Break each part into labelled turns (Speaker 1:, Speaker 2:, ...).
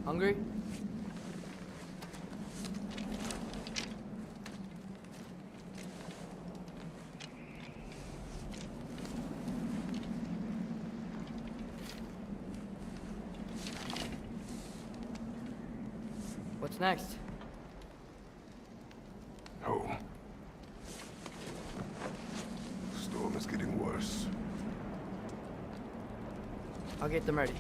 Speaker 1: Hungry? What's next?
Speaker 2: Home. Storm is getting worse.
Speaker 1: I'll get them ready.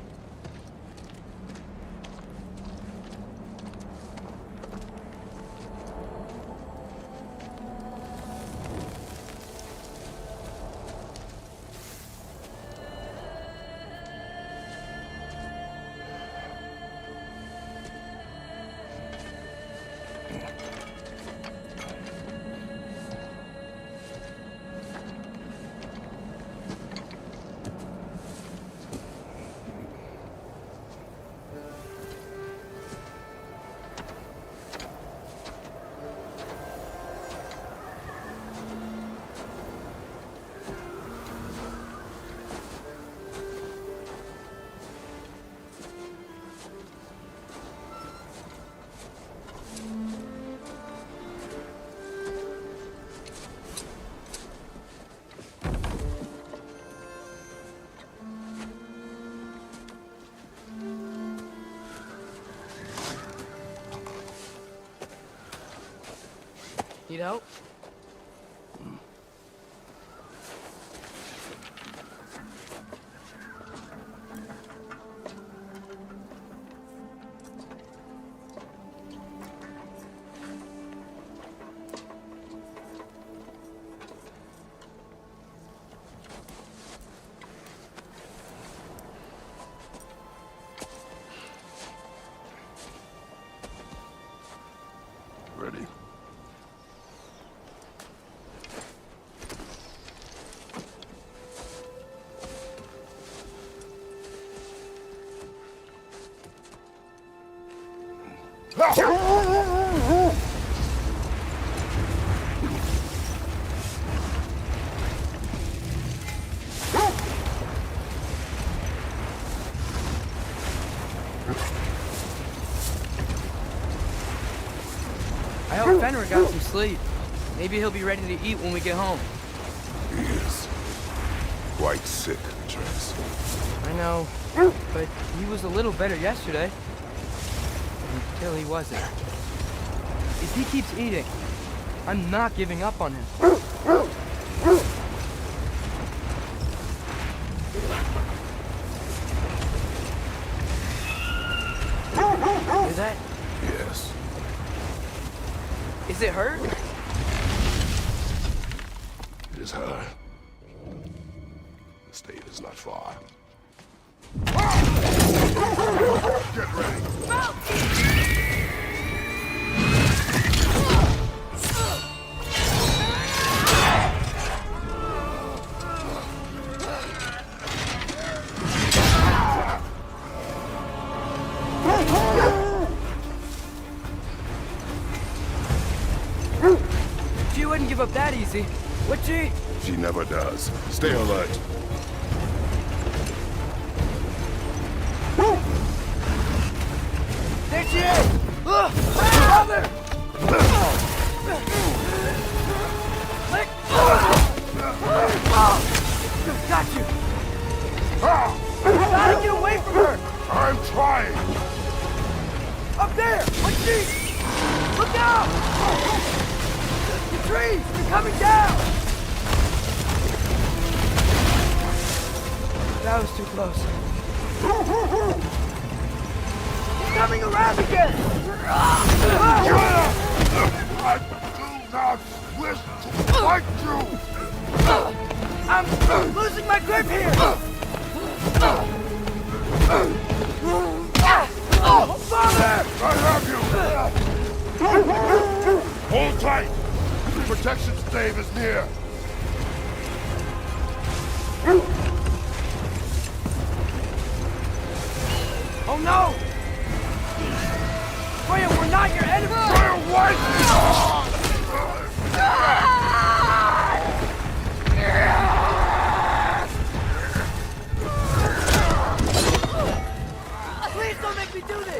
Speaker 1: Need help?
Speaker 2: Ready?
Speaker 1: I hope Fenrir got some sleep. Maybe he'll be ready to eat when we get home.
Speaker 2: He is quite sick, Trace.
Speaker 1: I know, but he was a little better yesterday. Until he wasn't. If he keeps eating, I'm not giving up on him. Is that?
Speaker 2: Yes.
Speaker 1: Is it hurt?
Speaker 2: It is her. The state is not far. Get ready.
Speaker 1: She wouldn't give up that easy, would she?
Speaker 2: She never does. Stay alert.
Speaker 1: There she is! Brother! Let Got you! Gotta get away from her!
Speaker 2: I'm trying.
Speaker 1: Up there! What's she? Look out! The trees! They're coming down! That was too close. He's coming around again!
Speaker 2: I do not wish to fight you.
Speaker 1: I'm losing my grip here! Father!
Speaker 2: I have you. Hold tight. The protection stave is near.
Speaker 1: Oh no! Freya, we're not your enemy!
Speaker 2: Freya, what?
Speaker 1: Please don't make me do this!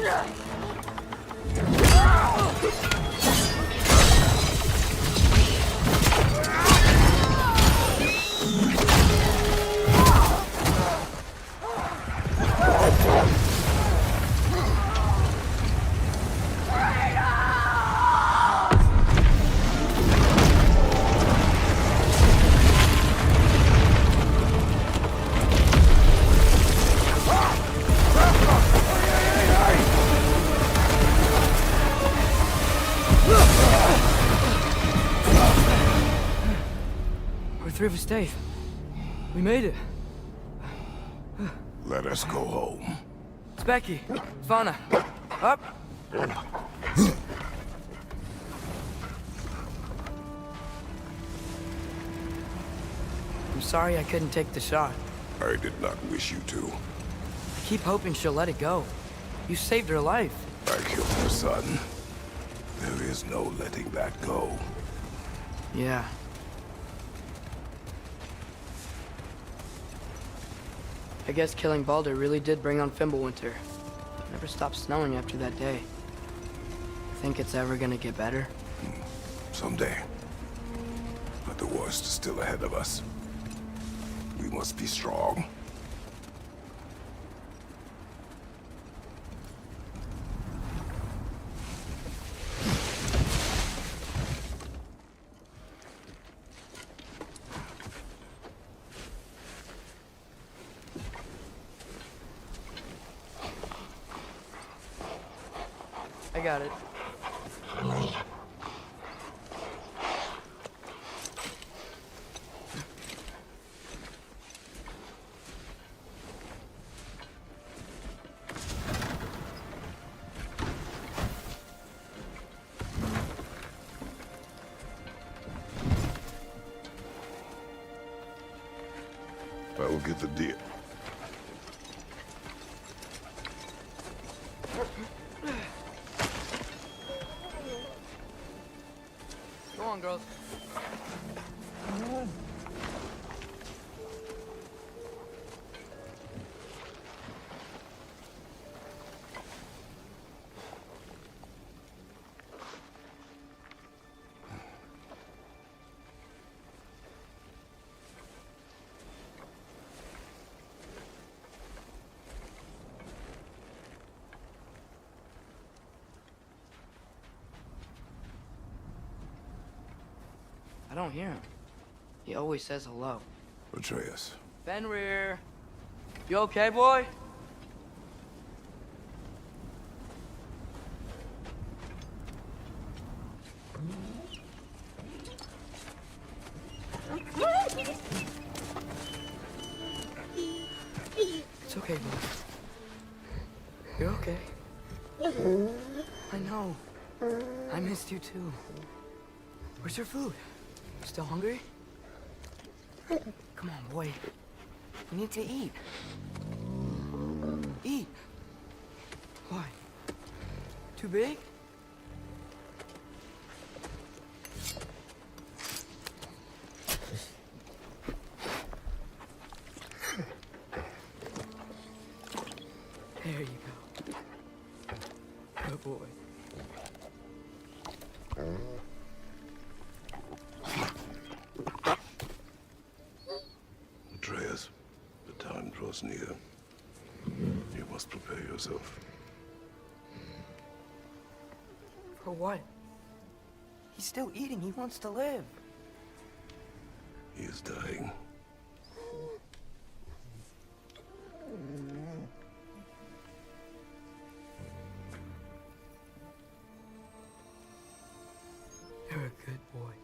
Speaker 1: We're through the stave. We made it.
Speaker 2: Let us go home.
Speaker 1: It's Becky. Fauna. Up. I'm sorry I couldn't take the shot.
Speaker 2: I did not wish you to.
Speaker 1: I keep hoping she'll let it go. You saved her life.
Speaker 2: I killed her son. There is no letting that go.
Speaker 1: Yeah. I guess killing Baldur really did bring on Fimbulwinter. Never stopped snowing after that day. Think it's ever gonna get better?
Speaker 2: Someday. But the worst is still ahead of us. We must be strong.
Speaker 1: I got it.
Speaker 2: I will get the deer.
Speaker 1: on, girls. I don't hear him. He always says hello.
Speaker 2: Atreus.
Speaker 1: Fenrir. You okay, boy? It's okay, boy. You're okay. I know. I missed you too. Where's your food? Still hungry? Come on, boy. You need to eat. Eat. Why? Too big? There you go. Good boy.
Speaker 2: Atreus, the time draws near. You must prepare yourself.
Speaker 1: For what? He's still eating. He wants to live.
Speaker 2: He is dying.
Speaker 1: You're a good boy.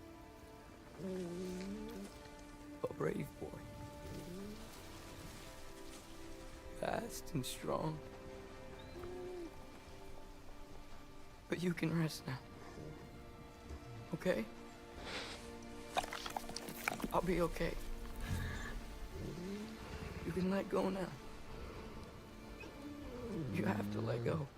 Speaker 1: A brave boy. Fast and strong. But you can rest now. Okay? I'll be okay. You can let go now. You have to let go.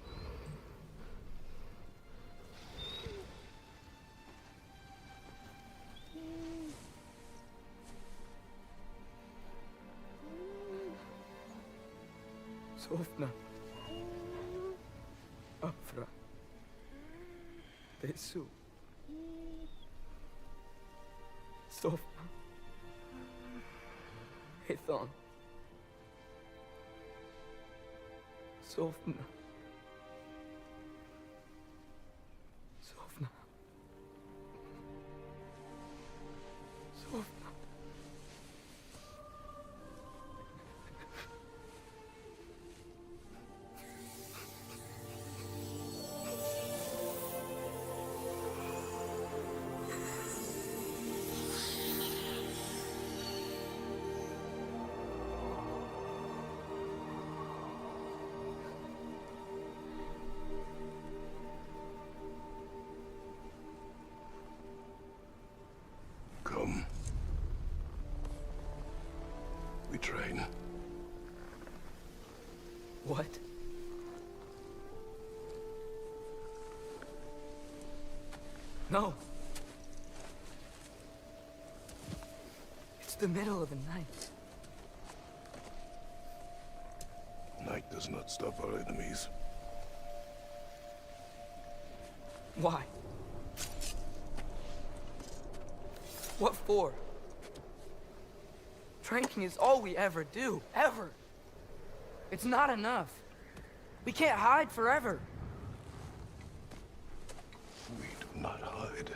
Speaker 1: Sofna. Afra. Tesu. Sofna. Ethon. Sofna. Sofna. Sofna.
Speaker 2: Come. We train.
Speaker 1: What? No. It's the middle of the night.
Speaker 2: Night does not stop our enemies.
Speaker 1: Why? What for? Training is all we ever do, ever. It's not enough. We can't hide forever.
Speaker 2: We do not hide.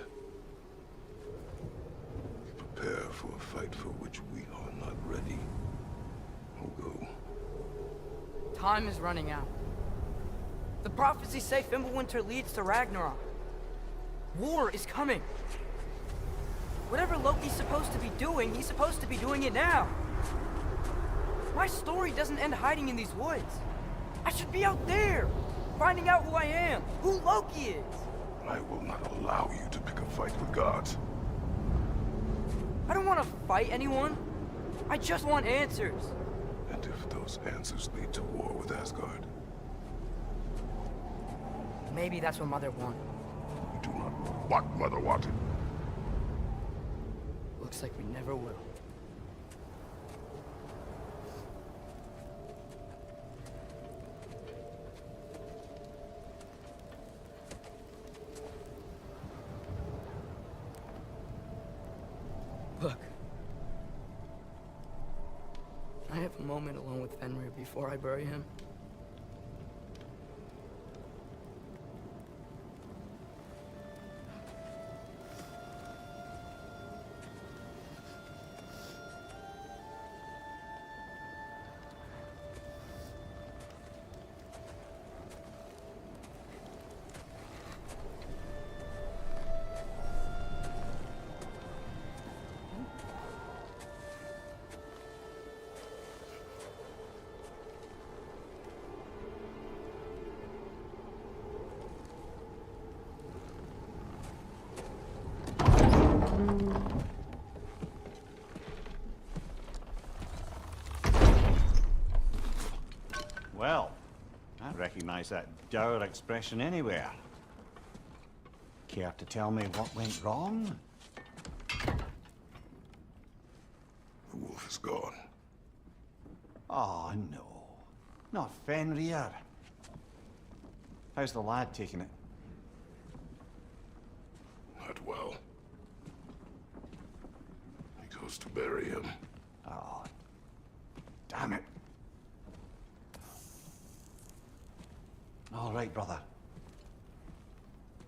Speaker 2: We prepare for a fight for which we are not ready. We'll go.
Speaker 1: Time is running out. The prophecies say Fimbulwinter leads to Ragnarok. War is coming. Whatever Loki's supposed to be doing, he's supposed to be doing it now. My story doesn't end hiding in these woods. I should be out there, finding out who I am, who Loki is.
Speaker 2: I will not allow you to pick a fight with gods.
Speaker 1: I don't want to fight anyone. I just want answers.
Speaker 2: And if those answers lead to war with Asgard?
Speaker 1: Maybe that's what Mother wanted.
Speaker 2: We do not know what Mother wanted.
Speaker 1: looks like we never will. Look. Can I have a moment alone with Fenrir before I bury him?
Speaker 3: Well, I recognize that dour expression anywhere. Care to tell me what went wrong?
Speaker 2: The wolf is gone.
Speaker 3: Oh, no. Not Fenrir. How's the lad taking it?
Speaker 2: Not well. He goes to bury him.
Speaker 3: Oh, damn it. All right, brother.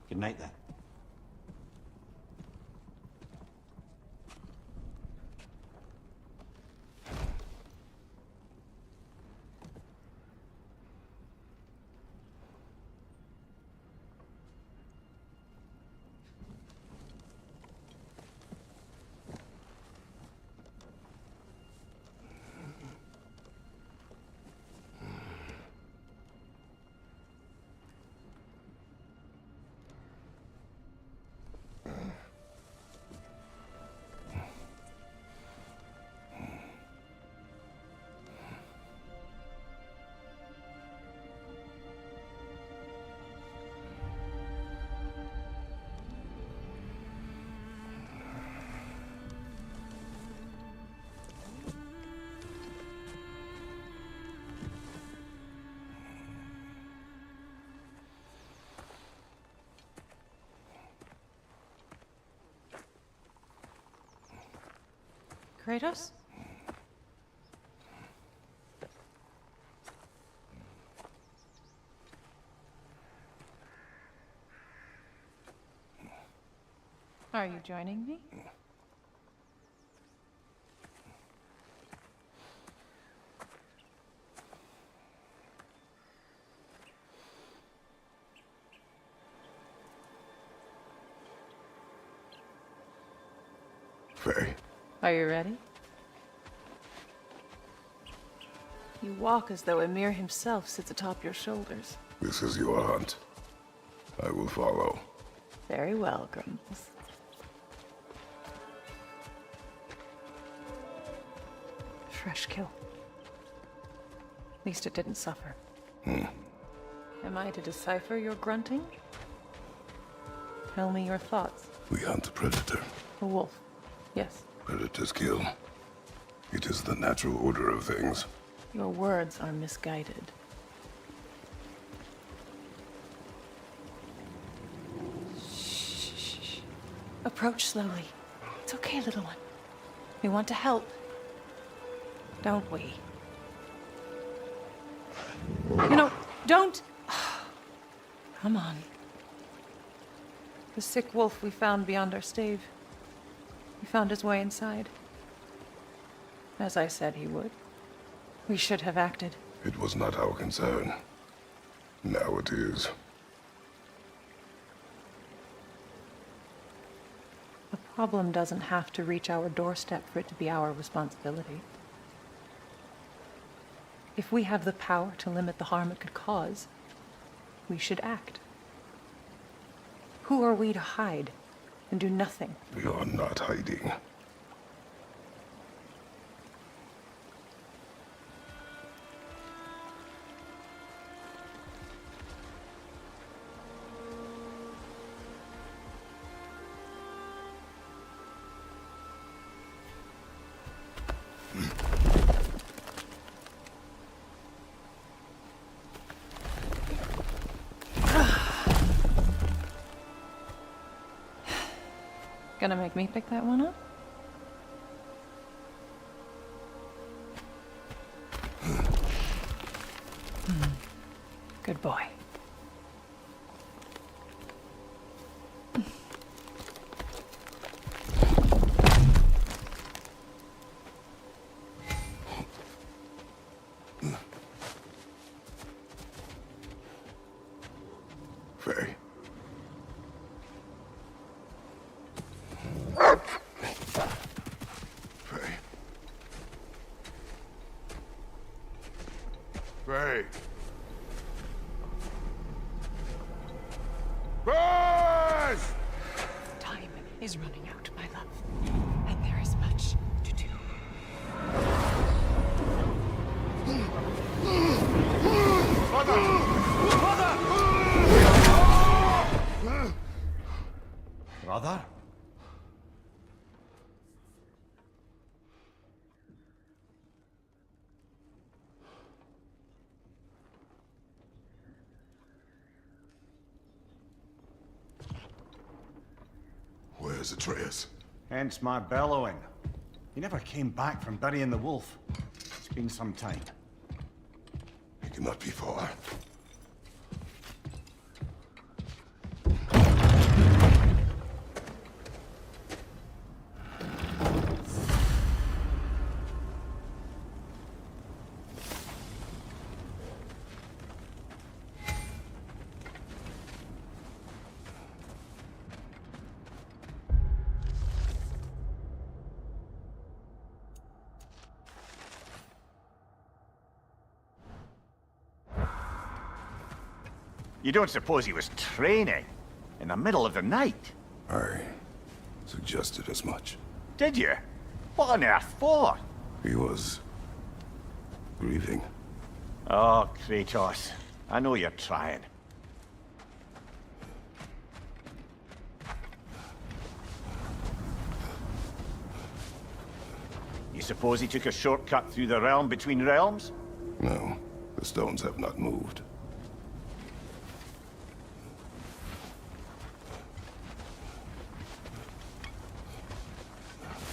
Speaker 3: Good night, then.
Speaker 4: Kratos? Are you joining me?
Speaker 2: Faye.
Speaker 4: Are you ready? You walk as though Emir himself sits atop your shoulders.
Speaker 2: This is your hunt. I will follow.
Speaker 4: Very well, Grumbles. Fresh kill. At least it didn't suffer. Am I to decipher your grunting? Tell me your thoughts.
Speaker 2: We hunt the predator.
Speaker 4: A wolf. Yes.
Speaker 2: Predators kill. It is the natural order of things.
Speaker 4: Your words are misguided. Shh. Approach slowly. It's okay, little one. We want to help. Don't we? No, don't! Come on. The sick wolf we found beyond our stave. He found his way inside. As I said he would. We should have acted.
Speaker 2: It was not our concern. Now it is.
Speaker 4: The problem doesn't have to reach our doorstep for it to be our responsibility. If we have the power to limit the harm it could cause, we should act. Who are we to hide and do nothing?
Speaker 2: We are not hiding.
Speaker 4: Gonna make me pick that one up? Good boy.
Speaker 2: Faye. Faye. Faye. Faye!
Speaker 4: Time is running out, my love. And there is much to do.
Speaker 3: Brother?
Speaker 2: Where's Atreus?
Speaker 3: Hence my bellowing. He never came back from burying the wolf. It's been some time.
Speaker 2: He cannot be far.
Speaker 3: You don't suppose he was training in the middle of the night?
Speaker 2: I suggested as much.
Speaker 3: Did you? What on earth for?
Speaker 2: He was grieving.
Speaker 3: Oh, Kratos. I know you're trying. You suppose he took a shortcut through the realm between realms?
Speaker 2: No, the stones have not moved.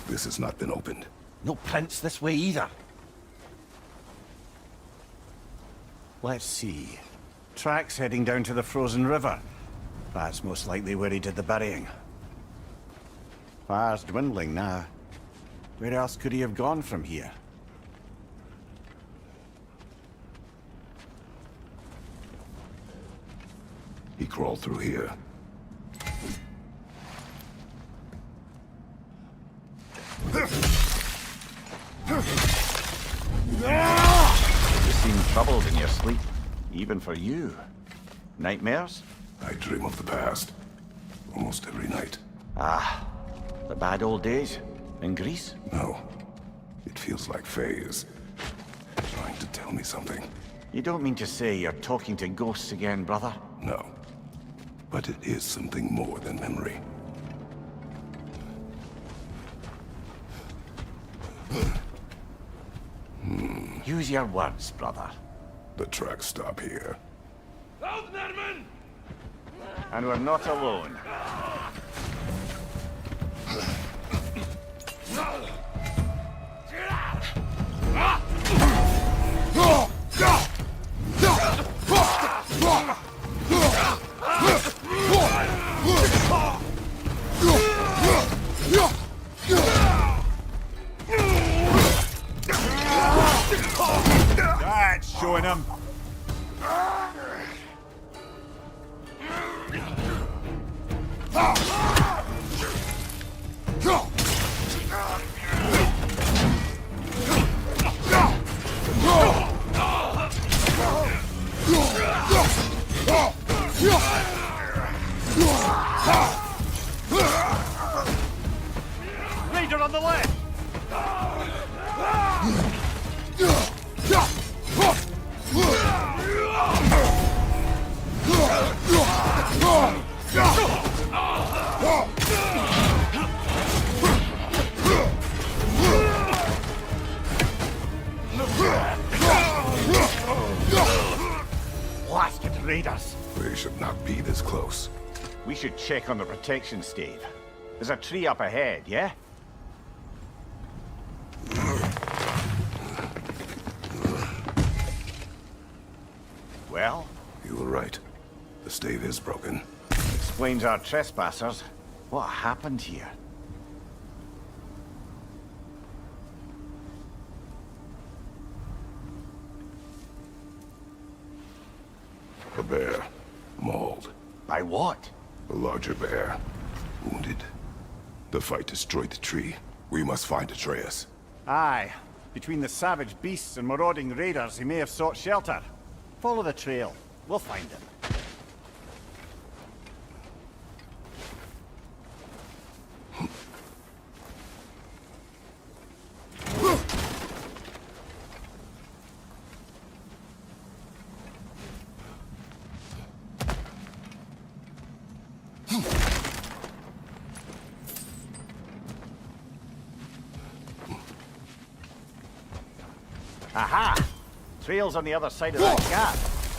Speaker 2: This has not been opened.
Speaker 3: No prints this way either. Let's see. Tracks heading down to the frozen river. That's most likely where he did the burying. Fire's dwindling now. Where else could he have gone from here?
Speaker 2: He crawled through here.
Speaker 3: You seem troubled in your sleep, even for you. Nightmares?
Speaker 2: I dream of the past. Almost every night.
Speaker 3: Ah, the bad old days in Greece?
Speaker 2: No. It feels like Faye is trying to tell me something.
Speaker 3: You don't mean to say you're talking to ghosts again, brother?
Speaker 2: No. But it is something more than memory.
Speaker 3: Use your words, brother.
Speaker 2: The tracks stop here.
Speaker 3: And we're not alone. That's showing him. Raider on the left! Blasted raiders!
Speaker 2: They should not be this close.
Speaker 3: We should check on the protection stave. There's a tree up ahead, yeah? Well?
Speaker 2: You were right. The stave is broken.
Speaker 3: Explains our trespassers. What happened here?
Speaker 2: A bear. Mauled.
Speaker 3: By what?
Speaker 2: A larger bear. Wounded. The fight destroyed the tree. We must find Atreus.
Speaker 3: Aye. Between the savage beasts and marauding raiders, he may have sought shelter. Follow the trail. We'll find him. Aha! Trail's on the other side of that gap,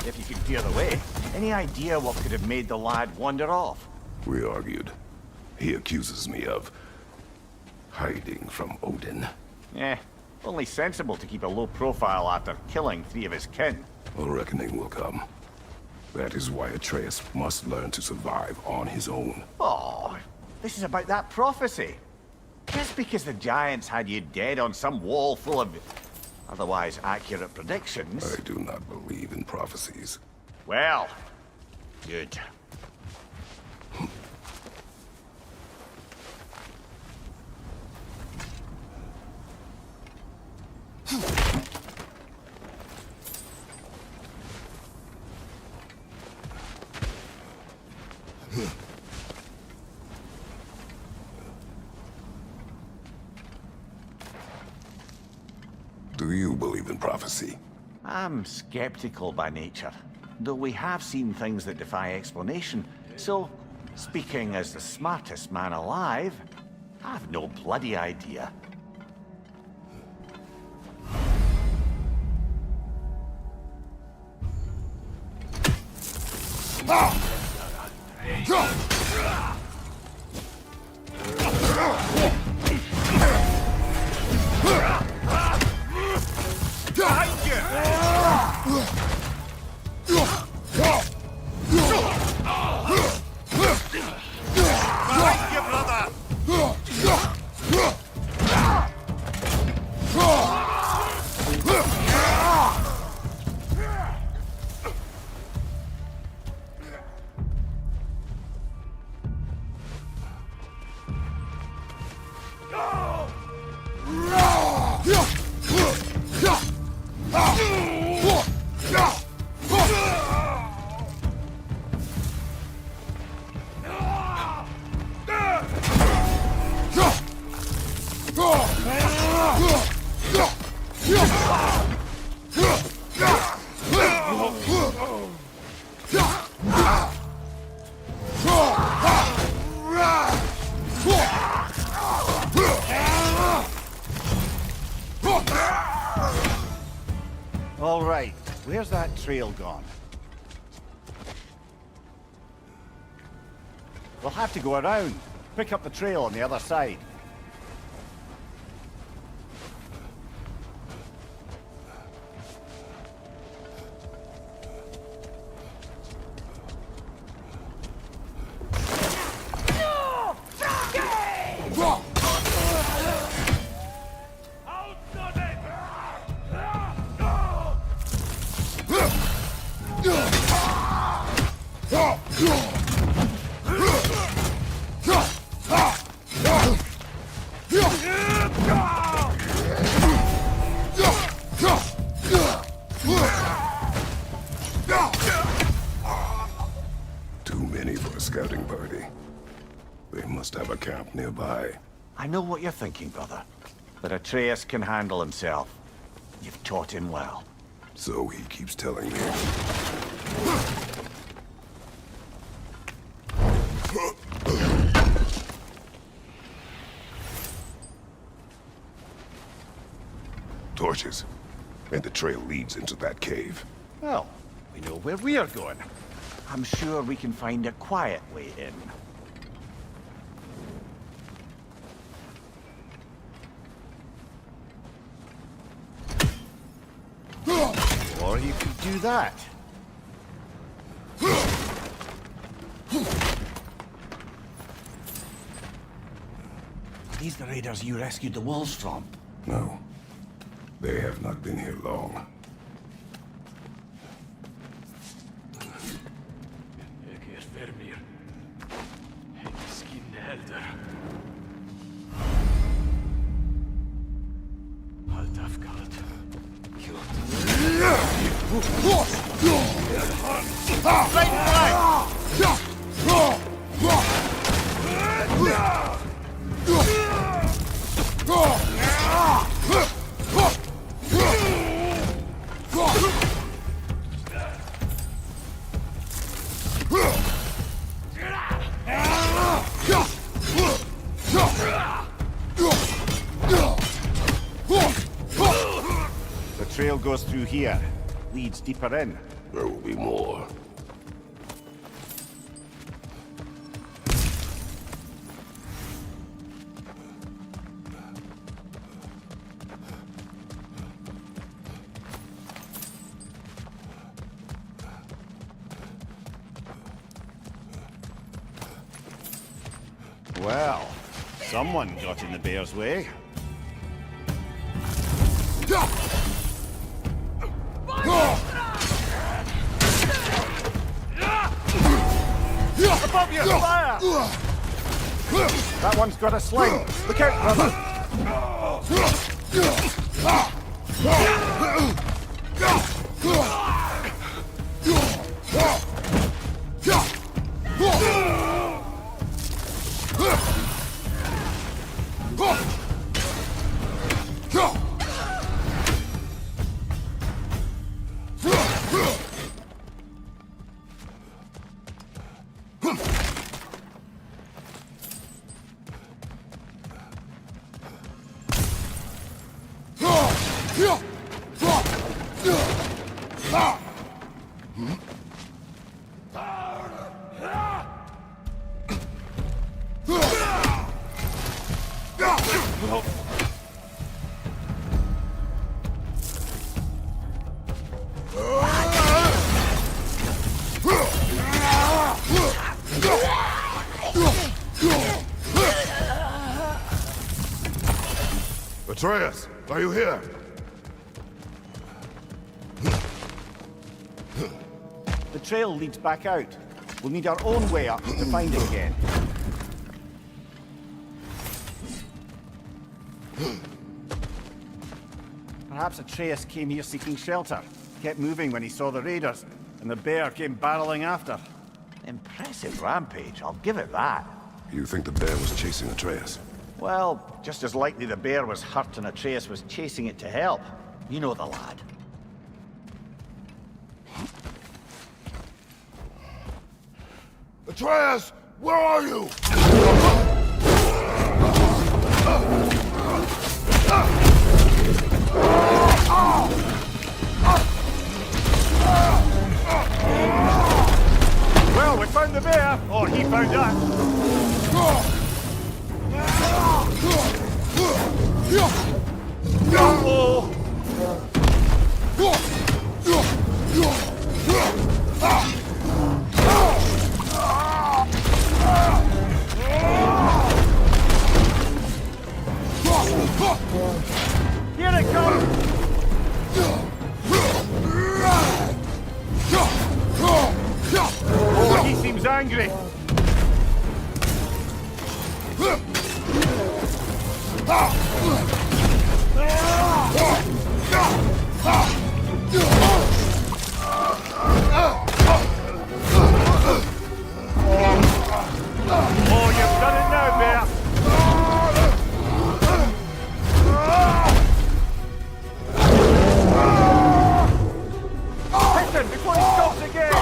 Speaker 3: if you can clear the way. Any idea what could have made the lad wander off?
Speaker 2: We argued. He accuses me of hiding from Odin.
Speaker 3: Only sensible to keep a low profile after killing 3 of his kin.
Speaker 2: A reckoning will come. That is why Atreus must learn to survive on his own.
Speaker 3: Oh, this is about that prophecy. Just because the giants had you dead on some wall full of otherwise accurate predictions.
Speaker 2: I do not believe in prophecies.
Speaker 3: Well, good.
Speaker 2: Do you believe in prophecy?
Speaker 3: I'm skeptical by nature, though we have seen things that defy explanation. So, speaking as the smartest man alive, I've no bloody idea. All right, where's that trail gone? We'll have to go around. Pick up the trail on the other side.
Speaker 2: Too many for a scouting party. They must have a camp nearby.
Speaker 3: I know what you're thinking, brother. But Atreus can handle himself. You've taught him well.
Speaker 2: So he keeps telling me. Torches. And the trail leads into that cave.
Speaker 3: Well, we know where we are going. I'm sure we can find a quiet way in. do that?
Speaker 5: These the raiders you rescued the wolves from?
Speaker 2: No. They have not been here long.
Speaker 6: Ik is Fenrir. En misschien helder. Halt afkoud.
Speaker 3: The trail goes through here. Leads deeper in.
Speaker 2: There will be more.
Speaker 3: Well, someone got in the bear's way. Above you! Fire! That one's got a sling. Look out, brother!
Speaker 2: Atreus, are you here?
Speaker 3: The trail leads back out. We'll need our own way up to find it again. Perhaps Atreus came here seeking shelter. Kept moving when he saw the raiders, and the bear came barreling after. Impressive rampage, I'll give it that.
Speaker 2: You think the bear was chasing Atreus?
Speaker 3: Well, just as likely the bear was hurt and Atreus was chasing it to help. You know the lad.
Speaker 2: Atreus, where are you?
Speaker 3: Well, we found the bear, or he found us. Here it comes! Oh, he seems angry. Oh, you've done it now, bear. Hit him before he stops again.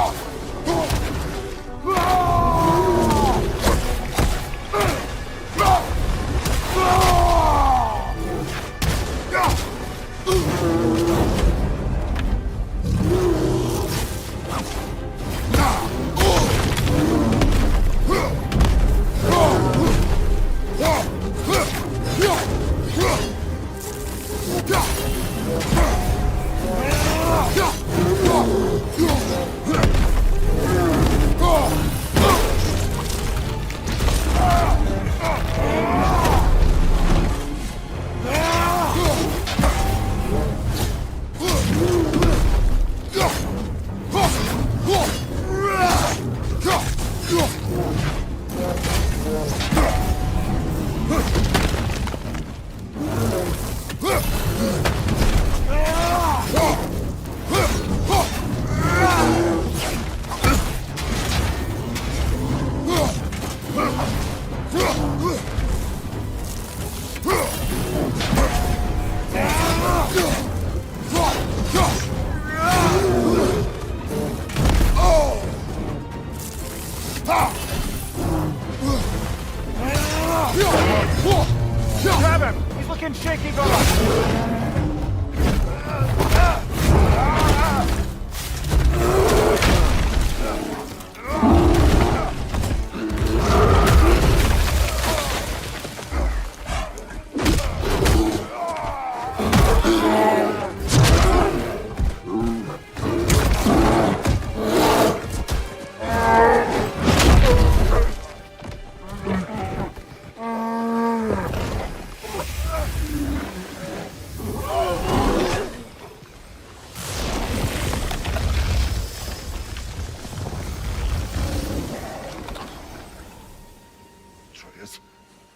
Speaker 3: Grab him! He's looking shaky, brother!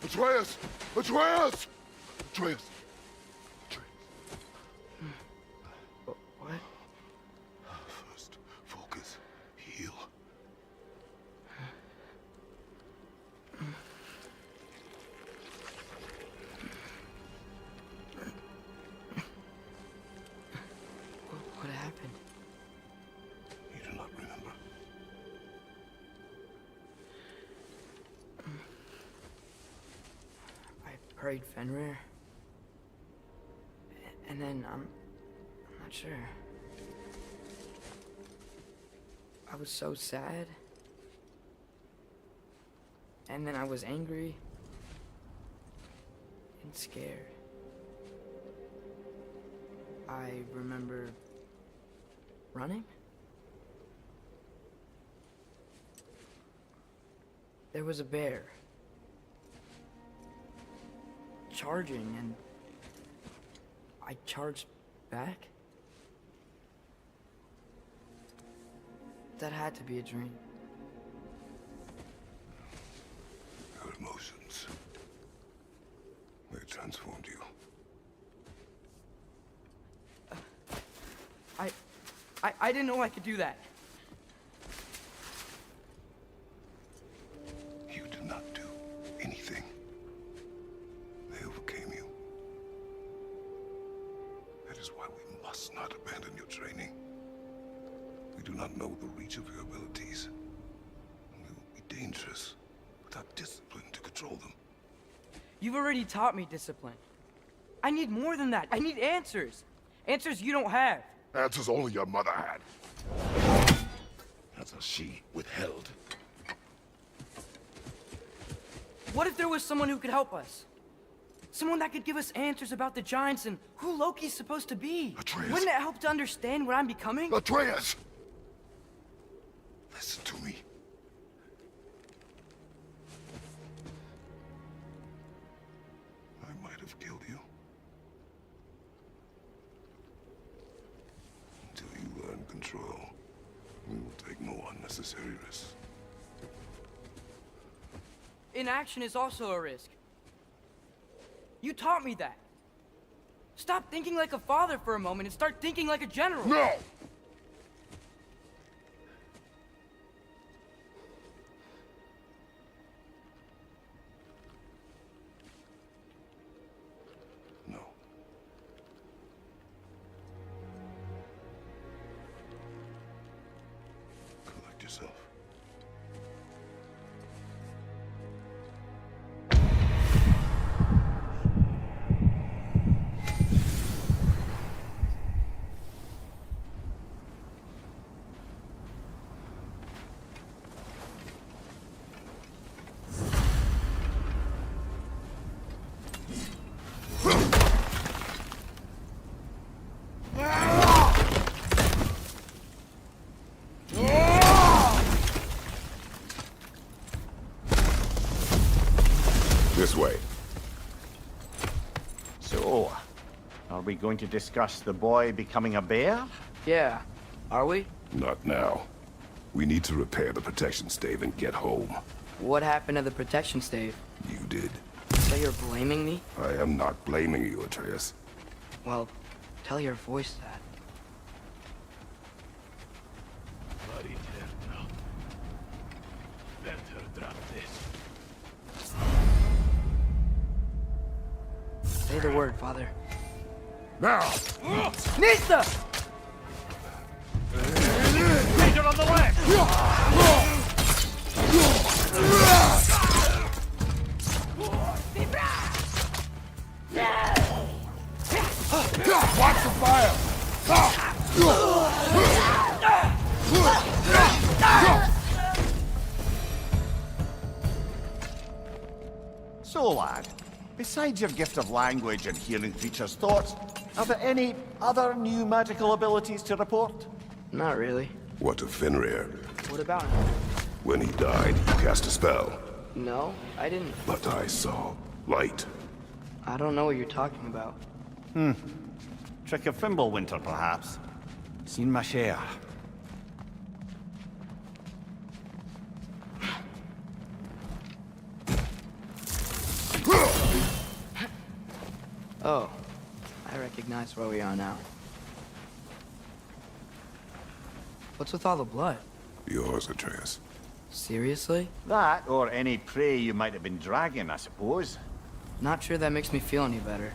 Speaker 2: Atreus! Atreus! Atreus!
Speaker 1: What?
Speaker 2: First, focus. Heal.
Speaker 1: What happened?
Speaker 2: You do not remember.
Speaker 1: I prayed Fenrir. And then I'm not sure. I was so sad. And then I was angry and scared. I remember running. There was a bear charging, and I charged back. That had to be a dream.
Speaker 2: Your emotions. They transformed you.
Speaker 1: I didn't know I could do that.
Speaker 2: You did not do anything. They overcame you. That is why we must not abandon your training. We do not know the reach of your abilities. We will be dangerous without discipline to control them.
Speaker 1: You've already taught me discipline. I need more than that. I need answers. Answers you don't have.
Speaker 2: Answers only your mother had. Answers she withheld.
Speaker 1: What if there was someone who could help us? Someone that could give us answers about the giants and who Loki's supposed to be.
Speaker 2: Atreus.
Speaker 1: Wouldn't it help to understand what I'm becoming?
Speaker 2: Atreus! Listen to me. I might have killed you. Until you learn control, we will take no unnecessary risks.
Speaker 1: Inaction is also a risk. You taught me that. Stop thinking like a father for a moment and start thinking like a general.
Speaker 2: No! No. Collect yourself. This way.
Speaker 3: So, are we going to discuss the boy becoming a bear?
Speaker 1: Yeah. Are we?
Speaker 2: Not now. We need to repair the protection stave and get home.
Speaker 1: What happened to the protection stave?
Speaker 2: You did.
Speaker 1: So you're blaming me?
Speaker 2: I am not blaming you, Atreus.
Speaker 1: Well, tell your voice that.
Speaker 6: Bloody Terra. Better drop this.
Speaker 1: Say the word, Father.
Speaker 2: Now!
Speaker 1: Nista!
Speaker 6: Danger on the left!
Speaker 2: Watch the fire!
Speaker 3: So, lad, besides your gift of language and hearing creatures' thoughts, are there any other new magical abilities to report?
Speaker 1: Not really.
Speaker 2: What of Fenrir?
Speaker 1: What about him?
Speaker 2: When he died, you cast a spell.
Speaker 1: No, I didn't.
Speaker 2: But I saw light.
Speaker 1: I don't know what you're talking about.
Speaker 3: Trick of Fimbulwinter, perhaps?
Speaker 5: Seen my share.
Speaker 1: Oh, I recognize where we are now. What's with all the blood?
Speaker 2: Yours, Atreus.
Speaker 1: Seriously?
Speaker 3: That, or any prey you might have been dragging, I suppose.
Speaker 1: Not sure that makes me feel any better.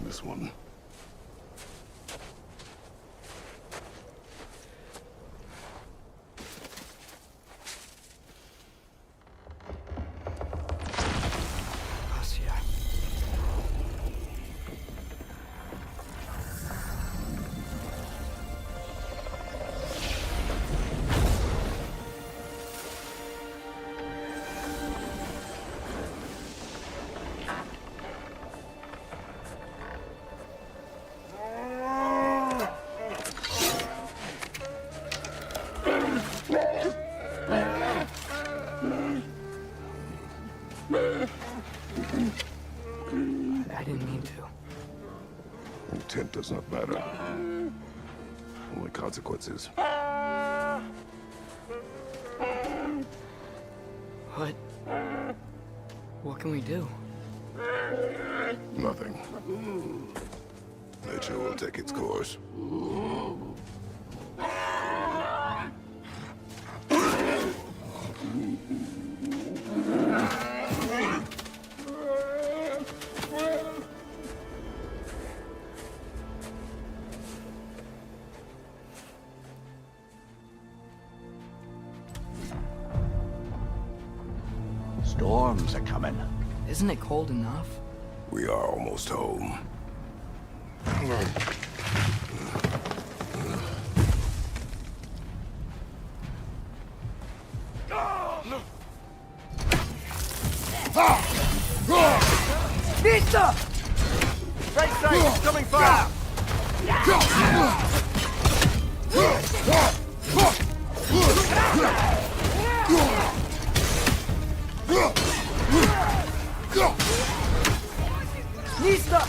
Speaker 2: This one.
Speaker 1: I didn't mean to.
Speaker 2: Intent does not matter. Only consequences.
Speaker 1: What can we do?
Speaker 2: Nothing. Nature will take its course.
Speaker 3: Storms are coming.
Speaker 1: Isn't it cold enough?
Speaker 2: We are almost home.
Speaker 1: Nista!
Speaker 3: Right side, coming fast!
Speaker 1: Nista!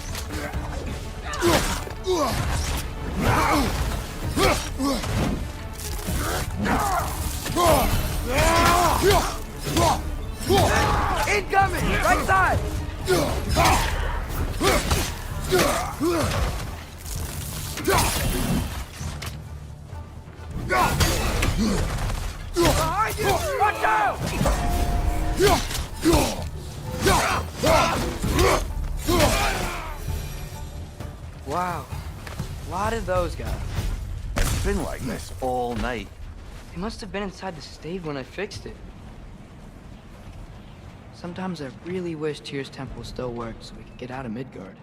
Speaker 1: Incoming! Right side! Behind you! Watch out! Wow. A lot of those guys.
Speaker 3: It's been like this all night.
Speaker 1: They must have been inside the stave when I fixed it. Sometimes I really wish Tyr's temple still worked so we could get out of Midgard.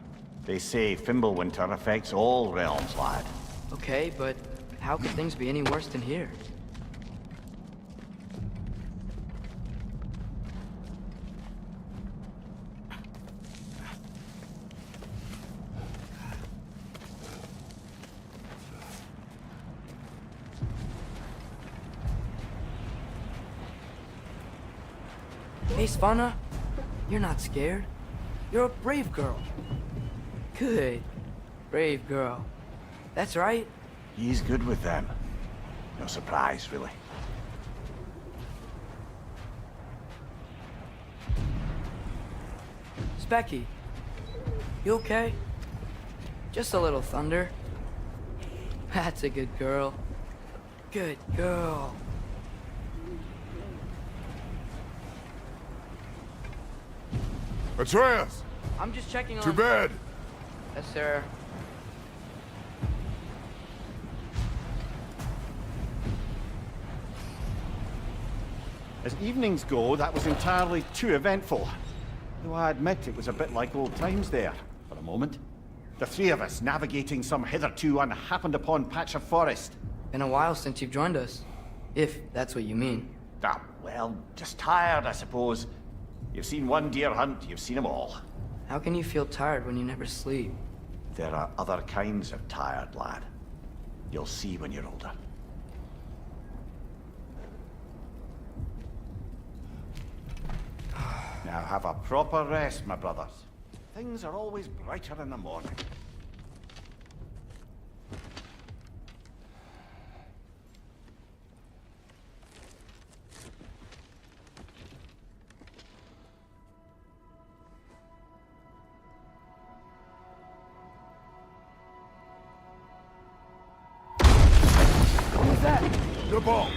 Speaker 3: They say Fimbulwinter affects all realms, lad.
Speaker 1: Okay, but how could things be any worse than here? Hey, Svanna, you're not scared. You're a brave girl. Good. Brave girl. That's right.
Speaker 3: He's good with them. No surprise, really.
Speaker 1: Specky, you okay? Just a little thunder. That's a good girl. Good girl.
Speaker 2: Atreus!
Speaker 1: I'm just checking on...
Speaker 2: To bed!
Speaker 1: Yes, sir.
Speaker 3: As evenings go, that was entirely too eventful. Though I admit it was a bit like old times there, for a moment. The three of us navigating some hitherto unhappened upon patch of forest.
Speaker 1: Been a while since you've joined us. If that's what you mean.
Speaker 3: Ah, well, just tired, I suppose. You've seen one deer hunt, you've seen them all.
Speaker 1: How can you feel tired when you never sleep?
Speaker 3: There are other kinds of tired, lad. You'll see when you're older. Now have a proper rest, my brothers. Things are always brighter in the morning.
Speaker 1: What was that?
Speaker 2: The ball!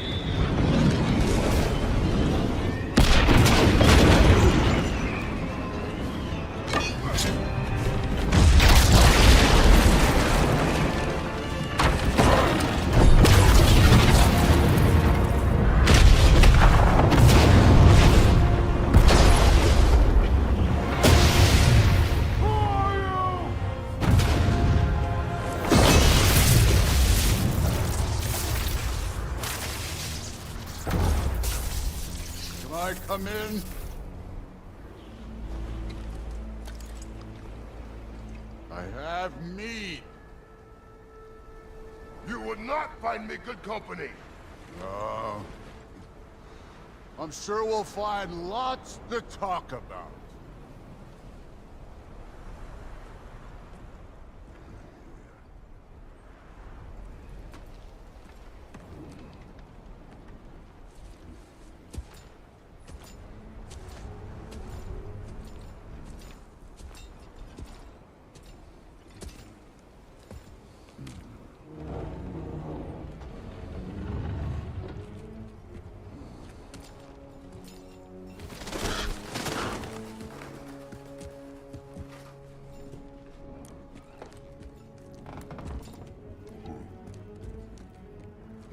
Speaker 2: Come in. I have mead. You would not find me good company. No. I'm sure we'll find lots to talk about.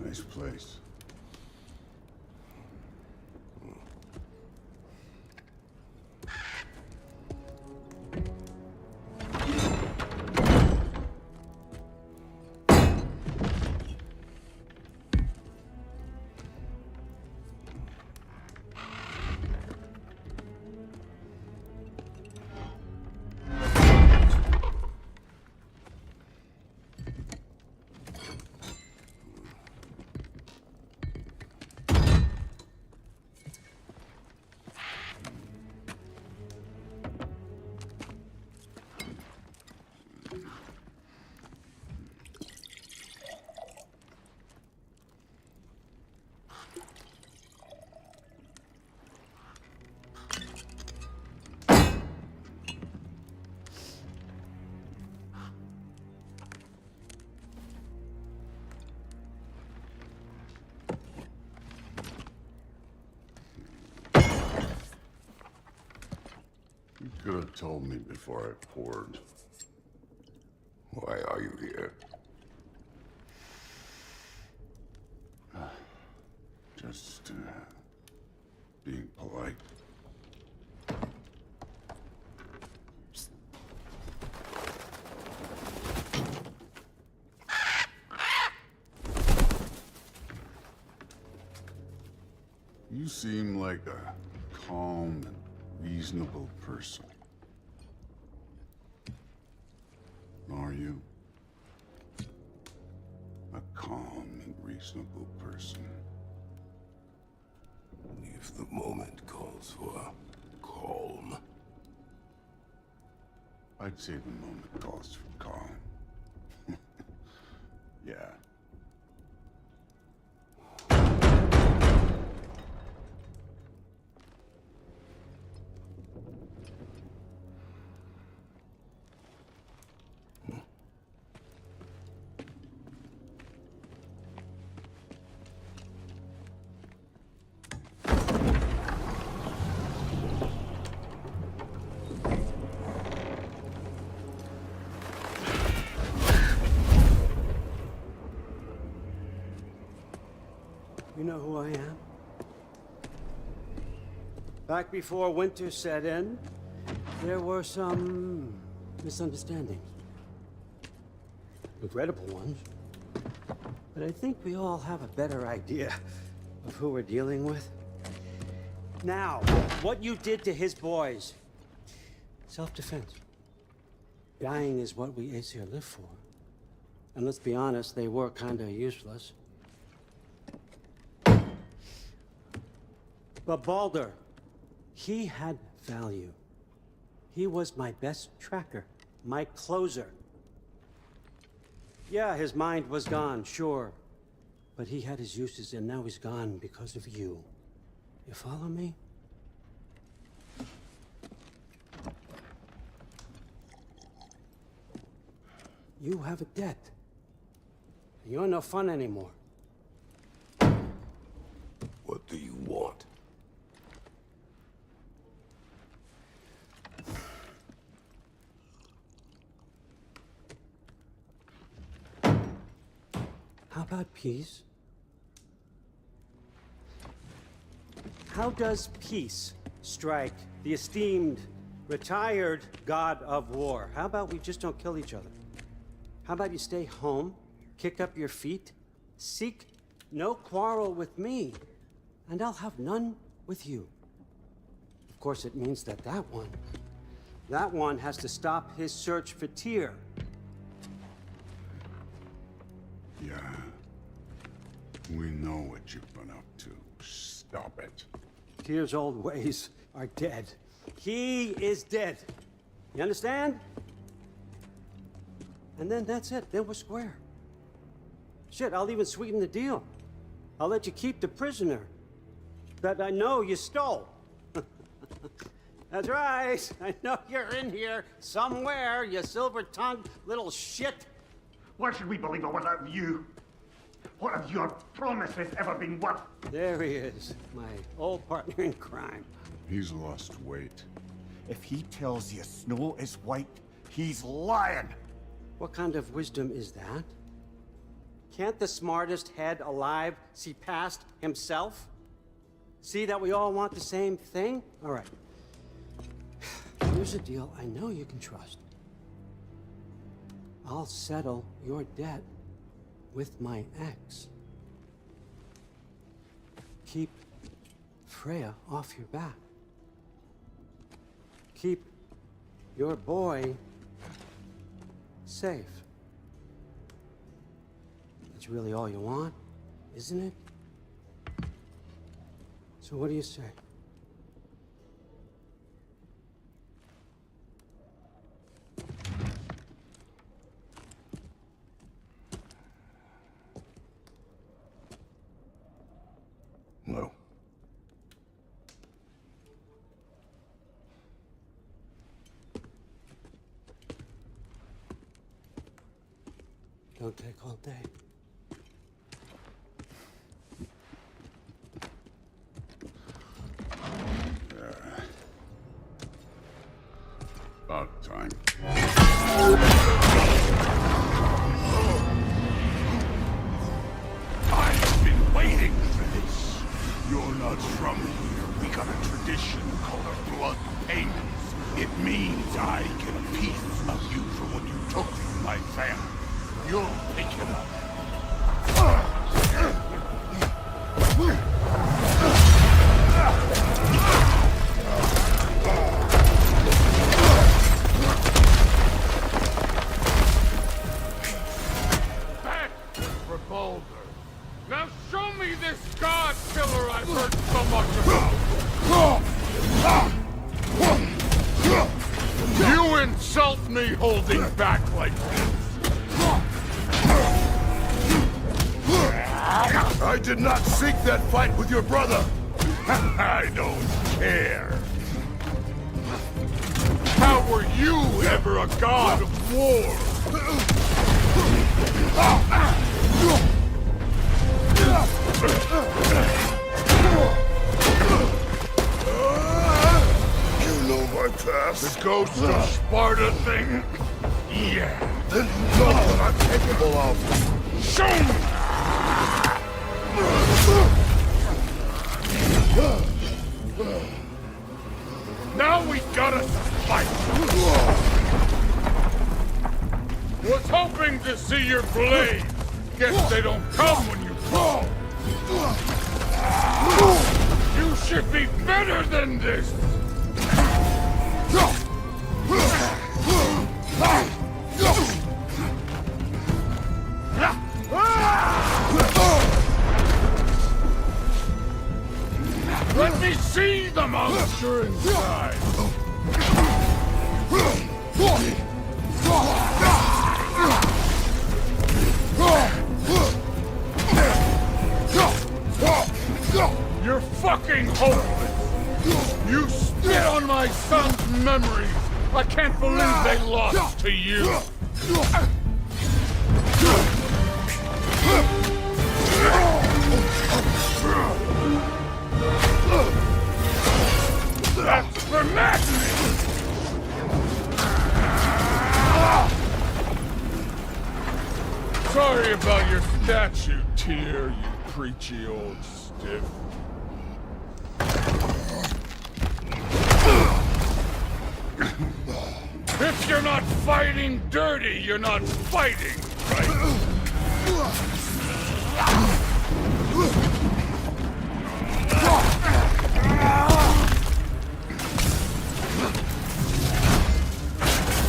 Speaker 2: Nice place. You could have told me before I poured. Why are you here? Just being polite. You seem like a calm and reasonable person. Are you? A calm and reasonable person. If the moment calls for calm.
Speaker 7: I'd say the moment calls for calm. Yeah.
Speaker 8: You know who I am? Back before winter set in, there were some misunderstandings. Regrettable ones. But I think we all have a better idea of who we're dealing with. Now, what you did to his boys. Self-defense. Dying is what we Aesir live for. And let's be honest, they were kinda useless. But Baldur, he had value. He was my best tracker, my closer. Yeah, his mind was gone, sure. But he had his uses, and now he's gone because of you. You follow me? You have a debt. You're no fun anymore.
Speaker 2: What do you want?
Speaker 8: How about peace? How does peace strike the esteemed, retired god of war? How about we just don't kill each other? How about you stay home, kick up your feet, seek no quarrel with me, and I'll have none with you. Of course, it means that that one has to stop his search for Tyr.
Speaker 7: Yeah. We know what you've been up to. Stop it.
Speaker 8: Tyr's old ways are dead. He is dead. You understand? And then that's it. Then we're square. Shit, I'll even sweeten the deal. I'll let you keep the prisoner that I know you stole. That's right. I know you're in here somewhere, you silver-tongued little shit.
Speaker 9: Why should we believe a word out of you? What have your promises ever been worth?
Speaker 8: There he is, my old partner in crime.
Speaker 7: He's lost weight.
Speaker 3: If he tells you snow is white, he's lying.
Speaker 8: What kind of wisdom is that? Can't the smartest head alive see past himself? See that we all want the same thing? All right. Here's a deal I know you can trust. I'll settle your debt with my ex. Keep Freya off your back. Keep your boy safe. That's really all you want, isn't it? So what do you say?
Speaker 2: No.
Speaker 8: Don't take all day.
Speaker 7: About time.
Speaker 2: I've been waiting for this. You're not from here. We got a tradition called a blood payment. It means I get a piece of you for what you took from my family. You'll pick it up.
Speaker 6: Back for Baldur. Now show me this god killer I've heard so much
Speaker 2: insult me holding back like this? I did not seek that fight with your brother. I don't care. How were you ever a god of war? You know my past. The ghost of Sparta thing? Yeah. Then you know what I'm capable of. Show me! Now we gotta fight! Was hoping to see your blade. Guess they don't come when you fall. You should be better than this! Let me see the monster inside! You're fucking hopeless! You spit on my son's memories! I can't believe they lost to you! That's for madness! Sorry about your statue, Tyr, you preachy old stiff. If you're not fighting dirty, you're not fighting, right?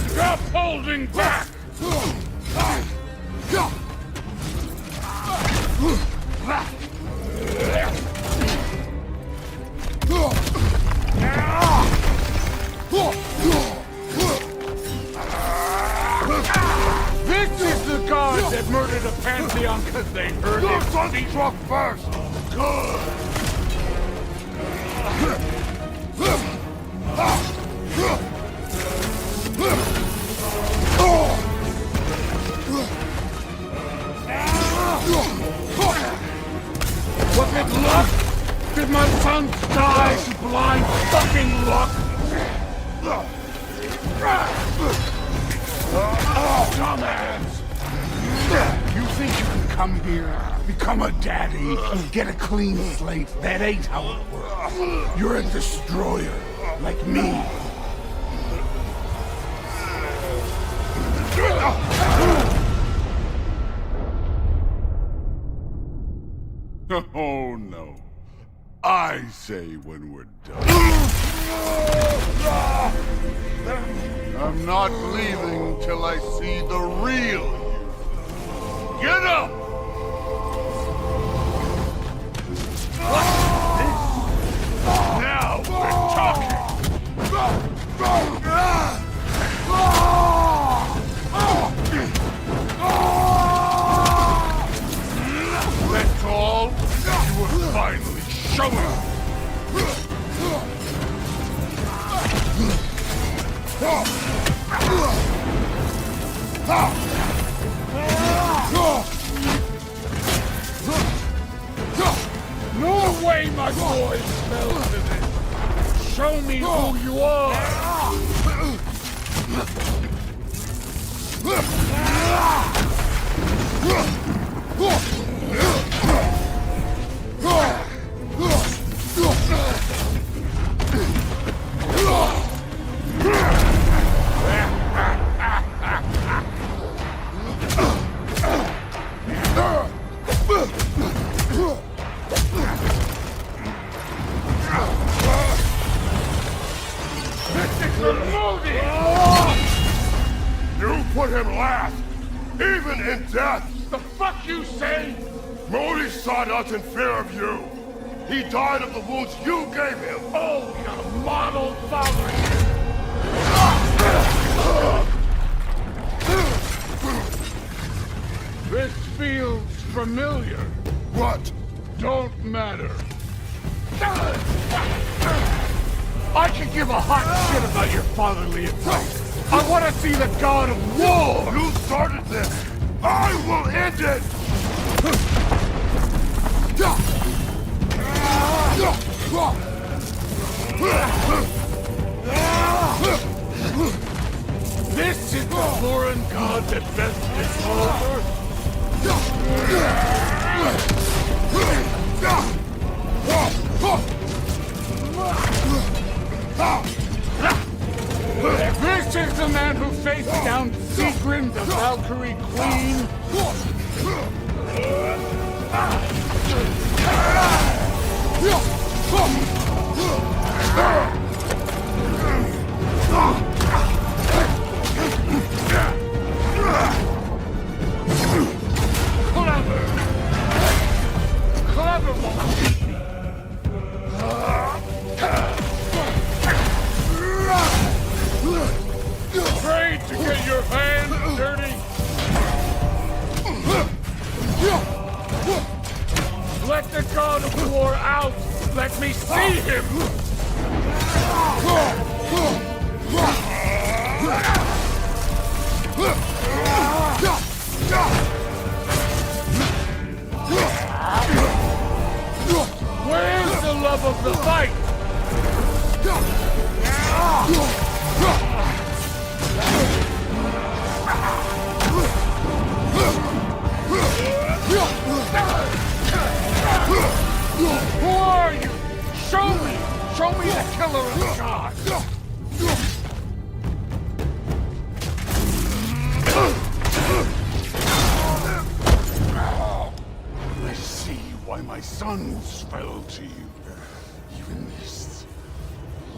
Speaker 2: Stop holding back! This is the god that murdered a pantheon because they heard him speak. Struck first! Good! Was it luck? Did my son die to blind fucking luck? Dumbass! You think you can come here, become a daddy, get a clean slate? That ain't how it works. You're a destroyer, like me. Oh no. I say when we're done. I'm not leaving till I see the real you. Get up! Now we're talking! That's all? You were finally showing! No way my boy smells to this! Show me who you are! You put him last, even in death! The fuck you say? Modi sought us in fear of you. He died of the wounds you gave him. Oh, you model father! a hot shit about your fatherly advice. I want to see the god of war! You started this! I will end it! This is the foreign god that best is over? This is the man who faced down Sigrun, the Valkyrie Queen? Clever won't beat me. Afraid to get your hands dirty? Let the god of war out! Let me see him! Where's the love of the fight? Who are you? Show me! Show me the killer of the gods! I see why my sons fell to you. Even this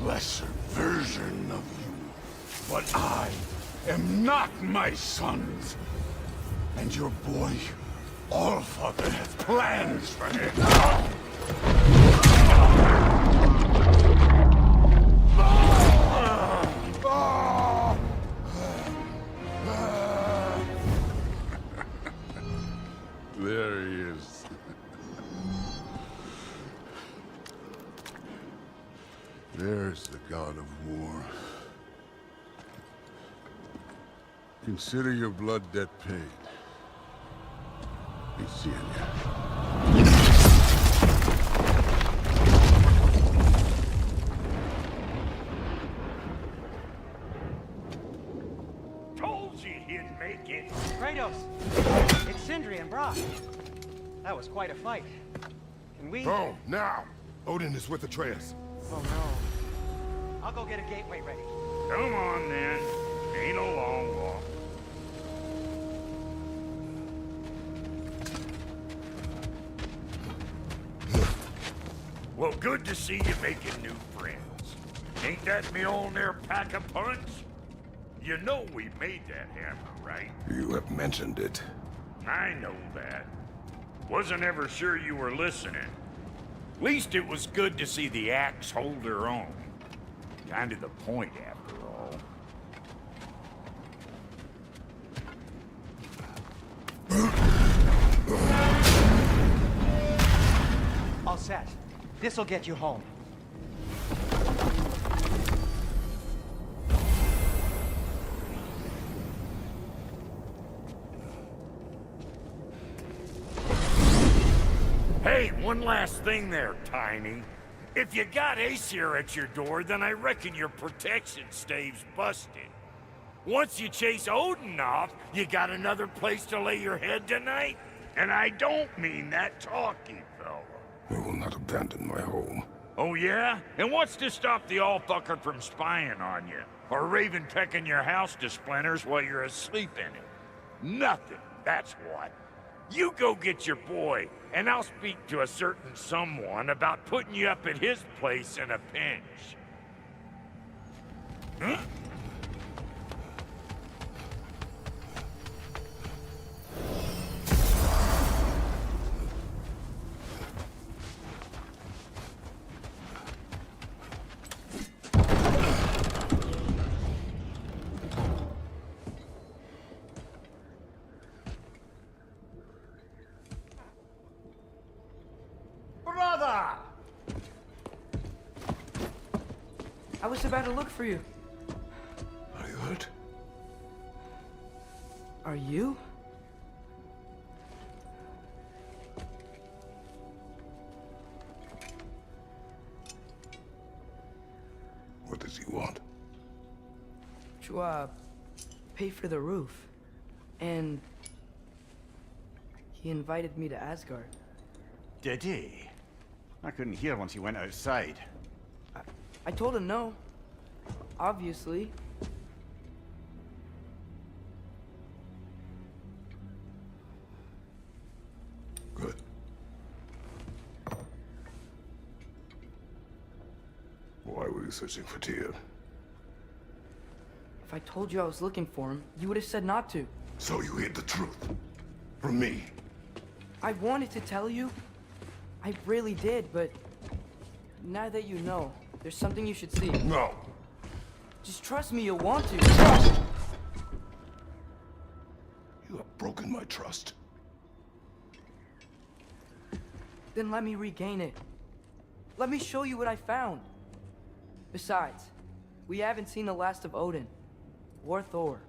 Speaker 2: lesser version of you. But I am not my sons. And your boy, Allfather, has plans for him. There he is. There's the god of war. Consider your blood debt paid. Be seeing ya.
Speaker 9: Told you he'd make it.
Speaker 8: Kratos! It's Sindri and Brock. That was quite a fight. Can we...
Speaker 2: Oh, now! Odin is with Atreus.
Speaker 8: Oh no. I'll go get a gateway ready.
Speaker 9: Come on, then. Ain't a long walk. Well, good to see you making new friends. Ain't that me old there pack a punch? You know we made that hammer, right?
Speaker 2: You have mentioned it.
Speaker 9: I know that. Wasn't ever sure you were listening. Least it was good to see the axe hold her own. Kind of the point, after all.
Speaker 8: All set. This'll get you home.
Speaker 9: Hey, one last thing there, Tiny. If you got Aesir at your door, then I reckon your protection stave's busted. Once you chase Odin off, you got another place to lay your head tonight? And I don't mean that talky fella.
Speaker 2: I will not abandon my home.
Speaker 9: Oh yeah? And what's to stop the all-fucker from spying on you? Or Raven pecking your house to splinters while you're asleep in it? Nothing, that's what. You go get your boy, and I'll speak to a certain someone about putting you up at his place in a pinch. Huh?
Speaker 1: I was just about to look for you.
Speaker 2: Are you hurt?
Speaker 1: Are you?
Speaker 2: What does he want?
Speaker 1: To, pay for the roof. And he invited me to Asgard.
Speaker 3: Did he? I couldn't hear once he went outside.
Speaker 1: I told him no. Obviously.
Speaker 2: Good. Why were you searching for Tyr?
Speaker 1: If I told you I was looking for him, you would have said not to.
Speaker 2: So you hid the truth. From me.
Speaker 1: I wanted to tell you. I really did, but now that you know, there's something you should see.
Speaker 2: No.
Speaker 1: Just trust me, you'll want to.
Speaker 2: You have broken my trust.
Speaker 1: Then let me regain it. Let me show you what I found. Besides, we haven't seen the last of Odin. Or Thor.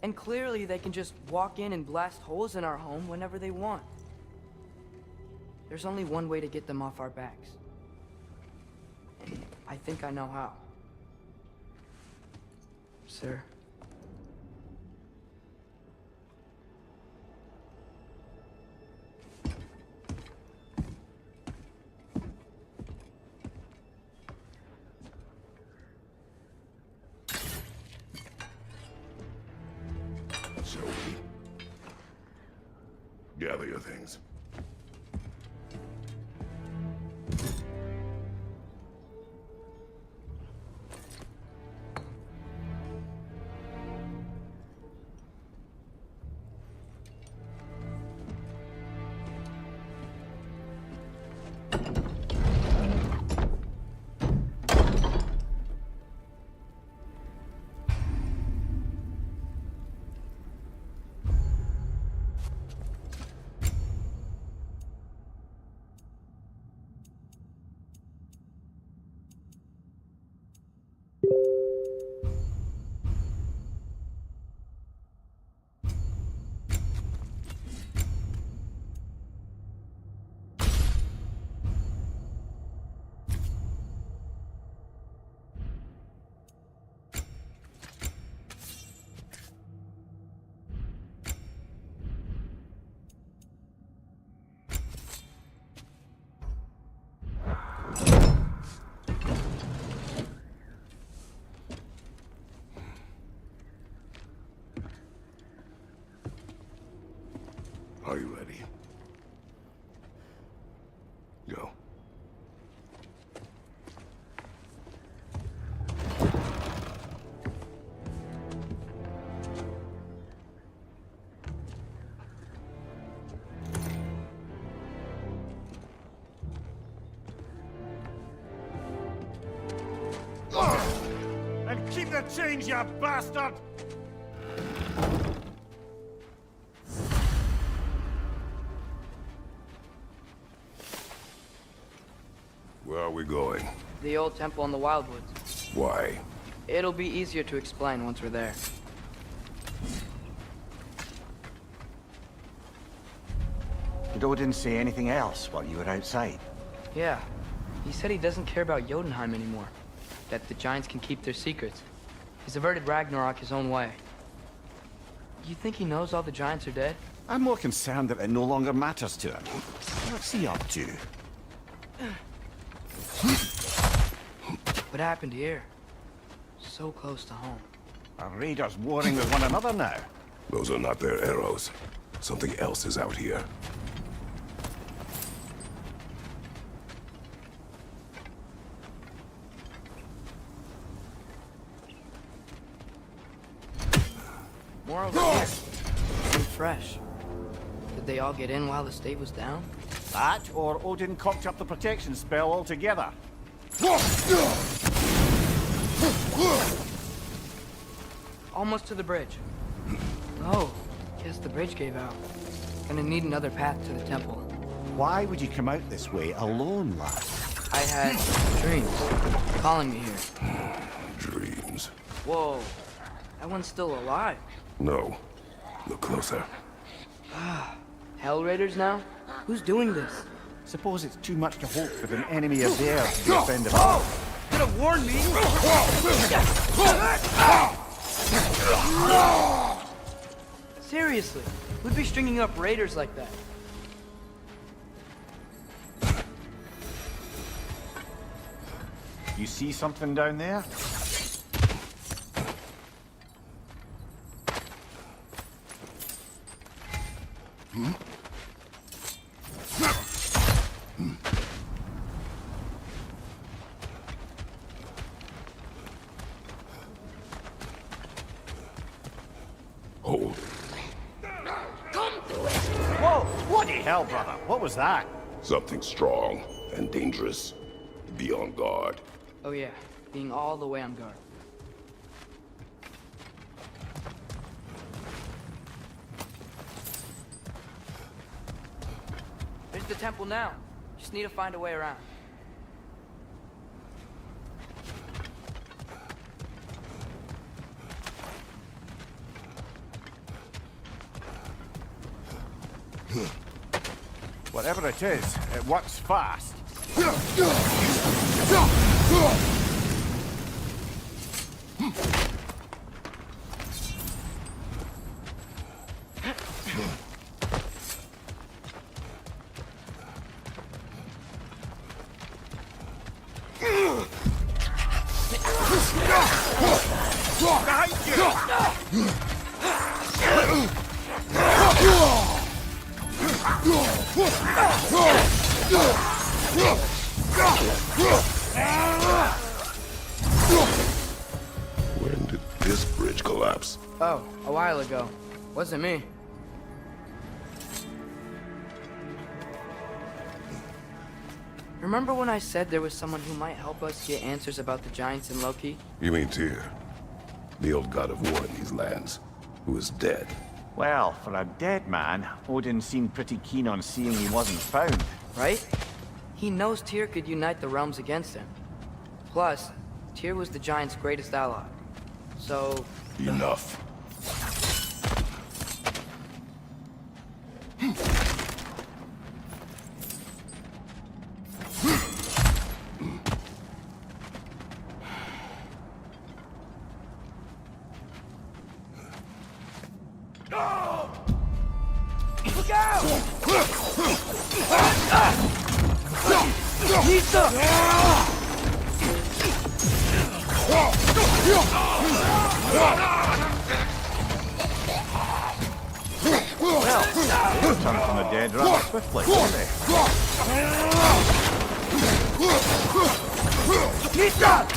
Speaker 1: And clearly they can just walk in and blast holes in our home whenever they want. There's only one way to get them off our backs. And I think I know how. Sir.
Speaker 2: Shall we? Gather your things. Are you ready? Go.
Speaker 6: And keep the change, you bastard!
Speaker 2: Where are we going?
Speaker 1: The old temple in the Wildwoods.
Speaker 2: Why?
Speaker 1: It'll be easier to explain once we're there.
Speaker 3: Did Odin say anything else while you were outside?
Speaker 1: Yeah. He said he doesn't care about Jotunheim anymore. That the giants can keep their secrets. He's averted Ragnarok his own way. You think he knows all the giants are dead?
Speaker 3: I'm more concerned that it no longer matters to him. What's he up to?
Speaker 1: What happened here? So close to home.
Speaker 3: Are raiders warring with one another now?
Speaker 2: Those are not their arrows. Something else is out here.
Speaker 1: More over here. And fresh. Did they all get in while the state was down?
Speaker 3: That, or Odin cocked up the protection spell altogether.
Speaker 1: Almost to the bridge. Oh, guess the bridge gave out. Gonna need another path to the temple.
Speaker 3: Why would you come out this way alone, lad?
Speaker 1: I had dreams calling me here.
Speaker 10: Dreams.
Speaker 1: Whoa, that one's still alive.
Speaker 10: No. Look closer.
Speaker 1: Hell Raiders now? Who's doing this?
Speaker 5: Suppose it's too much to hope for an enemy of theirs to be a friend of
Speaker 1: Oh!
Speaker 5: ours.
Speaker 1: Could have warned me! Seriously, who'd be stringing up raiders like that?
Speaker 3: You see something down there?
Speaker 10: Hold.
Speaker 5: Whoa! Bloody hell, brother. What was that?
Speaker 10: Something strong and dangerous. Be on guard.
Speaker 1: Oh yeah, being all the way on guard. There's the temple now. Just need to find a way around.
Speaker 5: Whatever it is, it works fast.
Speaker 10: When did this bridge collapse?
Speaker 1: Oh, a while ago. Wasn't me. Remember when I said there was someone who might help us get answers about the giants in Loki?
Speaker 10: You mean Tyr? The old god of war in these lands, who is dead.
Speaker 3: Well, for a dead man, Odin seemed pretty keen on seeing he wasn't found.
Speaker 1: Right? He knows Tyr could unite the realms against him. Plus, Tyr was the giant's greatest ally. So...
Speaker 10: Enough.
Speaker 1: Look out! Nisa!
Speaker 3: Well, they returned from the dead rather swiftly, didn't they?
Speaker 1: Nisa!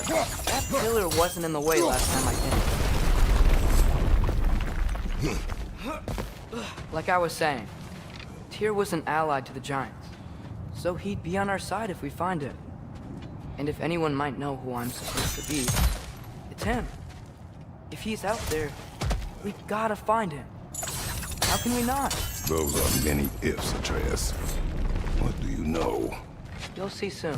Speaker 1: That pillar wasn't in the way last time I came. Like I was saying, Tyr was an ally to the giants, so he'd be on our side if we find it. And if anyone might know who I'm supposed to be, it's him. If he's out there, we gotta find him. How can we not?
Speaker 10: Those are many ifs, Atreus. What do you know?
Speaker 1: You'll see soon.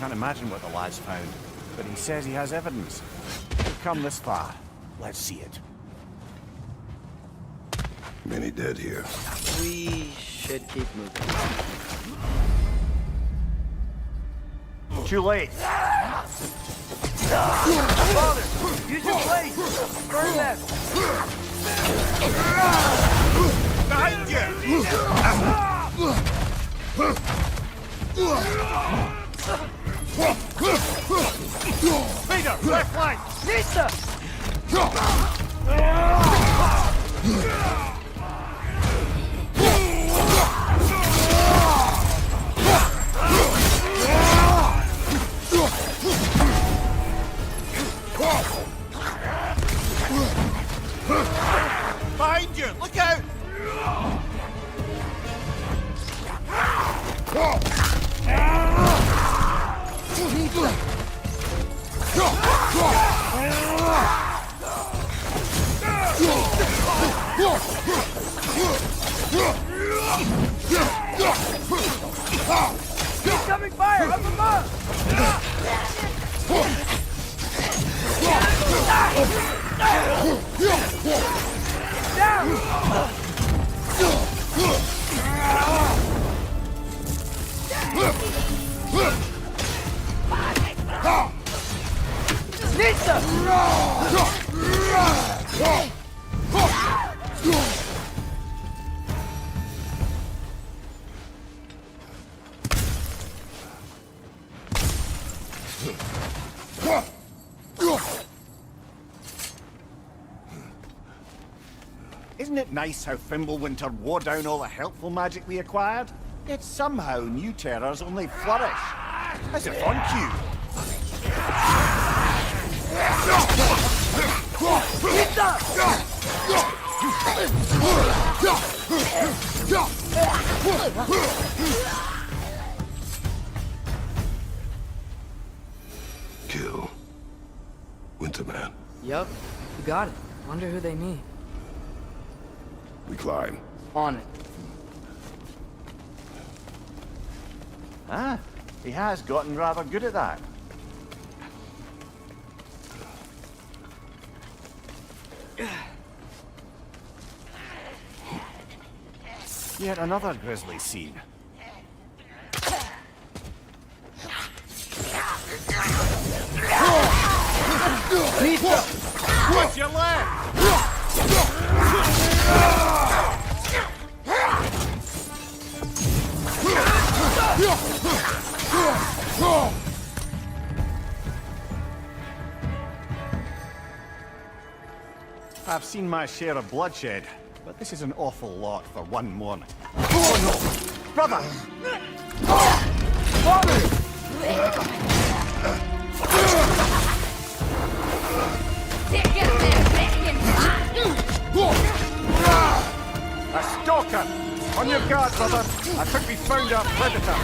Speaker 5: Can't imagine what the lad's found, but he says he has evidence. We've come this far. Let's see it.
Speaker 10: Many dead here.
Speaker 1: We should keep moving.
Speaker 3: Too late.
Speaker 1: Father, use your blade! Burn them!
Speaker 6: Behind you! Peter, left flank!
Speaker 1: Nista!
Speaker 6: Behind you! Look out!
Speaker 1: Incoming fire up above!
Speaker 5: Isn't it nice how Fimbulwinter wore down all the helpful magic we acquired? Yet somehow new terrors only flourish. As if on cue.
Speaker 10: Kill. Winterman.
Speaker 1: Yup, you got it. Wonder who they mean.
Speaker 10: We climb.
Speaker 1: On it.
Speaker 3: Ah, he has gotten rather good at that.
Speaker 5: Yet another grisly scene.
Speaker 6: Watch your left!
Speaker 5: I've seen my share of bloodshed, but this is an awful lot for one morning. Oh no! Brother! A stalker! On your guard, brother! I think we found our predator!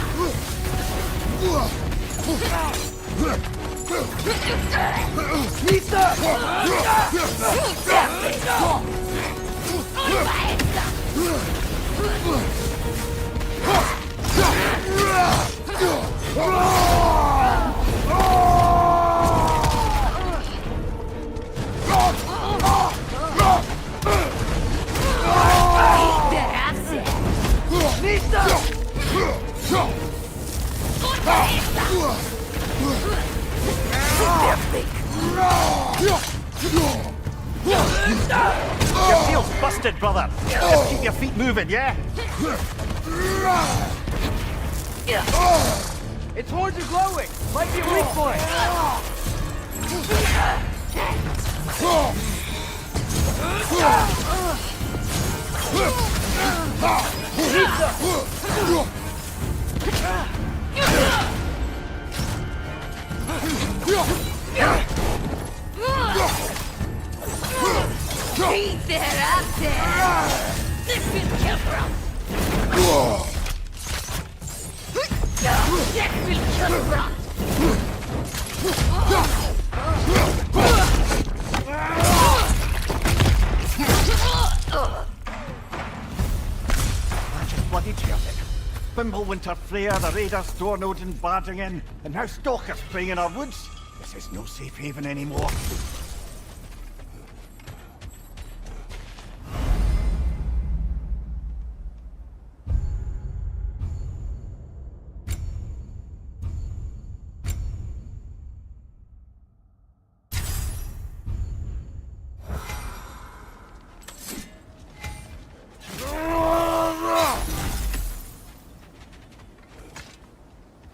Speaker 5: Your feel's busted, brother! Just keep your feet moving, yeah?
Speaker 1: Its horns are glowing! Might be a weak point!
Speaker 5: Bloody terrific. Fimbulwinter Freyr, the raiders, Storm Odin barging in, and now stalkers preying in our woods. This is no safe haven anymore.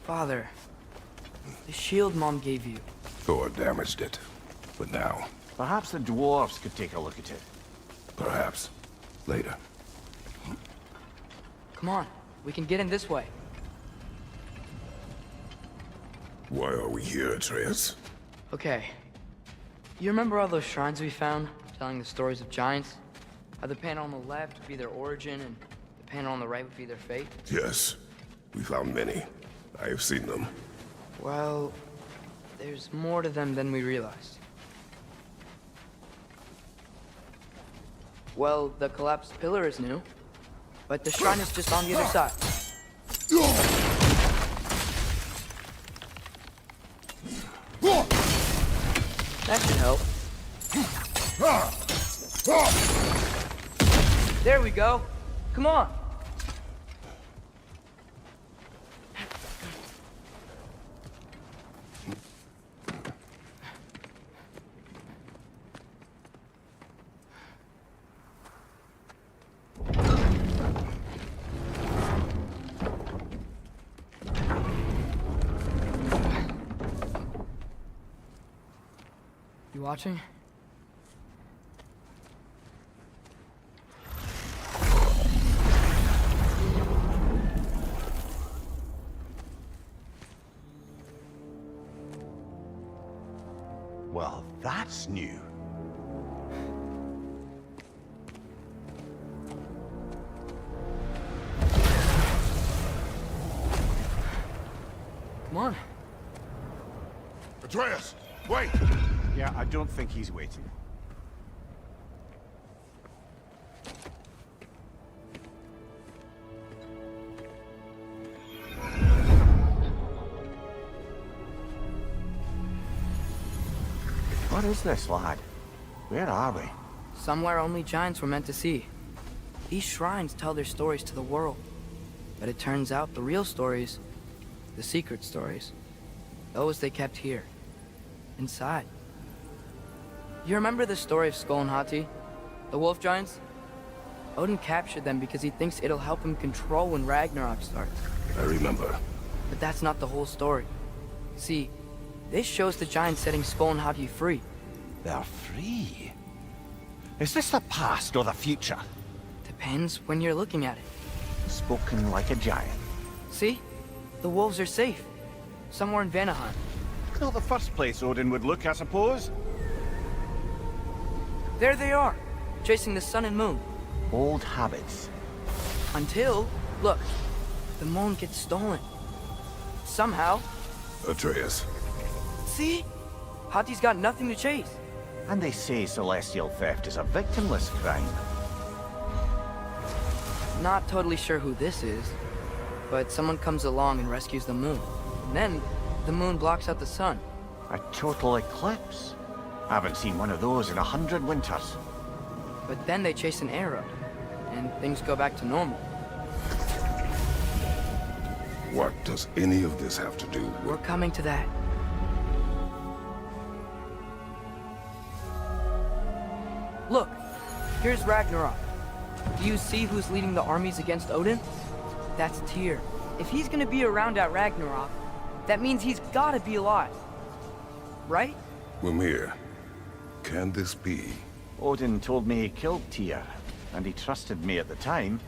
Speaker 1: Father, the shield Mom gave you.
Speaker 10: Thor damaged it. But now,
Speaker 3: Perhaps the dwarves could take a look at it.
Speaker 10: perhaps, later.
Speaker 1: Come on, we can get in this way.
Speaker 10: Why are we here, Atreus?
Speaker 1: Okay. You remember all those shrines we found, telling the stories of giants? How the panel on the left would be their origin, and the panel on the right would be their fate?
Speaker 10: Yes, we found many. I have seen them.
Speaker 1: Well, there's more to them than we realized. Well, the collapsed pillar is new, but the shrine is just on the other side. That should help. There we go. Come on. You watching?
Speaker 3: Well, that's new.
Speaker 1: Come on.
Speaker 2: Atreus, wait!
Speaker 5: Yeah, I don't think he's waiting.
Speaker 3: What is this, lad? Where are we?
Speaker 1: Somewhere only giants were meant to see. These shrines tell their stories to the world. But it turns out the real stories, the secret stories, those they kept here, inside. You remember the story of Skull and Hati? The wolf giants? Odin captured them because he thinks it'll help him control when Ragnarok starts.
Speaker 10: I remember.
Speaker 1: But that's not the whole story. See, this shows the giants setting Skull and Hati free.
Speaker 3: They're free. Is this the past or the future?
Speaker 1: Depends when you're looking at it.
Speaker 3: Spoken like a giant.
Speaker 1: See? The wolves are safe. Somewhere in Vanaheim.
Speaker 5: Not the first place Odin would look, I suppose.
Speaker 1: There they are, chasing the sun and moon.
Speaker 3: Old habits.
Speaker 1: Until, look, the moon gets stolen. Somehow.
Speaker 10: Atreus.
Speaker 1: See? Hati's got nothing to chase.
Speaker 3: And they say celestial theft is a victimless crime.
Speaker 1: Not totally sure who this is, but someone comes along and rescues the moon. And then, the moon blocks out the sun.
Speaker 3: A total eclipse. Haven't seen one of those in 100 winters.
Speaker 1: But then they chase an arrow, and things go back to normal.
Speaker 10: What does any of this have to do
Speaker 1: We're coming to that. Look, here's Ragnarok. Do you see who's leading the armies against Odin? That's Tyr. If he's gonna be around at Ragnarok, that means he's gotta be alive. Right?
Speaker 10: Mimir, can this be?
Speaker 3: Odin told me he killed Tyr, and he trusted me at the time,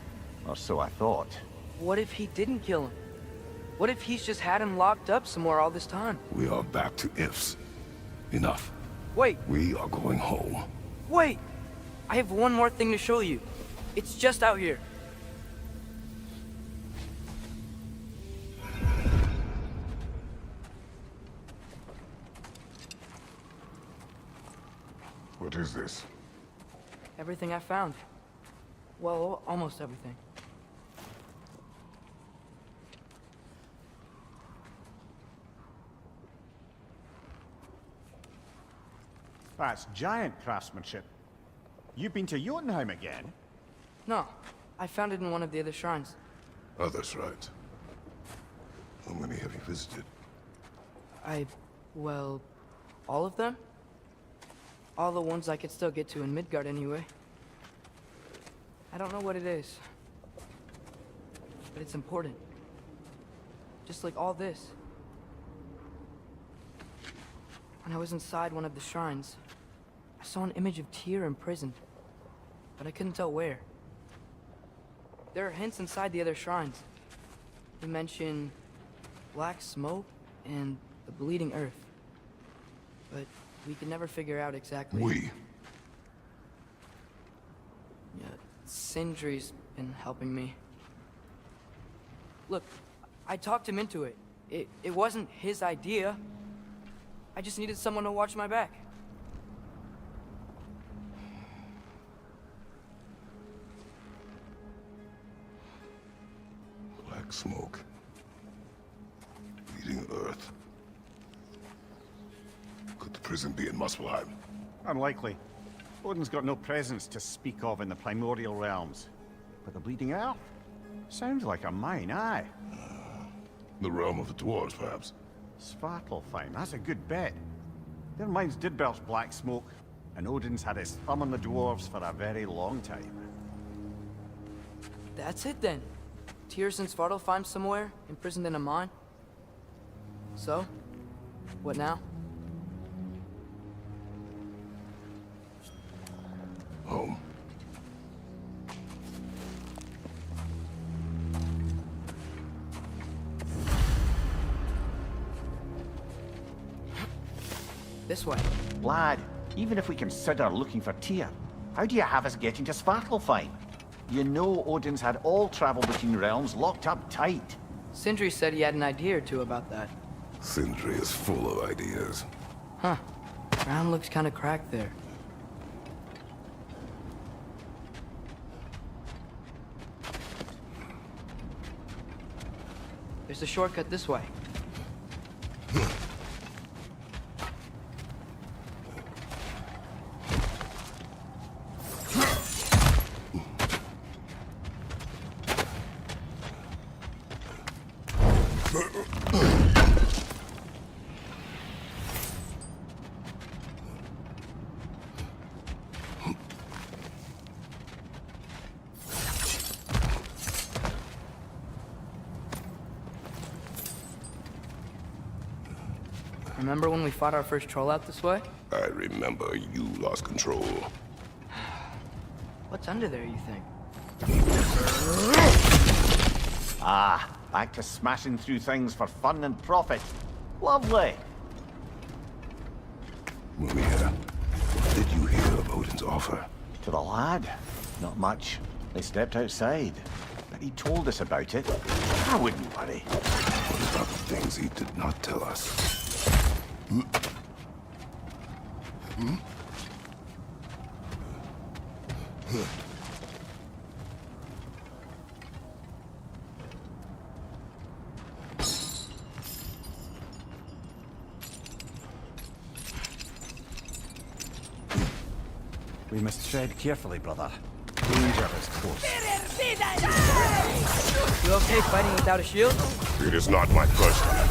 Speaker 3: or so I thought.
Speaker 1: What if he didn't kill him? What if he's just had him locked up somewhere all this time?
Speaker 10: We are back to ifs. Enough.
Speaker 1: Wait,
Speaker 10: We are going home.
Speaker 1: wait! I have one more thing to show you. It's just out here.
Speaker 10: What is this?
Speaker 1: Everything I found. Well, almost everything.
Speaker 5: That's giant craftsmanship. You've been to Jotunheim again?
Speaker 1: No, I found it in one of the other shrines.
Speaker 10: Others, right? How many have you visited?
Speaker 1: Well, all of them? All the ones I could still get to in Midgard anyway. I don't know what it is, but it's important. Just like all this. When I was inside one of the shrines, I saw an image of Tyr imprisoned, but I couldn't tell where. There are hints inside the other shrines. They mention black smoke and the bleeding earth, but we could never figure out exactly.
Speaker 10: We?
Speaker 1: Yeah, Sindri's been helping me. Look, I talked him into it. It wasn't his idea. I just needed someone to watch my back.
Speaker 10: Black smoke. Bleeding earth. Could the prison be in Muspelheim?
Speaker 5: Unlikely. Odin's got no presence to speak of in the primordial realms. But the Bleeding Earth? Sounds like a mine, aye.
Speaker 10: The realm of the dwarves, perhaps?
Speaker 5: Svartalfheim, that's a good bet. Their mines did belch black smoke, and Odin's had his thumb on the dwarves for a very long time.
Speaker 1: That's it then. Tyr's in Svartalfheim somewhere, imprisoned in a mine. So, what now?
Speaker 10: Home.
Speaker 1: This way.
Speaker 3: Lad, even if we consider looking for Tyr, how do you have us getting to Svartalfheim? You know Odin's had all travel between realms locked up tight.
Speaker 1: Sindri said he had an idea or two about that.
Speaker 10: Sindri is full of ideas.
Speaker 1: Huh. Ground looks kind of cracked there. There's a shortcut this way. Remember when we fought our first troll out this way?
Speaker 10: I remember you lost control.
Speaker 1: What's under there, you think?
Speaker 3: Ah, back to smashing through things for fun and profit. Lovely.
Speaker 10: Mumia, did you hear of Odin's offer?
Speaker 3: To the lad? Not much. They stepped outside. But he told us about it. I wouldn't worry.
Speaker 10: What about the things he did not tell us?
Speaker 5: We must tread carefully, brother. Danger is close.
Speaker 1: You okay fighting without a shield?
Speaker 10: It is not my first time.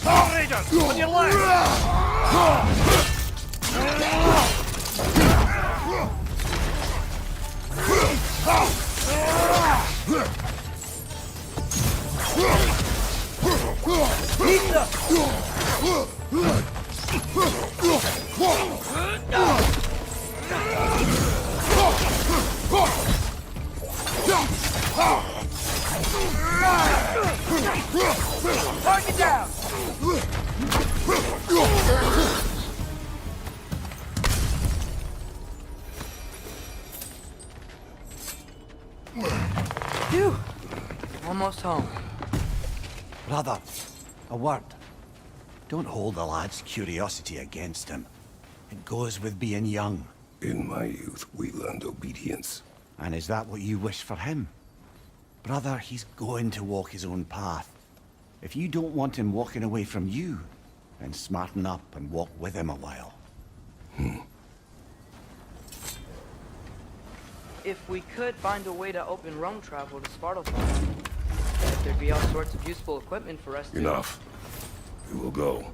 Speaker 6: Raiders, on your left!
Speaker 1: Target down! Phew! Almost home.
Speaker 5: Brother, a word. Don't hold the lad's curiosity against him. It goes with being young.
Speaker 10: In my youth, we learned obedience.
Speaker 5: And is that what you wish for him? Brother, he's going to walk his own path. If you don't want him walking away from you, and smarten up and walk with him a while.
Speaker 1: If we could find a way to open roam travel to Svartalfheim, there'd be all sorts of useful equipment for us to...
Speaker 10: Enough. We will go.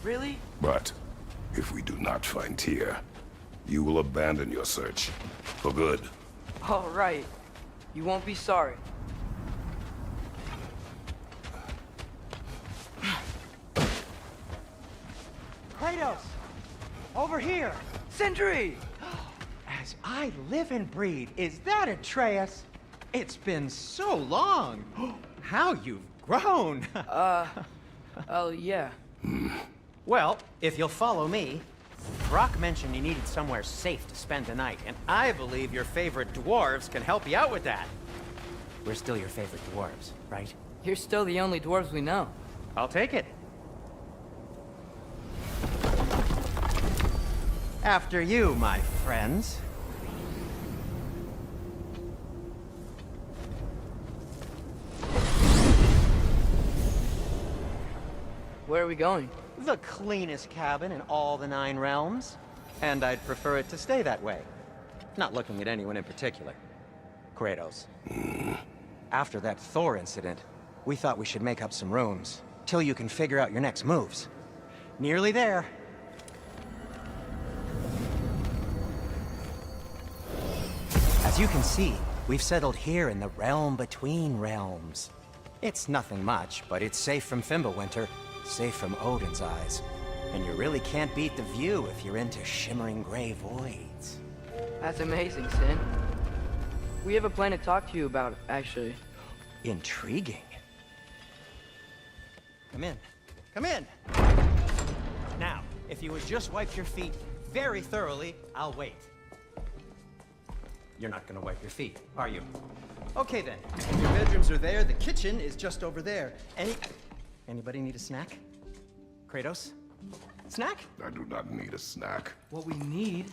Speaker 1: Really?
Speaker 10: But if we do not find Tyr, you will abandon your search. For good.
Speaker 1: All right. You won't be sorry.
Speaker 6: Kratos! Over here!
Speaker 1: Sentry!
Speaker 11: As I live and breathe, is that Atreus? It's been so long. How you've grown.
Speaker 1: Oh, yeah.
Speaker 11: Well, if you'll follow me, Brock mentioned you needed somewhere safe to spend the night, and I believe your favorite dwarves can help you out with that. We're still your favorite dwarves, right?
Speaker 1: You're still the only dwarves we know.
Speaker 11: I'll take it. After you, my friends.
Speaker 1: Where are we going?
Speaker 11: The cleanest cabin in all the 9 realms. And I'd prefer it to stay that way. Not looking at anyone in particular. Kratos. After that Thor incident, we thought we should make up some rooms, till you can figure out your next moves. Nearly there. As you can see, we've settled here in the realm between realms. It's nothing much, but it's safe from Fimbulwinter, safe from Odin's eyes. And you really can't beat the view if you're into shimmering gray voids.
Speaker 1: That's amazing, Sin. We have a plan to talk to you about, actually.
Speaker 11: Intriguing. Come in. Come in! Now, if you would just wipe your feet very thoroughly, I'll wait. You're not gonna wipe your feet, are you? Okay then. Your bedrooms are there, the kitchen is just over there. Anybody need a snack? Kratos? Snack?
Speaker 10: I do not need a snack.
Speaker 1: What we need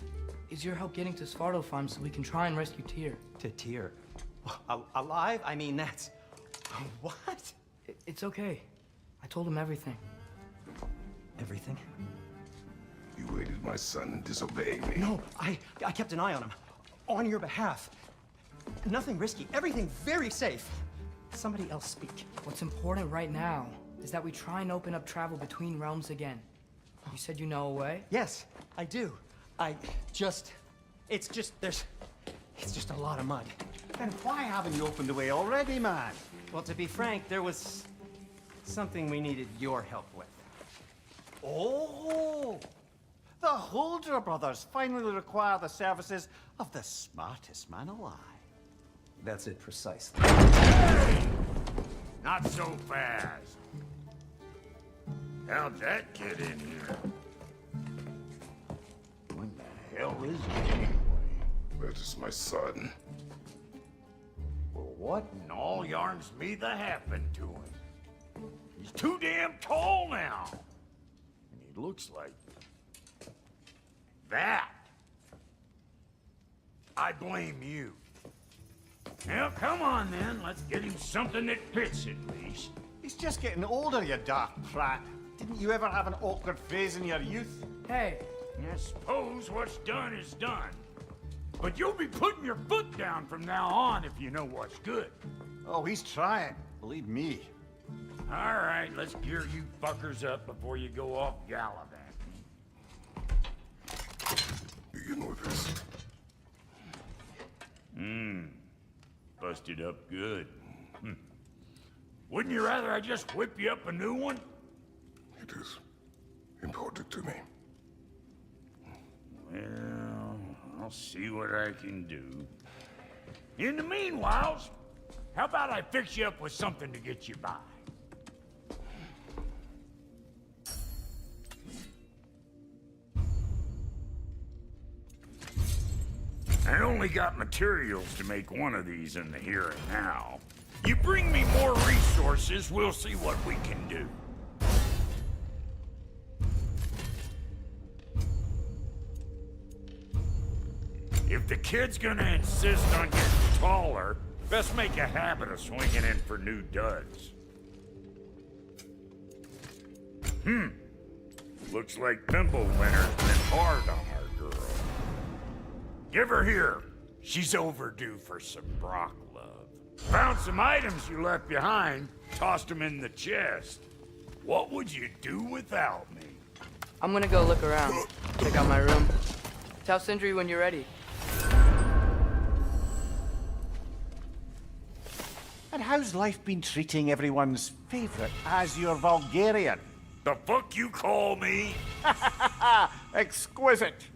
Speaker 1: is your help getting to Svartalfheim so we can try and rescue Tyr.
Speaker 11: To Tyr? Alive? I mean, that's... What?
Speaker 1: It's okay. I told him everything.
Speaker 11: Everything?
Speaker 10: You aided my son in disobeying me.
Speaker 11: No, I kept an eye on him. On your behalf. Nothing risky. Everything very safe. Somebody else speak.
Speaker 1: What's important right now is that we try and open up travel between realms again. You said you know a way?
Speaker 11: Yes, I do. It's just a lot of mud.
Speaker 5: Then why haven't you opened the way already, man?
Speaker 11: Well, to be frank, there was something we needed your help with.
Speaker 5: Oh! The Holder brothers finally require the services of the smartest man alive.
Speaker 11: That's it precisely.
Speaker 9: Not so fast. How'd that get in here? What the hell is it anyway?
Speaker 10: That is my son.
Speaker 9: Well, what in all yarns me that happened to him? He's too damn tall now. And he looks like... that. I blame you. Well, come on then. Let's get him something that fits at least.
Speaker 5: He's just getting older, you dark prat. Didn't you ever have an awkward phase in your youth?
Speaker 1: Hey,
Speaker 9: I suppose what's done is done. But you'll be putting your foot down from now on if you know what's good.
Speaker 5: Oh, he's trying. Believe me.
Speaker 9: All right, let's gear you fuckers up before you go off gallivanting.
Speaker 10: Begin with this.
Speaker 9: Busted up good. Wouldn't you rather I just whip you up a new one?
Speaker 10: It is important to me.
Speaker 9: Well, I'll see what I can do. In the meanwhile, how about I fix you up with something to get you by? I only got materials to make one of these in the here and now. You bring me more resources, we'll see what we can do. If the kid's gonna insist on getting taller, best make a habit of swinging in for new duds. Looks like Thimblewinter's been hard on our girl. Give her here. She's overdue for some Brock love. Found some items you left behind, tossed them in the chest. What would you do without me?
Speaker 1: I'm gonna go look around. Check out my room. Tell Sindri when you're ready.
Speaker 5: And how's life been treating everyone's favorite Azure Vulgarian?
Speaker 9: The fuck you call me?
Speaker 5: Exquisite.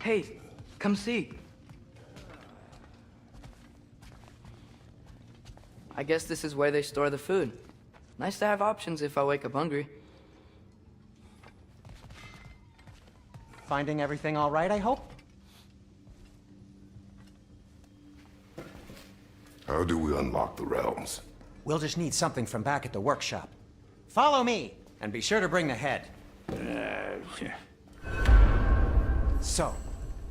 Speaker 1: Hey, come see. I guess this is where they store the food. Nice to have options if I wake up hungry.
Speaker 11: Finding everything all right, I hope?
Speaker 10: How do we unlock the realms?
Speaker 11: We'll just need something from back at the workshop. Follow me, and be sure to bring the head. So,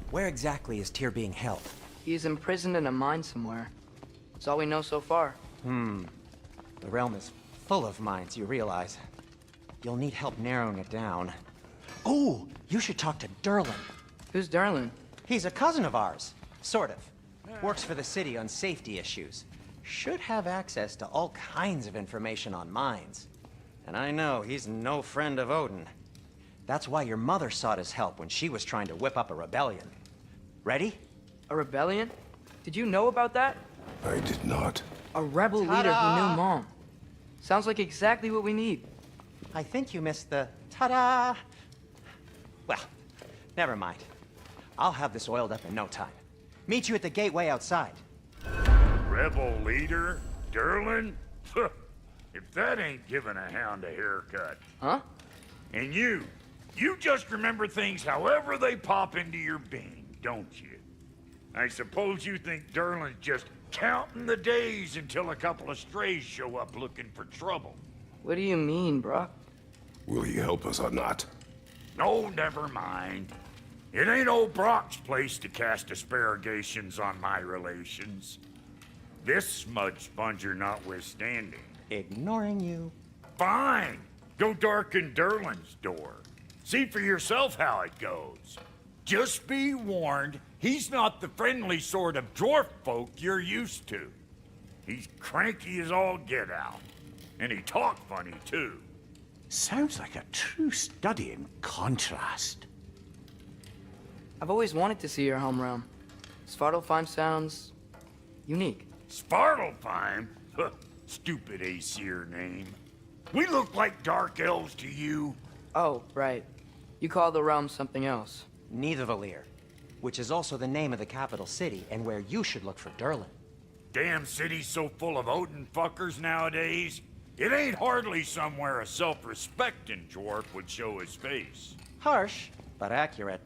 Speaker 11: where exactly is Tyr being held?
Speaker 1: He's imprisoned in a mine somewhere. That's all we know so far.
Speaker 11: The realm is full of mines, you realize. You'll need help narrowing it down. Oh, you should talk to Durlin.
Speaker 1: Who's Darlin?
Speaker 11: He's a cousin of ours, sort of. Works for the city on safety issues. Should have access to all kinds of information on mines. And I know he's no friend of Odin. That's why your mother sought his help when she was trying to whip up a rebellion. Ready?
Speaker 1: A rebellion? Did you know about that?
Speaker 10: I did not.
Speaker 1: A rebel leader who knew Mom. Sounds like exactly what we need.
Speaker 11: I think you missed the ta-da. Well, never mind. I'll have this oiled up in no time. Meet you at the gateway outside.
Speaker 9: Rebel leader? Durlin? If that ain't giving a hound a haircut.
Speaker 1: Huh?
Speaker 9: And you just remember things however they pop into your being, don't you? I suppose you think Durlin's just counting the days until a couple of strays show up looking for trouble.
Speaker 1: What do you mean, Brock?
Speaker 10: Will you help us or not?
Speaker 9: No, never mind. It ain't old Brock's place to cast aspersions on my relations. This smudge sponger notwithstanding.
Speaker 11: Ignoring you.
Speaker 9: Fine. Go darken Durlin's door. See for yourself how it goes. Just be warned, he's not the friendly sort of dwarf folk you're used to. He's cranky as all get out. And he talk funny, too.
Speaker 5: Sounds like a true study in contrast.
Speaker 1: I've always wanted to see your home realm. Svartalfheim sounds unique.
Speaker 9: Svartalfheim? Huh, stupid Aesir name. We look like dark elves to you.
Speaker 1: Oh, right. You call the realm something else.
Speaker 11: Nidavellir, which is also the name of the capital city and where you should look for Durlin.
Speaker 9: Damn city's so full of Odin fuckers nowadays. It ain't hardly somewhere a self-respecting dwarf would show his face.
Speaker 11: Harsh, but accurate.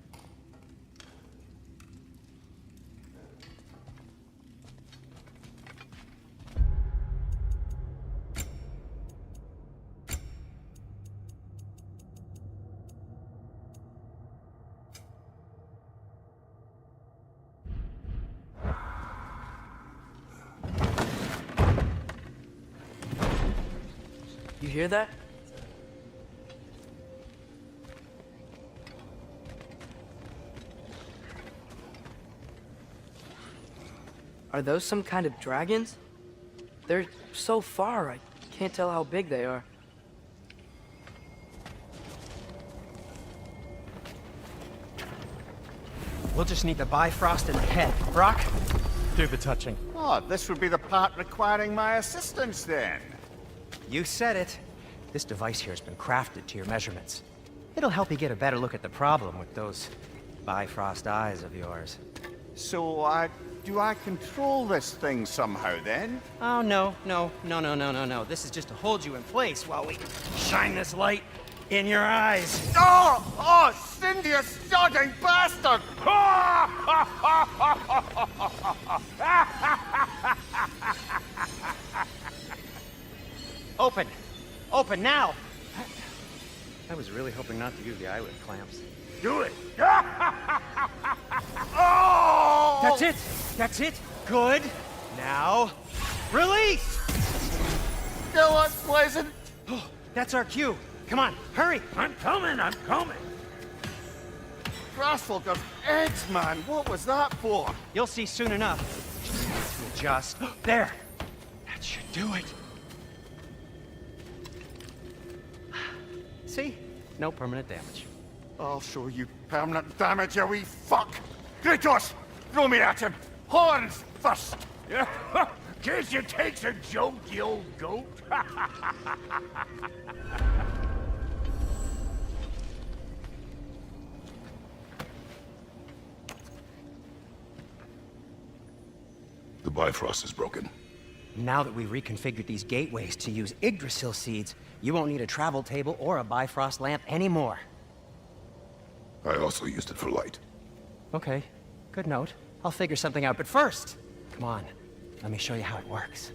Speaker 1: You hear that? Are those some kind of dragons? They're so far, I can't tell how big they are.
Speaker 11: We'll just need the Bifrost in the head. Brock? Do the touching.
Speaker 5: Oh, this would be the part requiring my assistance then.
Speaker 11: You said it. This device here has been crafted to your measurements. It'll help you get a better look at the problem with those Bifrost eyes of yours.
Speaker 5: So I Do I control this thing somehow then?
Speaker 11: Oh, no. This is just to hold you in place while we shine this light in your eyes.
Speaker 5: Oh, Cindy, you sodding bastard!
Speaker 11: Open! Open now! I was really hoping not to use the eyelid clamps.
Speaker 9: Do it!
Speaker 5: Oh!
Speaker 11: That's it! That's it! Good! Now, release!
Speaker 5: Still unpleasant.
Speaker 11: Oh, that's our cue. Come on, hurry!
Speaker 9: I'm coming!
Speaker 5: Grassfolker's eggs, man. What was that for?
Speaker 11: You'll see soon enough. Just there. That should do it. See? No permanent damage.
Speaker 5: I'll show you permanent damage, you wee fuck! Kratos! Throw me at him! Horns first!
Speaker 9: Guess you takes a joke, you old goat.
Speaker 10: The Bifrost is broken.
Speaker 11: Now that we've reconfigured these gateways to use Yggdrasil seeds, you won't need a travel table or a Bifrost lamp anymore.
Speaker 10: I also used it for light.
Speaker 11: Okay, good note. I'll figure something out, but first, come on, let me show you how it works.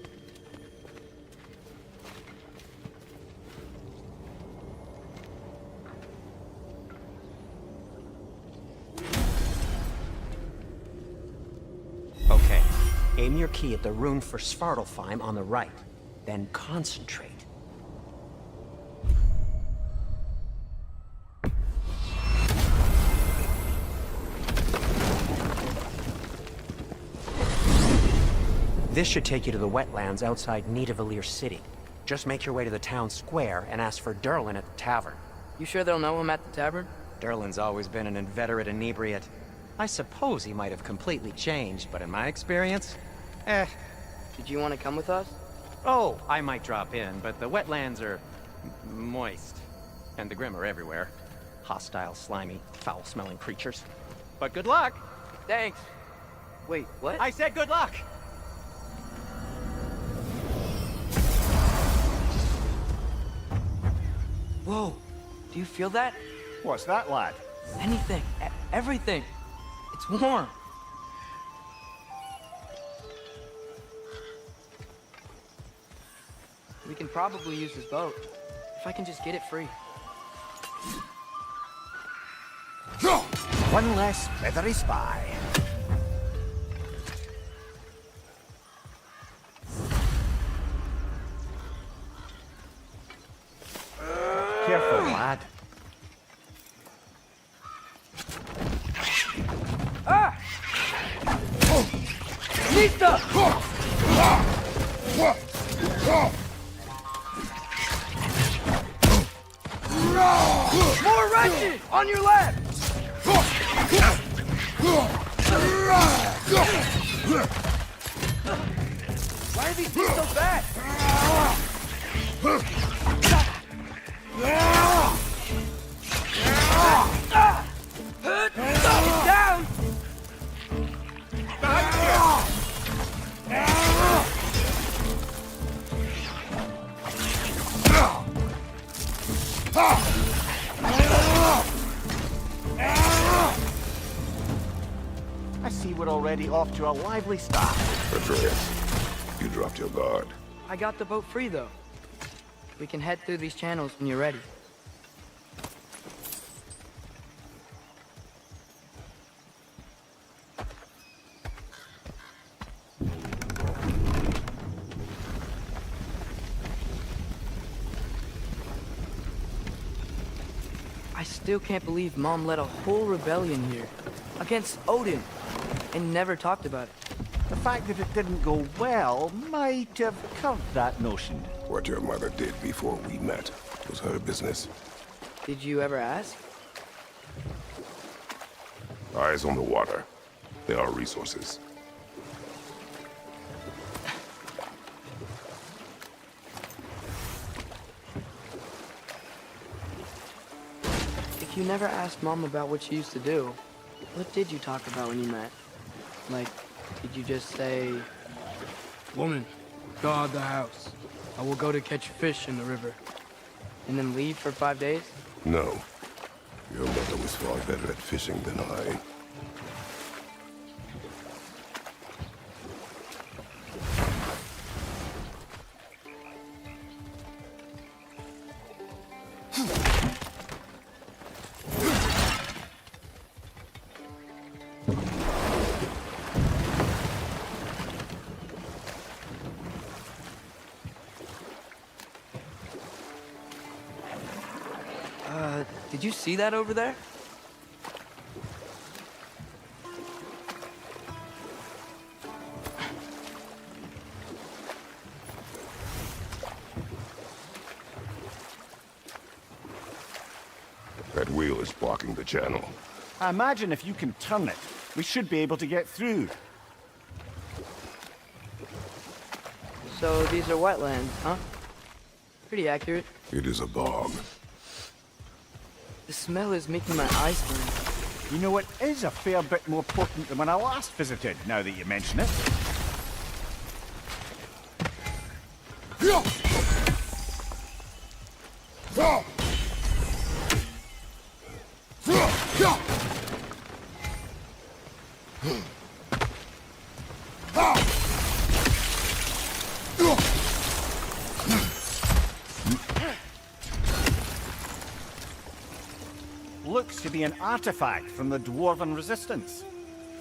Speaker 11: Okay, aim your key at the rune for Svartalfheim on the right, then concentrate. This should take you to the wetlands outside Nidavellir City. Just make your way to the town square and ask for Derlin at the tavern.
Speaker 1: You sure they'll know him at the tavern?
Speaker 11: Derlin's always been an inveterate inebriate. I suppose he might have completely changed, but in my experience,
Speaker 1: Did you want to come with us?
Speaker 11: Oh, I might drop in, but the wetlands are moist. And the Grim are everywhere. Hostile, slimy, foul-smelling creatures. But good luck!
Speaker 1: Thanks. Wait, what?
Speaker 11: I said good luck!
Speaker 1: Whoa, do you feel that?
Speaker 5: What's that, lad?
Speaker 1: Anything, everything. It's warm. We can probably use this boat, if I can just get it free.
Speaker 5: One less feathery spy. Careful, lad.
Speaker 1: Ah! Nista! More wretched! On your left! Why are these things so fast? Get down!
Speaker 5: I see we're already off to a lively start.
Speaker 10: Atreus, you dropped your guard.
Speaker 1: I got the boat free, though. We can head through these channels when you're ready. I still can't believe Mom led a whole rebellion here against Odin and never talked about it.
Speaker 5: The fact that it didn't go well might have curbed that notion.
Speaker 10: What your mother did before we met was her business.
Speaker 1: Did you ever ask?
Speaker 10: Eyes on the water. There are resources.
Speaker 1: If you never asked Mom about what she used to do, what did you talk about when you met? Like, Did you just say, "Woman, guard the house. I will go to catch fish in the river," and then leave for 5 days?
Speaker 10: No. Your mother was far better at fishing than I.
Speaker 1: Did you see that over there?
Speaker 10: That wheel is blocking the channel.
Speaker 5: I imagine if you can turn it, we should be able to get through.
Speaker 1: So these are wetlands, huh? Pretty accurate.
Speaker 10: It is a bog.
Speaker 1: The smell is making my eyes burn.
Speaker 5: You know, it is a fair bit more potent than when I last visited, now that you mention it. Looks to be an artifact from the Dwarven Resistance.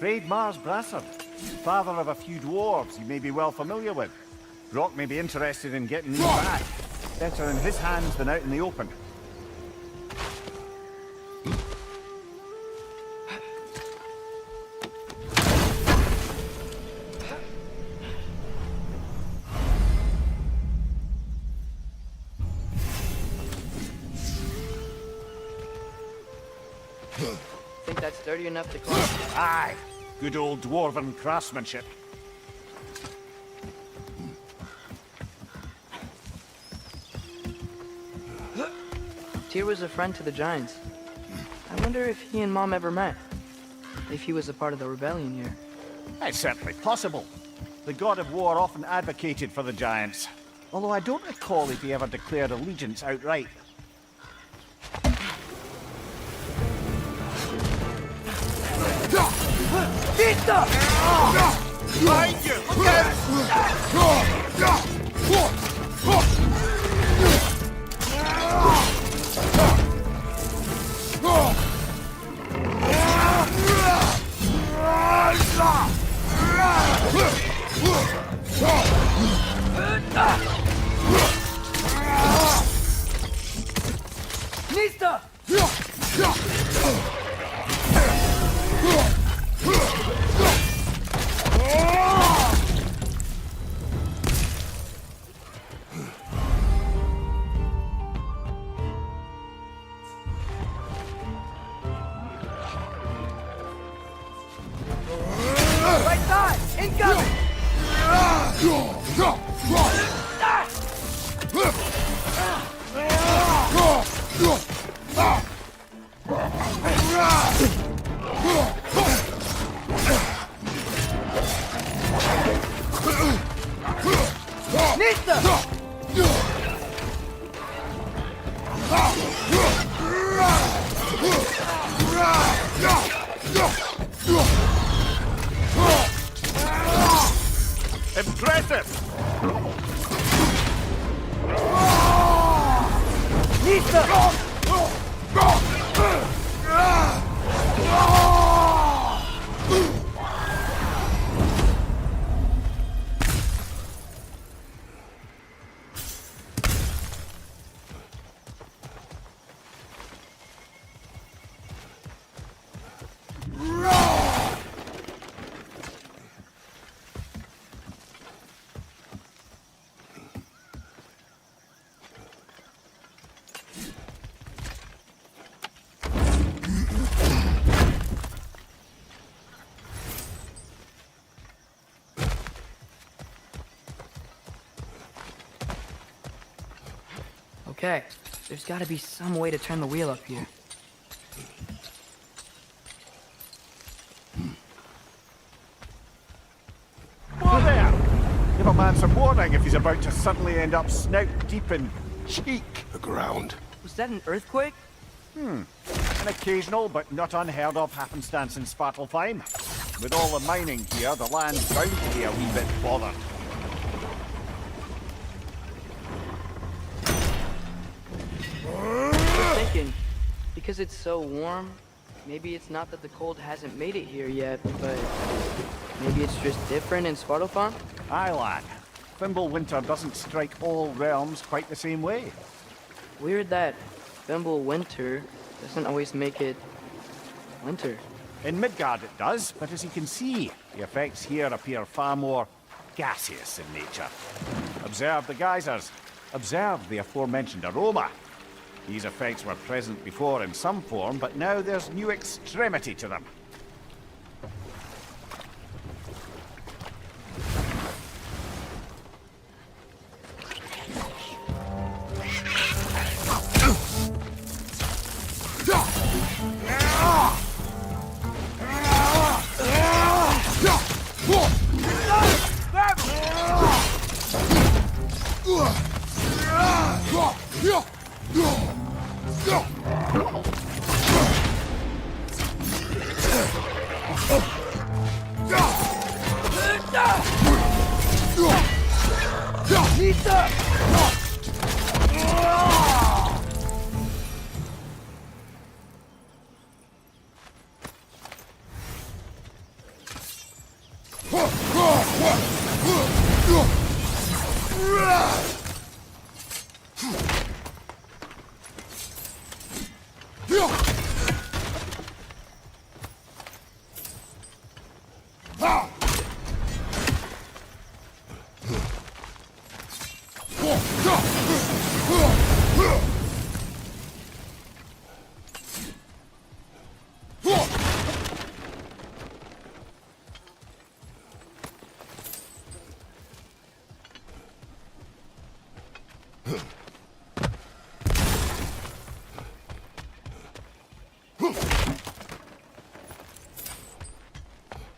Speaker 5: Freydmar's Brassard, father of a few dwarves you may be well familiar with. Brock may be interested in getting these back. Better in his hands than out in the open.
Speaker 1: Think that's sturdy enough to climb?
Speaker 5: Aye, good old Dwarven craftsmanship.
Speaker 1: Tyr was a friend to the Giants. I wonder if he and Mom ever met. If he was a part of the rebellion here.
Speaker 5: It's certainly possible. The god of war often advocated for the Giants. Although I don't recall if he ever declared allegiance outright.
Speaker 2: Behind you! Look
Speaker 1: Nista! Right side! Incoming!
Speaker 5: Impressive!
Speaker 1: Okay, there's gotta be some way to turn the wheel up here.
Speaker 5: warning if he's about to suddenly end up snout deep in cheek.
Speaker 10: The ground.
Speaker 1: Was that an earthquake?
Speaker 5: An occasional but not unheard of happenstance in Svartalfheim. With all the mining here, the land's bound to be a wee bit bothered.
Speaker 1: I'm thinking, because it's so warm, maybe it's not that the cold hasn't made it here yet, but maybe it's just different in Svartalfheim?
Speaker 5: Aye, lad. Winter doesn't strike all realms quite the same way.
Speaker 1: Weird that winter doesn't always make it winter.
Speaker 5: In Midgard it does, but as you can see, the effects here appear far more gaseous in nature. Observe the geysers. Observe the aforementioned aroma. These effects were present before in some form, but now there's new extremity to them.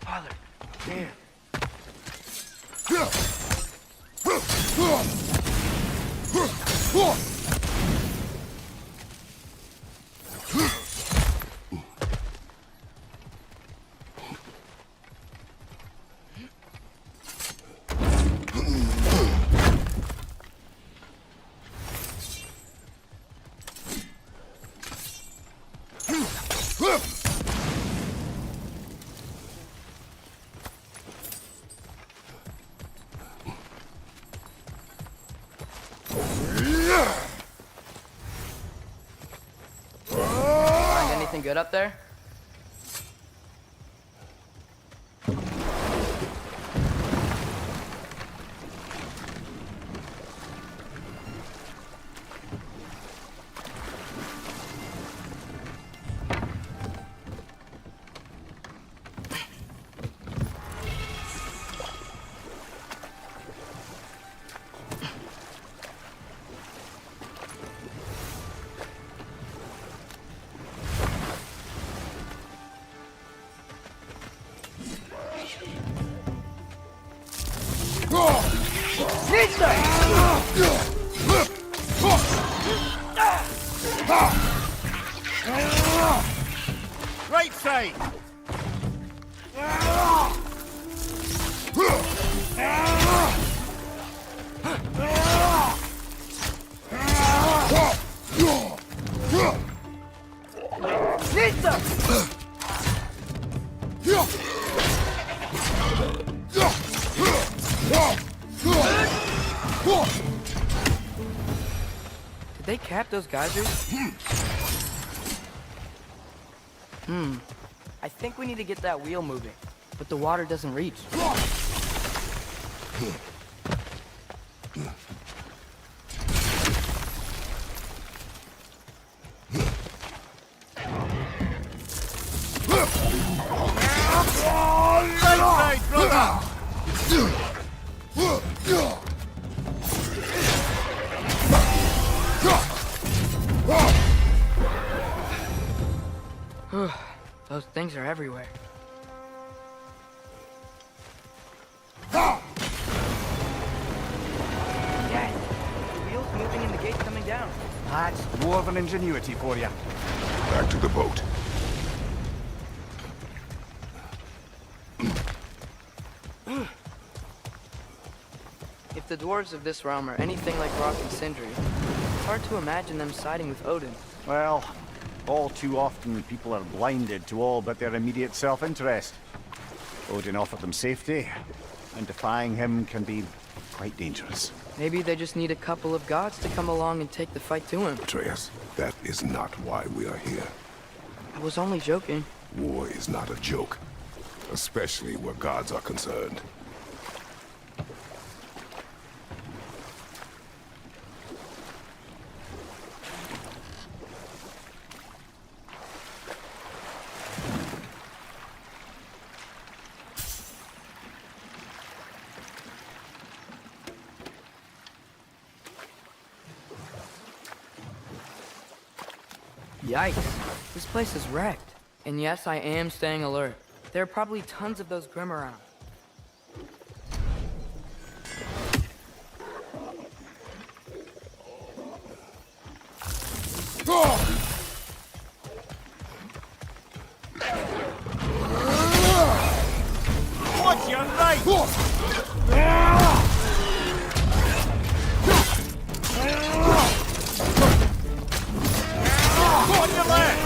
Speaker 1: Father, there. Find anything good up there?
Speaker 5: Right side!
Speaker 1: Did they cap those geysers? I think we need to get that wheel moving, but the water doesn't reach.
Speaker 5: Right side, brother!
Speaker 1: Those things are everywhere. down.
Speaker 5: That's dwarven ingenuity for you.
Speaker 10: Back to the boat.
Speaker 1: If the dwarves of this realm are anything like Rock and Sindri, it's hard to imagine them siding with Odin.
Speaker 5: Well, all too often people are blinded to all but their immediate self-interest. Odin offered them safety, and defying him can be quite dangerous.
Speaker 1: Maybe they just need a couple of gods to come along and take the fight to him.
Speaker 10: Atreus, that is not why we are here.
Speaker 1: I was only joking.
Speaker 10: War is not a joke, especially where gods are concerned.
Speaker 1: Yikes. This place is wrecked. And yes, I am staying alert. There are probably tons of those Grim around.
Speaker 5: What's your right? On your left!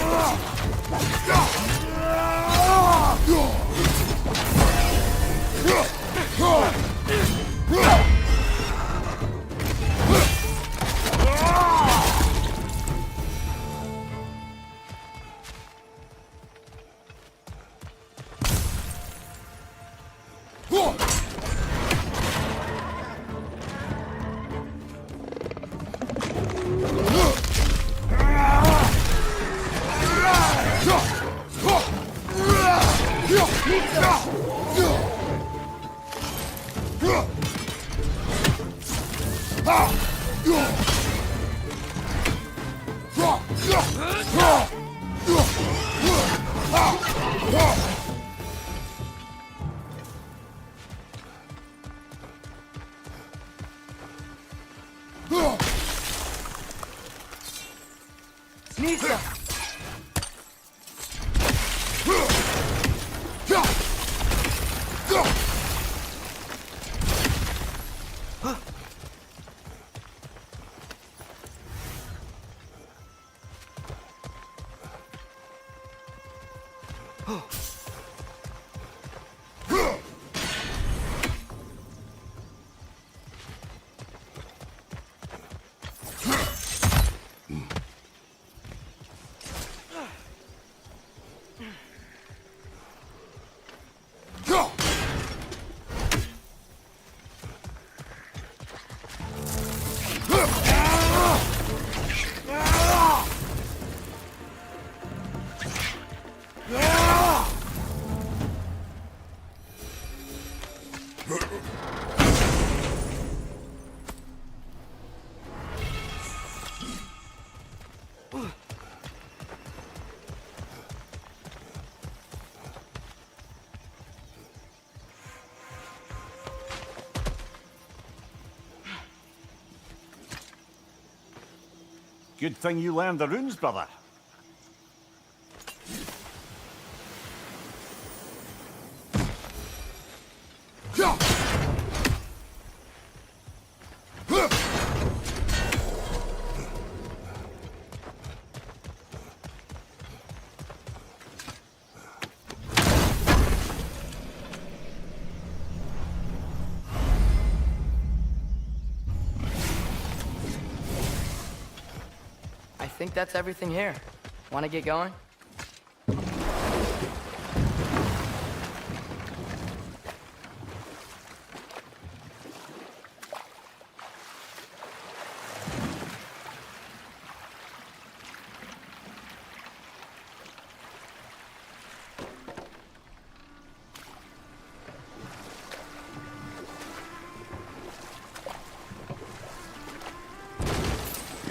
Speaker 5: Good thing you learned the runes, brother.
Speaker 1: I think that's everything here. Want to get going?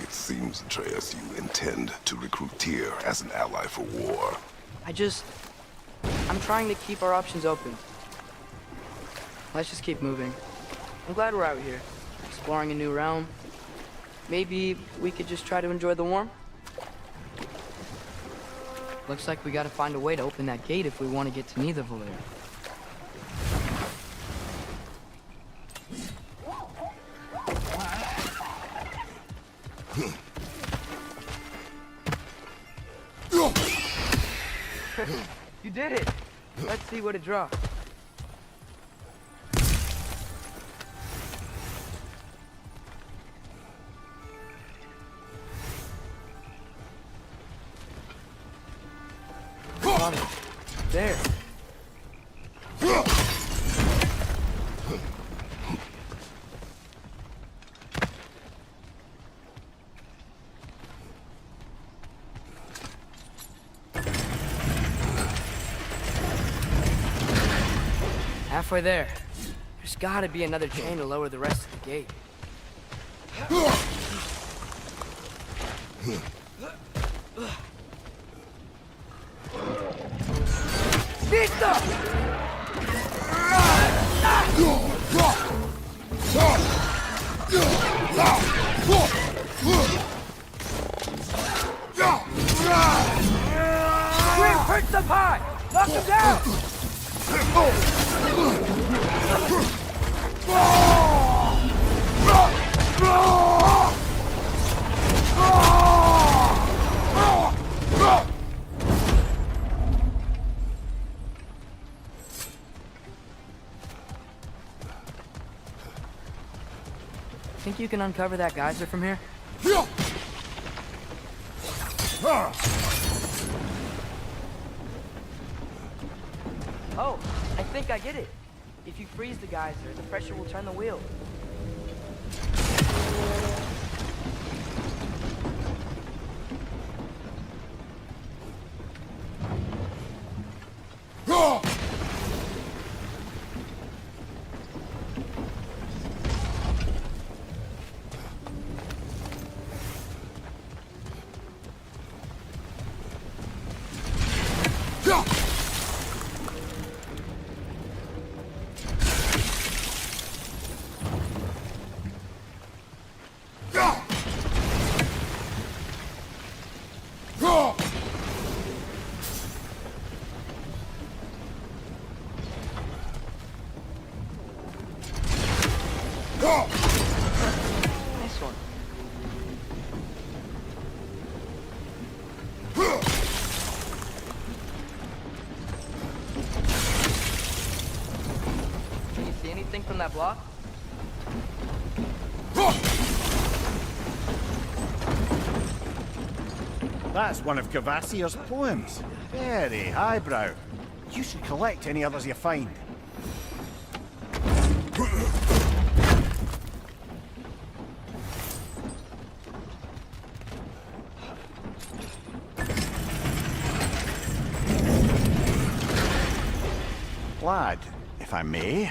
Speaker 10: Seems, Atreus, you intend to recruit Tyr as an ally for war.
Speaker 1: I'm trying to keep our options open. Let's just keep moving. I'm glad we're out here, exploring a new realm. maybe we could just try to enjoy the warmth? Looks like we gotta find a way to open that gate if we want to get to Nidavellir. You did it! Let's see what it drops. Got it. There. Halfway there. There's gotta be another chain to lower the rest of the gate. Quick, perch the pie! Knock him down! Think you can uncover that geyser from here? Oh, I think I get it. If you freeze the geyser, the pressure will turn the wheel. Nice one. Can you see anything from that block?
Speaker 5: That's one of Kvasir's poems. Very highbrow. You should collect any others you find. Lad, if I may,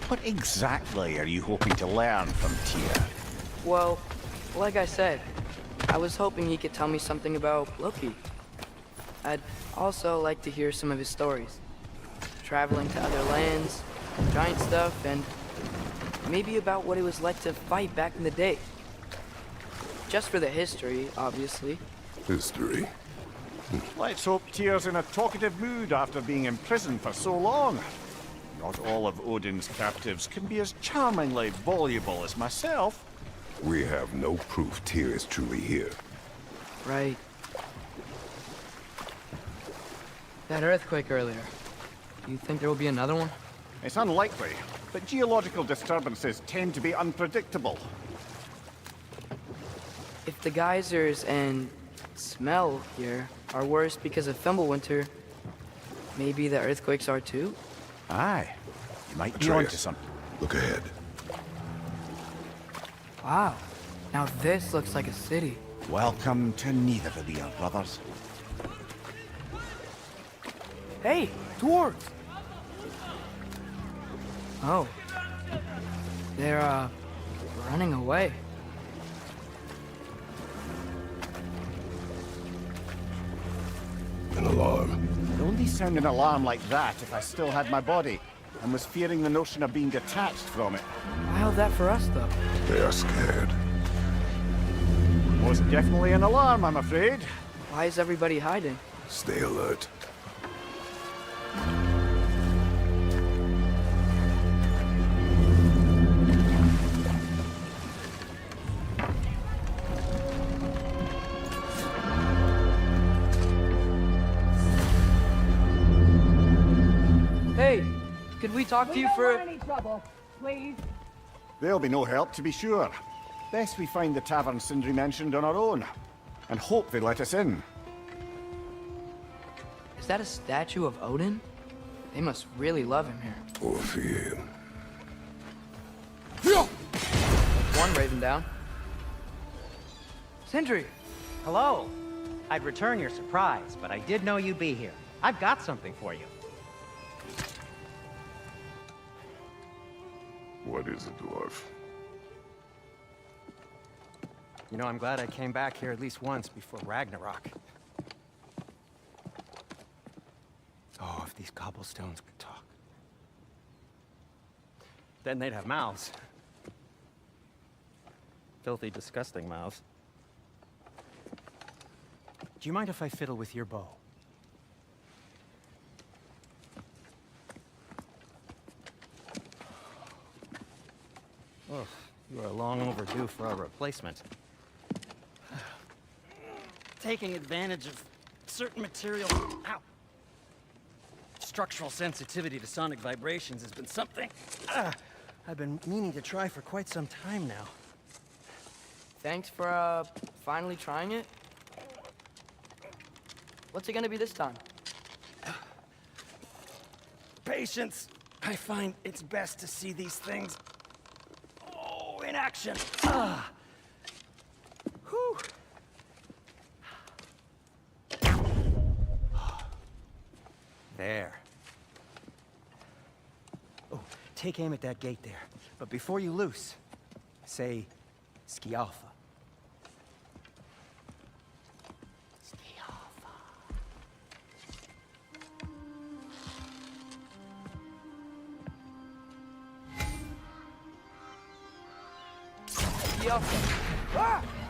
Speaker 5: what exactly are you hoping to learn from Tyr?
Speaker 1: Well, like I said, I was hoping he could tell me something about Loki. I'd also like to hear some of his stories. Traveling to other lands, giant stuff, and maybe about what it was like to fight back in the day. Just for the history, obviously.
Speaker 10: History?
Speaker 5: Let's hope Tyr's in a talkative mood after being in prison for so long. Not all of Odin's captives can be as charmingly voluble as myself.
Speaker 10: We have no proof Tyr is truly here.
Speaker 1: Right. That earthquake earlier. Do you think there will be another one?
Speaker 5: It's unlikely, but geological disturbances tend to be unpredictable.
Speaker 1: If the geysers and smell here are worse because of Fimbulwinter, maybe the earthquakes are too?
Speaker 5: Aye. You might be
Speaker 10: Atreus,
Speaker 5: onto something.
Speaker 10: look ahead.
Speaker 1: Wow. Now this looks like a city.
Speaker 5: Welcome to Nidavellir, brothers.
Speaker 1: Hey, dwarves! Oh. They're, running away.
Speaker 10: An alarm.
Speaker 5: I'd only sound an alarm like that if I still had my body, and was fearing the notion of being detached from it.
Speaker 1: Why all that for us, though?
Speaker 10: They are scared.
Speaker 5: Most definitely an alarm, I'm afraid.
Speaker 1: Why is everybody hiding?
Speaker 10: Stay alert.
Speaker 1: Hey, could we talk to you for...
Speaker 6: any trouble, please.
Speaker 5: There'll be no help, to be sure. Best we find the tavern Sindri mentioned on our own, and hope they let us in.
Speaker 1: Is that a statue of Odin? They must really love him here.
Speaker 10: Or fear.
Speaker 1: One raven down. Sindri!
Speaker 11: Hello. I'd return your surprise, but I did know you'd be here. I've got something for you.
Speaker 10: What is it, dwarf?
Speaker 11: You know, I'm glad I came back here at least once before Ragnarok. Oh, if these cobblestones could talk. Then they'd have mouths. Filthy, disgusting mouths. Do you mind if I fiddle with your bow? Oh, you are long overdue for a replacement. Taking advantage of certain materials. Ow! Structural sensitivity to sonic vibrations has been something I've been meaning to try for quite some time now.
Speaker 1: Thanks for, finally trying it. What's it gonna be this time?
Speaker 11: Patience. I find it's best to see these things in action. Whew. There. Oh, take aim at that gate there. But before you loose, say, Skialfa.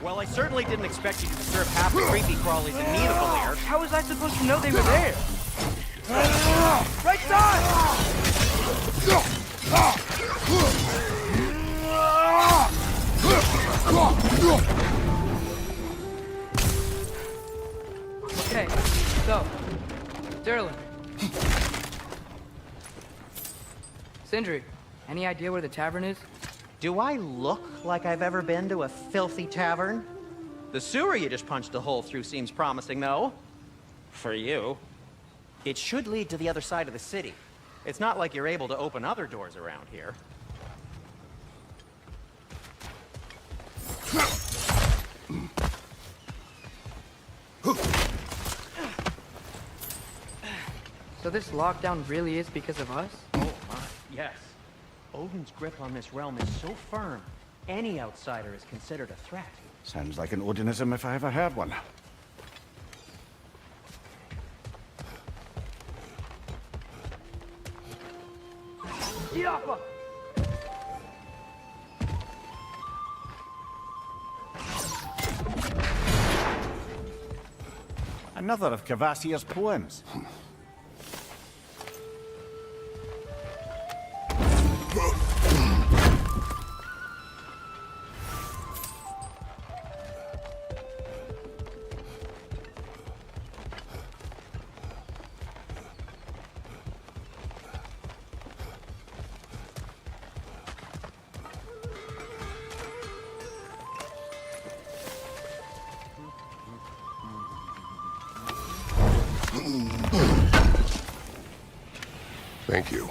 Speaker 11: Well, I certainly didn't expect you to disturb half the creepy crawlies in need of a lair.
Speaker 1: How was I supposed to know they were there? Right side! Okay, so, Derlin. Sindri, any idea where the tavern is?
Speaker 11: Do I look like I've ever been to a filthy tavern? The sewer you just punched a hole through seems promising, though. For you. It should lead to the other side of the city. It's not like you're able to open other doors around here.
Speaker 1: So this lockdown really is because of us?
Speaker 11: Oh, my, yes. Odin's grip on this realm is so firm, any outsider is considered a threat.
Speaker 5: Sounds like an Odinism if I ever heard one.
Speaker 1: Yappa!
Speaker 5: Another of Kvasir's poems.
Speaker 10: Thank you.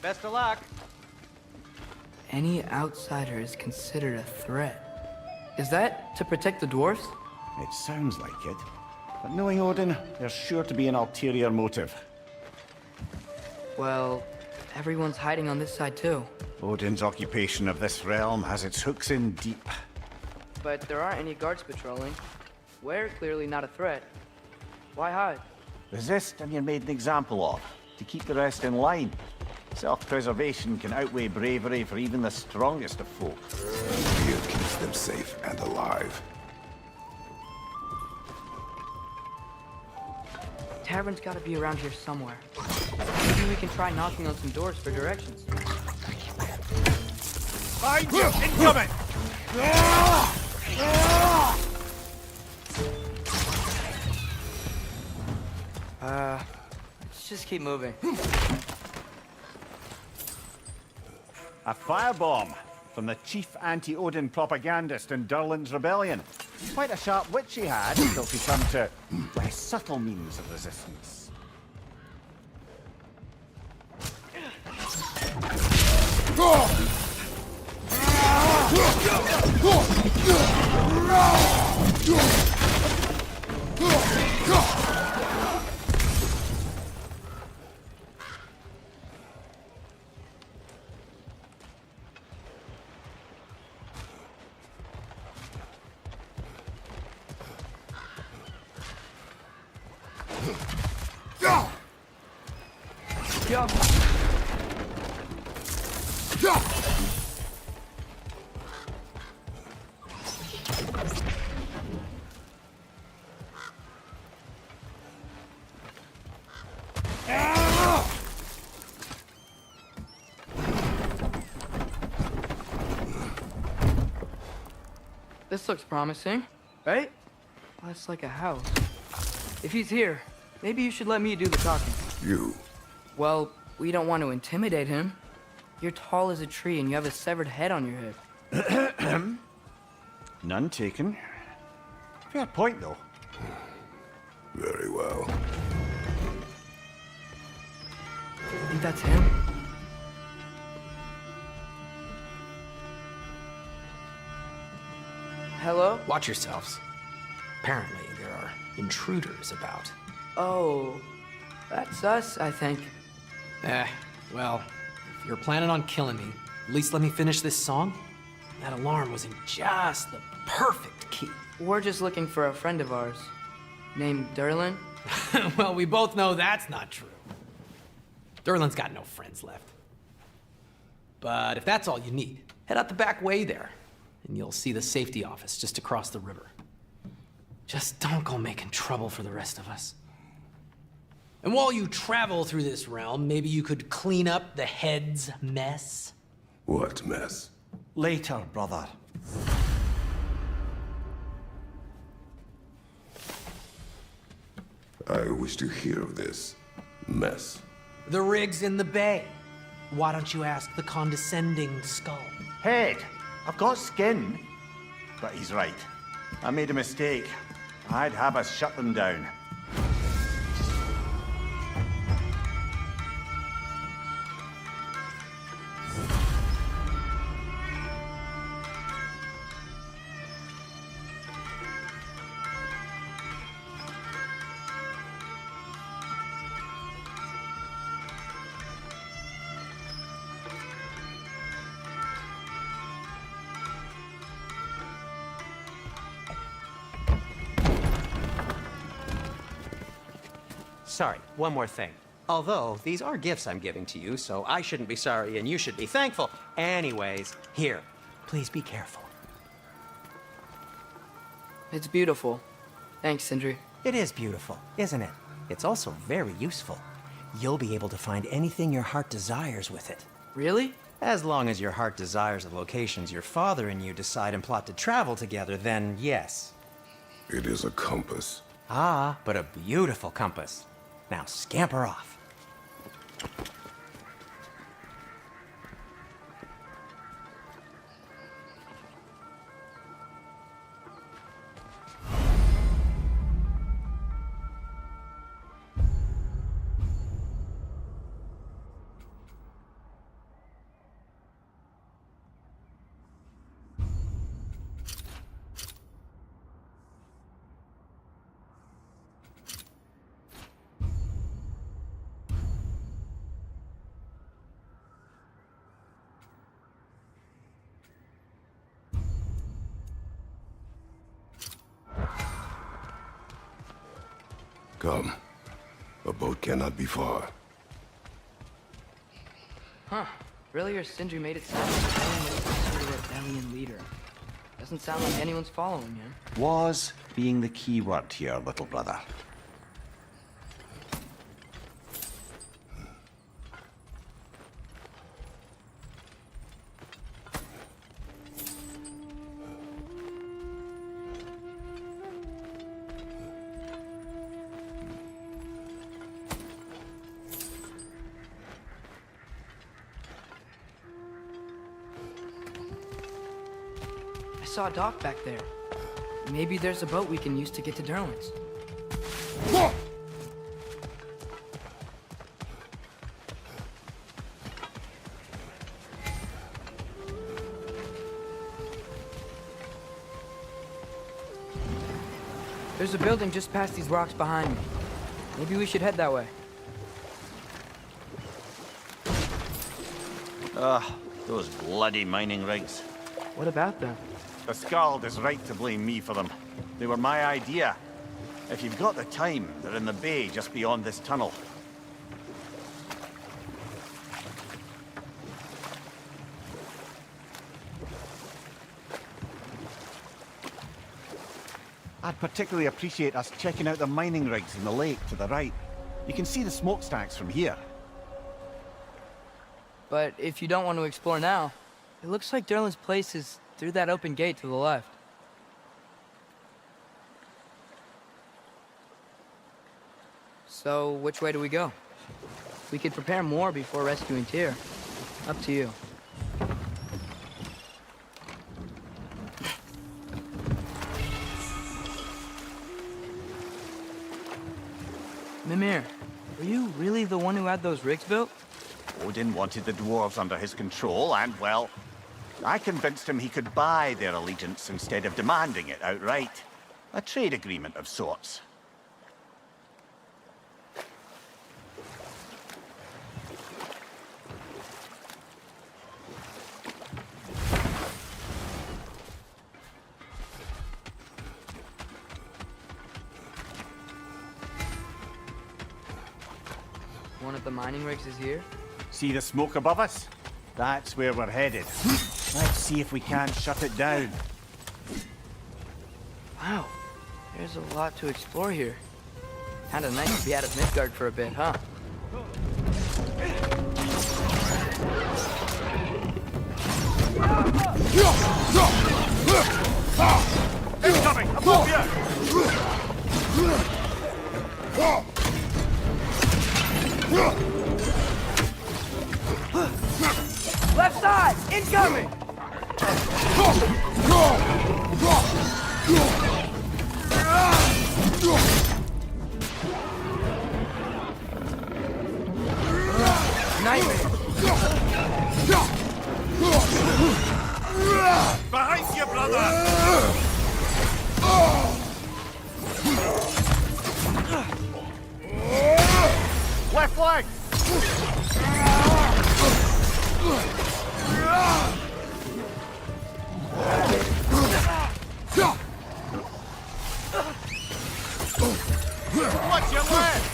Speaker 11: Best of luck.
Speaker 1: Any outsider is considered a threat. Is that to protect the dwarfs?
Speaker 5: It sounds like it. But knowing Odin, there's sure to be an ulterior motive.
Speaker 1: Well, everyone's hiding on this side too.
Speaker 5: Odin's occupation of this realm has its hooks in deep.
Speaker 1: But there aren't any guards patrolling. We're clearly not a threat. Why hide?
Speaker 3: Resist and you're made an example of, to keep the rest in line. Self-preservation can outweigh bravery for even the strongest of folk.
Speaker 10: Fear keeps them safe and alive.
Speaker 1: Tavern's gotta be around here somewhere. Maybe we can try knocking on some doors for directions.
Speaker 5: Find you! Incoming!
Speaker 1: Let's just keep moving.
Speaker 5: A firebomb from the chief anti-Odin propagandist in Durlin's rebellion. Quite a sharp wit she had until she turned to less subtle means of resistance.
Speaker 1: This looks promising, right? Well, that's like a house. If he's here, maybe you should let me do the talking.
Speaker 10: You.
Speaker 1: Well, we don't want to intimidate him. You're tall as a tree and you have a severed head on your head.
Speaker 5: None taken. Fair point, though.
Speaker 10: Very well.
Speaker 1: Think that's him? Hello?
Speaker 12: Watch yourselves. Apparently, there are intruders about.
Speaker 1: Oh, that's us, I think.
Speaker 12: Well, if you're planning on killing me, at least let me finish this song. That alarm was in just the perfect key.
Speaker 1: We're just looking for a friend of ours, named Durlin.
Speaker 12: Well, we both know that's not true. Durlin's got no friends left. But if that's all you need, head out the back way there, and you'll see the safety office just across the river. Just don't go making trouble for the rest of us. And while you travel through this realm, maybe you could clean up the head's mess?
Speaker 10: What mess?
Speaker 3: Later, brother.
Speaker 10: I wish to hear of this mess.
Speaker 12: The rig's in the bay. Why don't you ask the condescending skull?
Speaker 3: Head, I've got skin. But he's right. I made a mistake. I'd have us shut them down.
Speaker 11: Sorry, one more thing. Although, these are gifts I'm giving to you, so I shouldn't be sorry and you should be thankful. Anyways, here, please be careful.
Speaker 1: It's beautiful. Thanks, Sindri.
Speaker 11: It is beautiful, isn't it? It's also very useful. You'll be able to find anything your heart desires with it.
Speaker 1: Really?
Speaker 11: As long as your heart desires the locations your father and you decide and plot to travel together, then yes.
Speaker 10: It is a compass.
Speaker 11: Ah, but a beautiful compass. Now scamper off.
Speaker 10: Come. A boat cannot be far.
Speaker 1: Huh. Earlier, Sindri made it sound like Odin was some sort of rebellion leader. Doesn't sound like anyone's following him.
Speaker 3: Was being the key word here, little brother.
Speaker 1: I saw a dock back there. Maybe there's a boat we can use to get to Derlin's. There's a building just past these rocks behind me. Maybe we should head that way.
Speaker 3: Those bloody mining rigs.
Speaker 1: What about them?
Speaker 3: The Skald is right to blame me for them. They were my idea. If you've got the time, they're in the bay just beyond this tunnel. I'd particularly appreciate us checking out the mining rigs in the lake to the right. You can see the smokestacks from here.
Speaker 1: But if you don't want to explore now, it looks like Derlin's place is through that open gate to the left. So, which way do we go? We could prepare more before rescuing Tyr. Up to you. Mimir, were you really the one who had those rigs built?
Speaker 3: Odin wanted the dwarves under his control, and, well, I convinced him he could buy their allegiance instead of demanding it outright. A trade agreement of sorts.
Speaker 1: One of the mining rigs is here?
Speaker 5: See the smoke above us? That's where we're headed. Let's see if we can't shut it down.
Speaker 1: Wow, there's a lot to explore here. Kinda nice to be out of Midgard for a bit, huh?
Speaker 5: Incoming! Above
Speaker 1: Left side! Incoming! Nightmare!
Speaker 5: Behind you, brother! Left leg! Watch your left!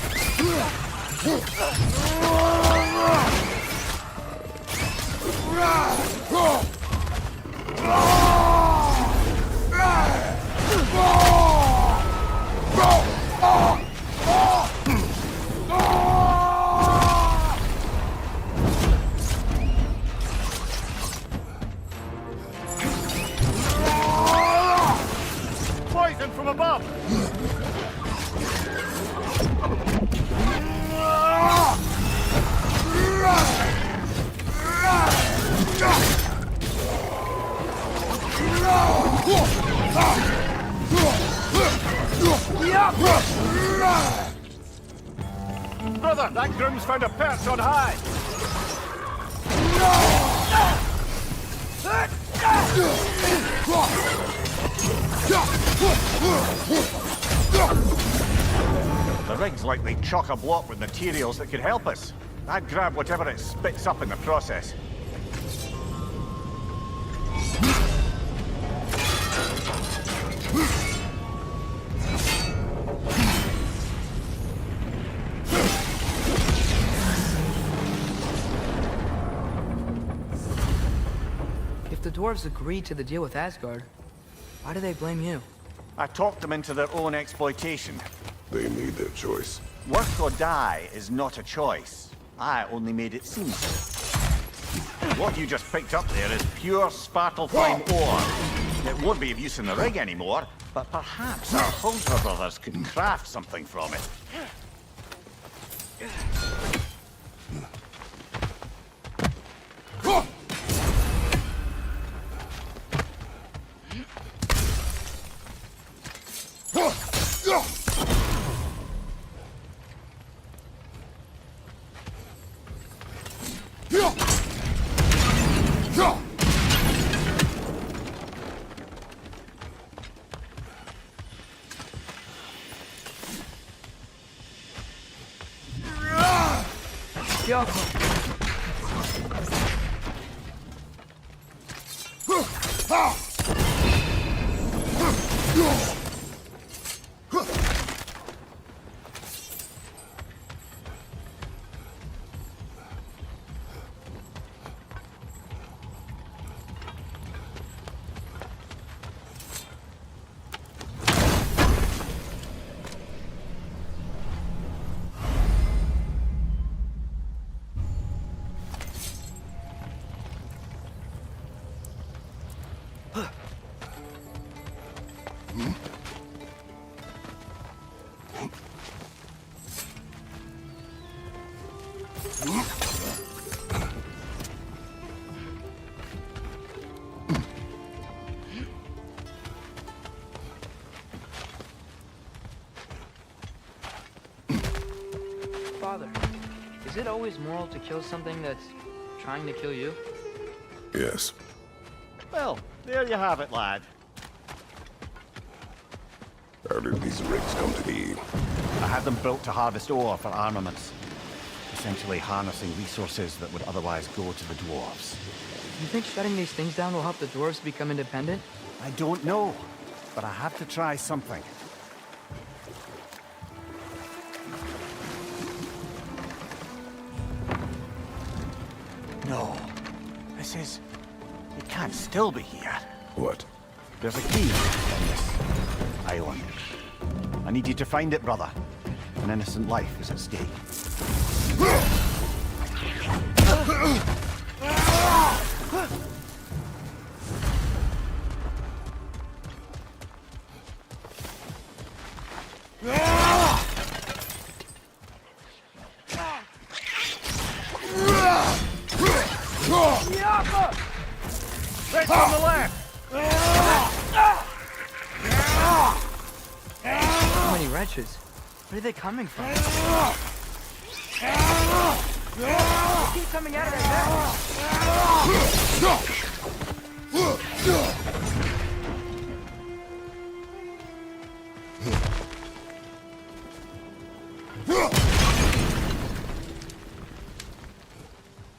Speaker 5: Poison from above! Brother, that groom's found a perch on high!
Speaker 3: The rig's likely chock-a-block with materials that could help us. I'd grab whatever it spits up in the process.
Speaker 1: dwarves agreed to the deal with Asgard, why do they blame you?
Speaker 3: I talked them into their own exploitation.
Speaker 10: They made their choice.
Speaker 3: Work or die is not a choice. I only made it seem so. What you just picked up there is pure Svartalfheim ore. It won't be of use in the rig anymore, but perhaps our Hulder brothers could craft something from it.
Speaker 1: Father, is it always moral to kill something that's trying to kill you?
Speaker 10: Yes.
Speaker 3: Well, there you have it, lad.
Speaker 10: How did these rigs come to be?
Speaker 5: I had them built to harvest ore for armaments. Essentially harnessing resources that would otherwise go to the dwarves.
Speaker 1: You think shutting these things down will help the dwarves become independent?
Speaker 5: I don't know, but I have to try something.
Speaker 3: No. This is... It can't still be here.
Speaker 10: What?
Speaker 5: There's a key on this island. I need you to find it, brother. An innocent life is at stake.
Speaker 3: Right on the left!
Speaker 1: So many wretches. Where are they coming from? They keep coming out of their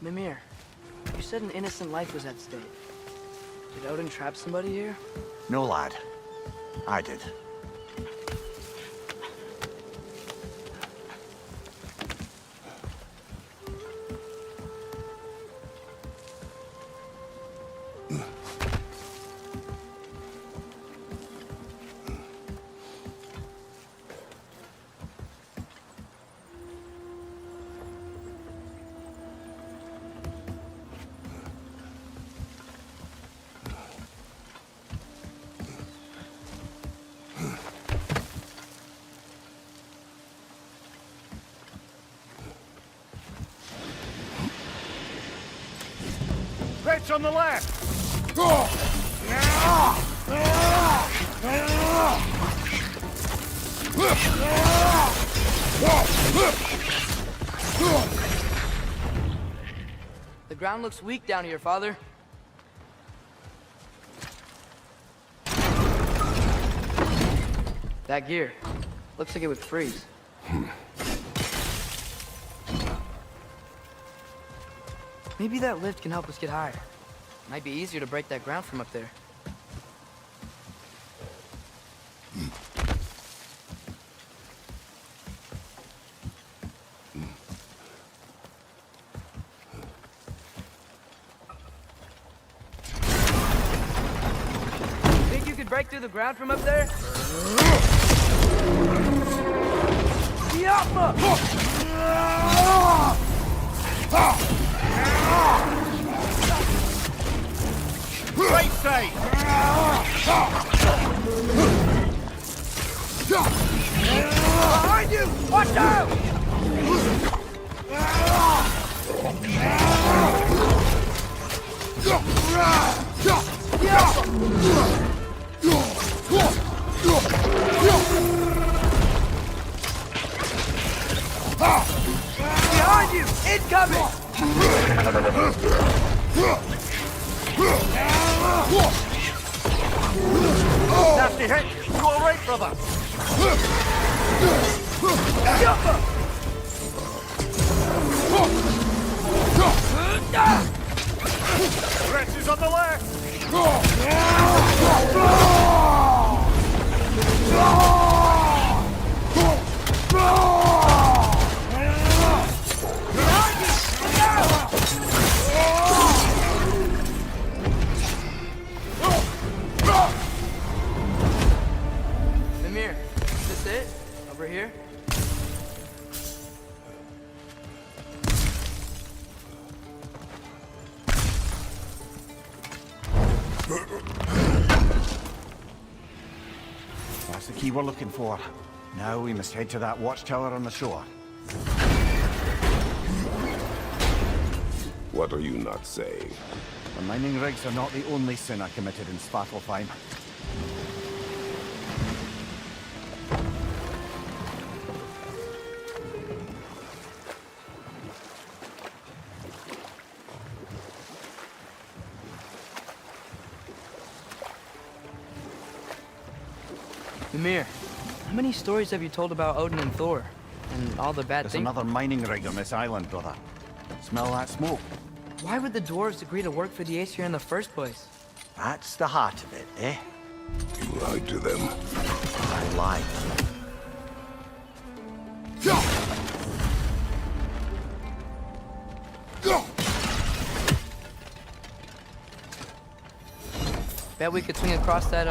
Speaker 1: Mimir, you said an innocent life was at stake. Did Odin trap somebody here?
Speaker 3: No, lad. I did.
Speaker 5: Wretch on the left!
Speaker 1: The ground looks weak down here, Father. That gear. Looks like it would freeze. Maybe that lift can help us get higher. Might be easier to break that ground from up there. through the ground from up there? Yappa!
Speaker 5: Right side!
Speaker 1: Behind you! Watch out! Behind you! Incoming!
Speaker 5: Nasty hit! You alright, brother? Wretches on the left!
Speaker 1: Fenrir, is this it? Over here?
Speaker 5: That's the key we're looking for. Now we must head to that watchtower on the shore.
Speaker 10: What are you not saying?
Speaker 5: The mining rigs are not the only sin I committed in Svartalfheim.
Speaker 1: Mimir, how many stories have you told about Odin and Thor? And all the bad
Speaker 5: There's
Speaker 1: things?
Speaker 5: another mining rig on this island, brother. Smell that smoke?
Speaker 1: Why would the dwarves agree to work for the Aesir in the first place?
Speaker 3: That's the heart of it, eh?
Speaker 10: You lied to them.
Speaker 3: I lied.
Speaker 1: Bet we could swing across that,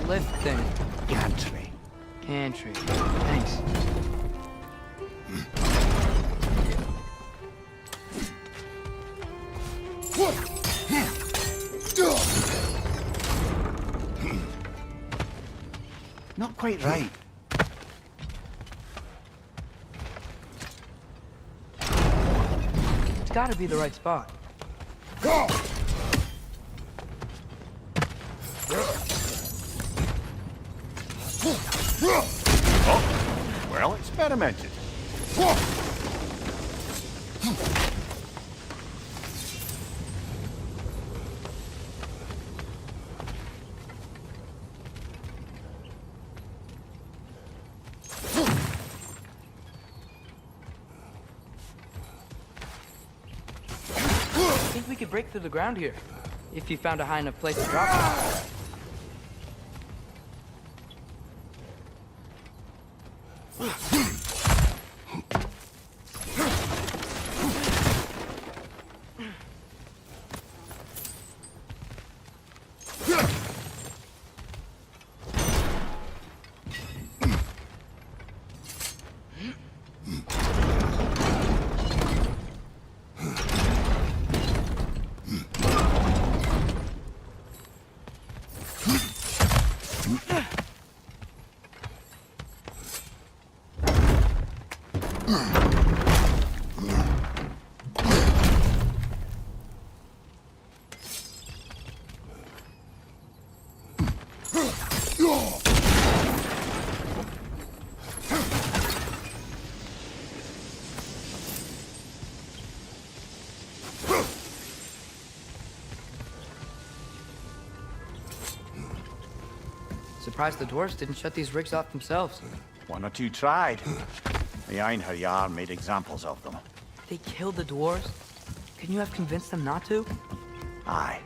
Speaker 1: lift thing.
Speaker 5: Gantry.
Speaker 1: Gantry. Thanks.
Speaker 5: Not quite right.
Speaker 1: It's gotta be the right spot.
Speaker 5: Oh, well experimented.
Speaker 1: I think we could break through the ground here, if you found a high enough place to drop it. Surprised the dwarves didn't shut these rigs off themselves.
Speaker 3: One or two tried. The Einherjar made examples of them.
Speaker 1: They killed the dwarves? Couldn't you have convinced them not to?
Speaker 3: Aye.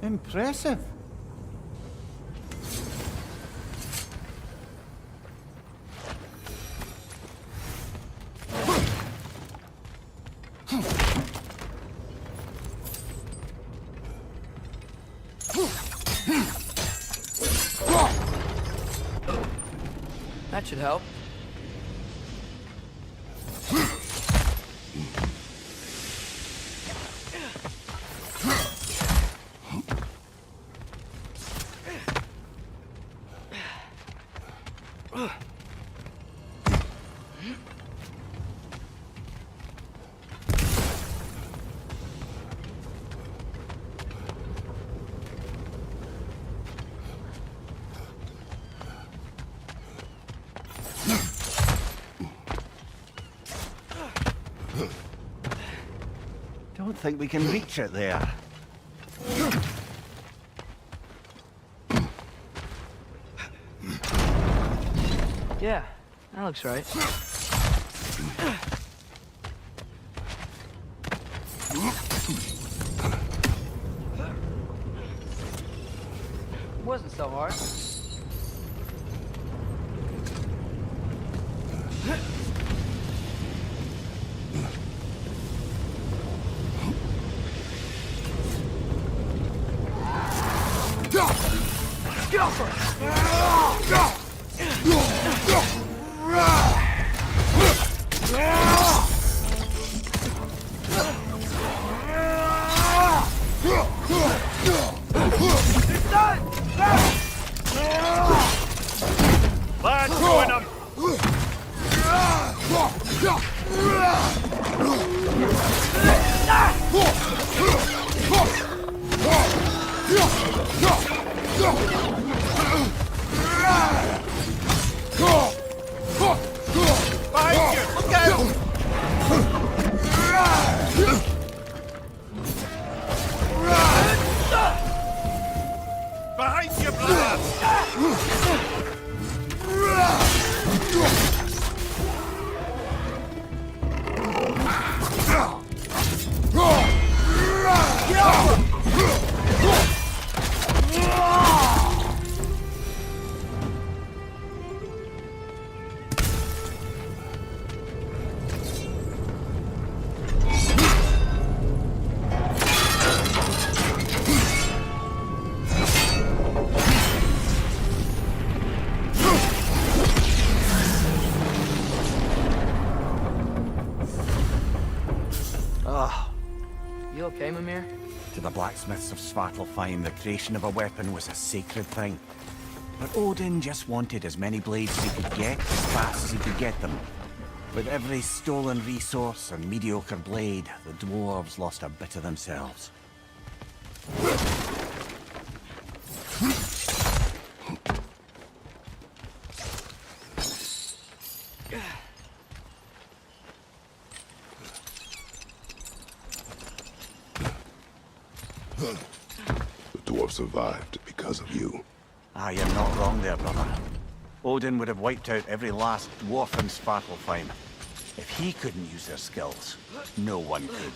Speaker 5: Impressive.
Speaker 1: That should help.
Speaker 5: Don't think we can reach it there.
Speaker 1: Yeah, that looks right. Wasn't so hard. Get off her! It's done!
Speaker 5: Lads, join them! Behind you! Look out! Behind you, brother!
Speaker 1: You okay, Mimir?
Speaker 5: To the blacksmiths of Svartalfheim, the creation of a weapon was a sacred thing. But Odin just wanted as many blades as he could get, as fast as he could get them. With every stolen resource and mediocre blade, the dwarves lost a bit of themselves.
Speaker 10: The dwarf survived because of you.
Speaker 5: Ah, you're not wrong there, brother. Odin would have wiped out every last dwarf in Svartalfheim. If he couldn't use their skills, no one could.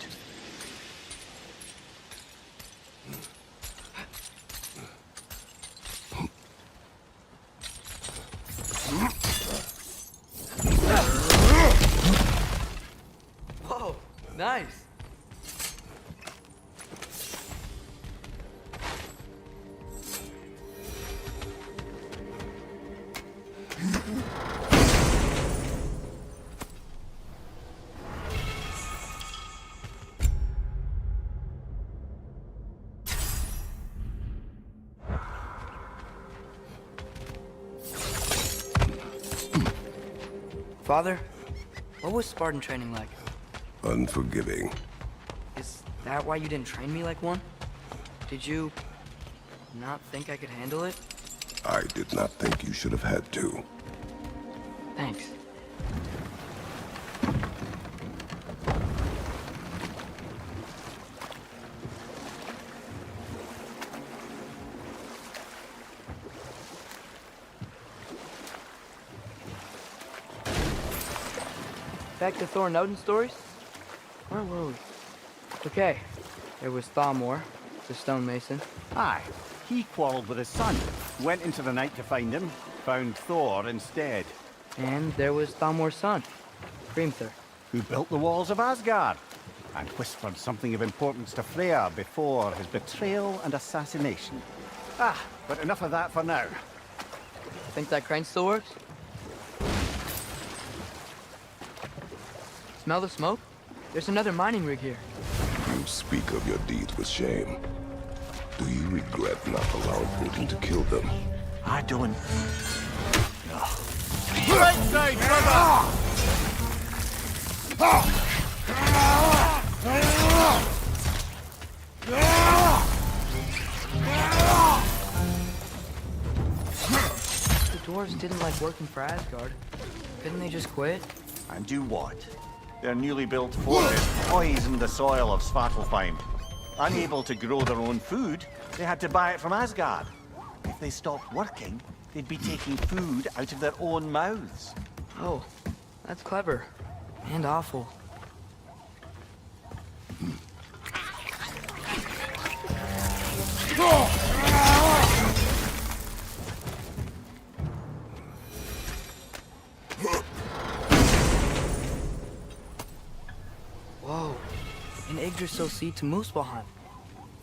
Speaker 1: Whoa, nice. Father, what was Spartan training like?
Speaker 10: Unforgiving.
Speaker 1: Is that why you didn't train me like one? Did you not think I could handle it?
Speaker 10: I did not think you should have had to.
Speaker 1: Thanks. Back to Thor and Odin stories? Where were we? Okay, there was Thamor, the stonemason.
Speaker 5: Aye. He quarreled with his son. Went into the night to find him. Found Thor instead.
Speaker 1: And there was Thalmor's son, Grimthur.
Speaker 5: Who built the walls of Asgard. And whispered something of importance to Freya before his betrayal and assassination. Ah, but enough of that for now.
Speaker 1: Think that crane still works? Smell the smoke? There's another mining rig here.
Speaker 10: You speak of your deeds with shame. Do you regret not allowing Odin to kill them?
Speaker 3: I don't.
Speaker 5: Right side, brother!
Speaker 1: The dwarves didn't like working for Asgard. Couldn't they just quit?
Speaker 3: And do what? Their newly built fortress poisoned the soil of Svartalfheim. Unable to grow their own food, they had to buy it from Asgard. If they stopped working, they'd be taking food out of their own mouths.
Speaker 1: Oh, that's clever. And awful. Whoa, an Yggdrasil seed to Muspelheim.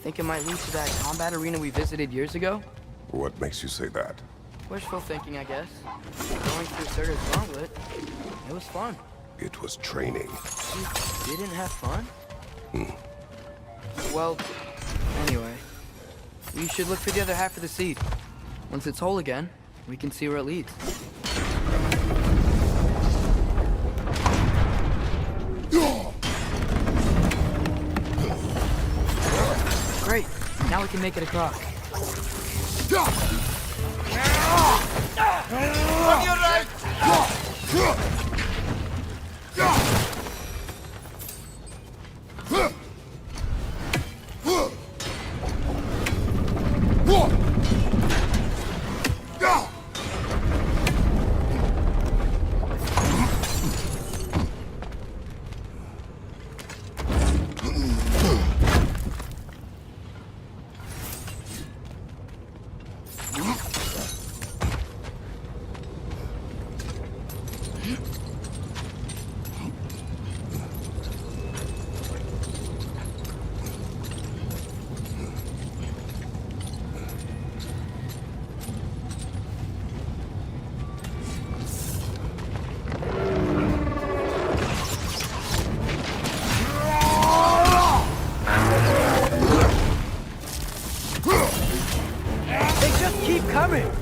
Speaker 1: Think it might lead to that combat arena we visited years ago?
Speaker 10: What makes you say that?
Speaker 1: Wishful thinking, I guess. Going through Surtur's gauntlet, it was fun.
Speaker 10: It was training.
Speaker 1: You didn't have fun? Well, anyway. We should look for the other half of the seed. Once it's whole again, we can see where it leads. Great! Now we can make it across.
Speaker 2: On your right!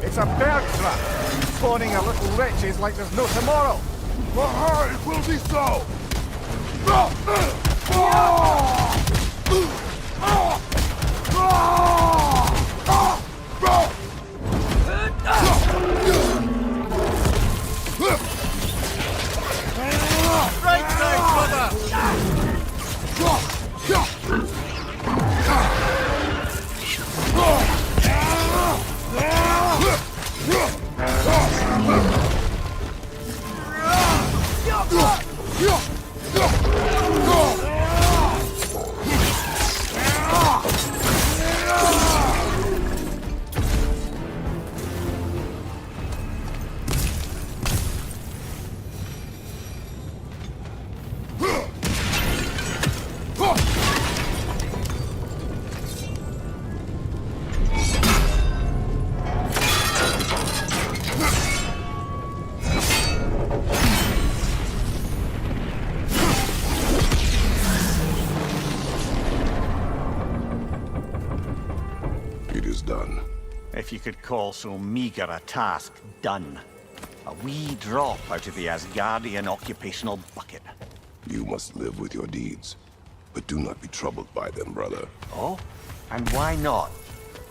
Speaker 5: It's a bird trap. Spawning a little wretches like there's no tomorrow.
Speaker 2: For her, it will be so!
Speaker 5: Right side, brother!
Speaker 3: If you could call so meager a task done. A wee drop out of the Asgardian occupational bucket.
Speaker 10: You must live with your deeds, but do not be troubled by them, brother.
Speaker 3: Oh? And why not?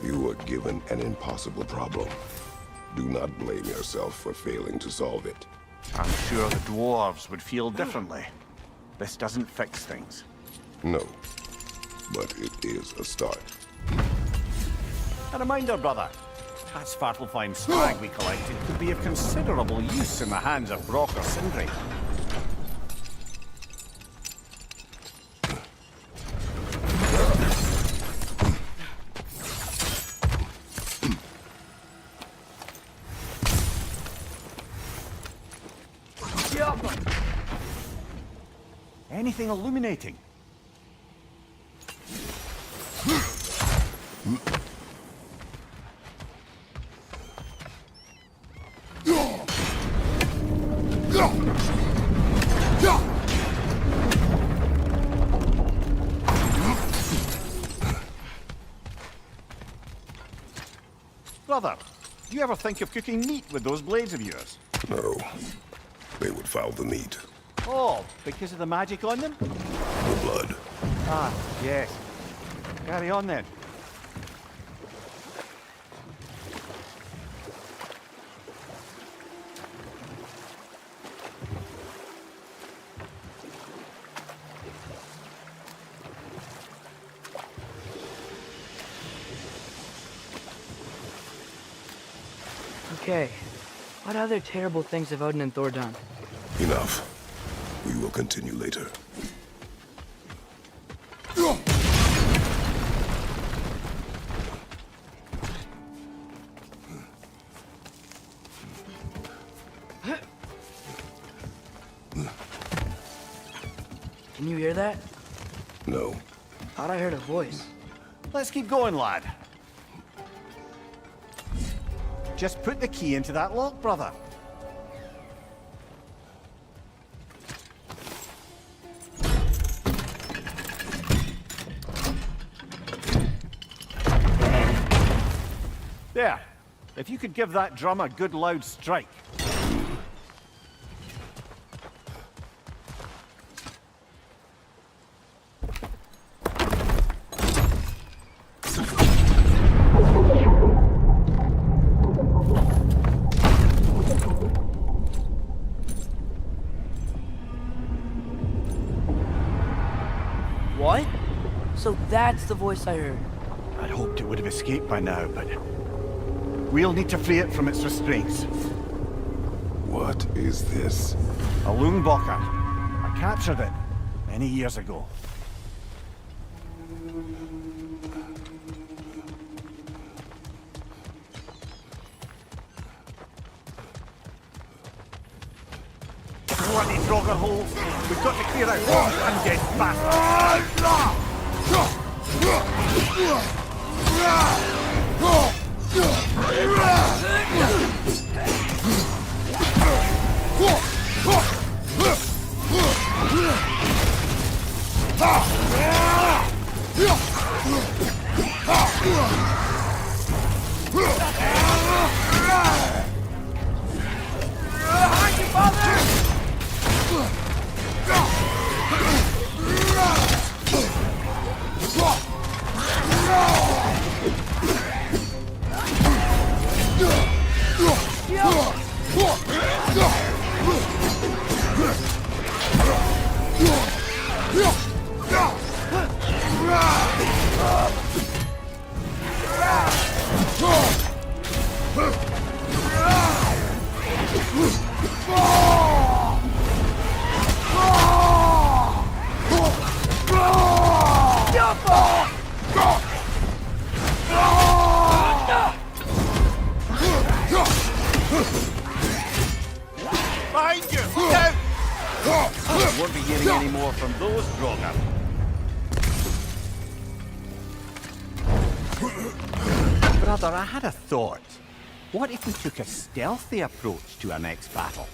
Speaker 10: You were given an impossible problem. Do not blame yourself for failing to solve it.
Speaker 3: I'm sure the dwarves would feel differently. This doesn't fix things.
Speaker 10: No, but it is a start.
Speaker 5: A reminder, brother. That Svartalfheim slag we collected could be of considerable use in the hands of Brock or Sindri. anything illuminating? Brother, do you ever think of cooking meat with those blades of yours?
Speaker 10: No. They would foul the meat.
Speaker 5: Oh, because of the magic on them?
Speaker 10: The blood.
Speaker 5: Ah, yes. Carry on then.
Speaker 1: Okay, what other terrible things have Odin and Thor done?
Speaker 10: Enough. We will continue later.
Speaker 1: Can you hear that?
Speaker 10: No.
Speaker 1: Thought I heard a voice.
Speaker 5: Let's keep going, lad. Just put the key into that lock, brother. There. If you could give that drum a good loud strike.
Speaker 1: What? So that's the voice I heard.
Speaker 5: I'd hoped it would have escaped by now, but we'll need to free it from its restraints.
Speaker 10: What is this?
Speaker 5: A Lungbocker. I captured it many years ago. Bloody Draugr holes! We've got to clear out those undead bastards! Behind you! Look out! You won't be hearing any more from those Draugr. Brother, I had a thought. What if we took a stealthy approach to our next battle?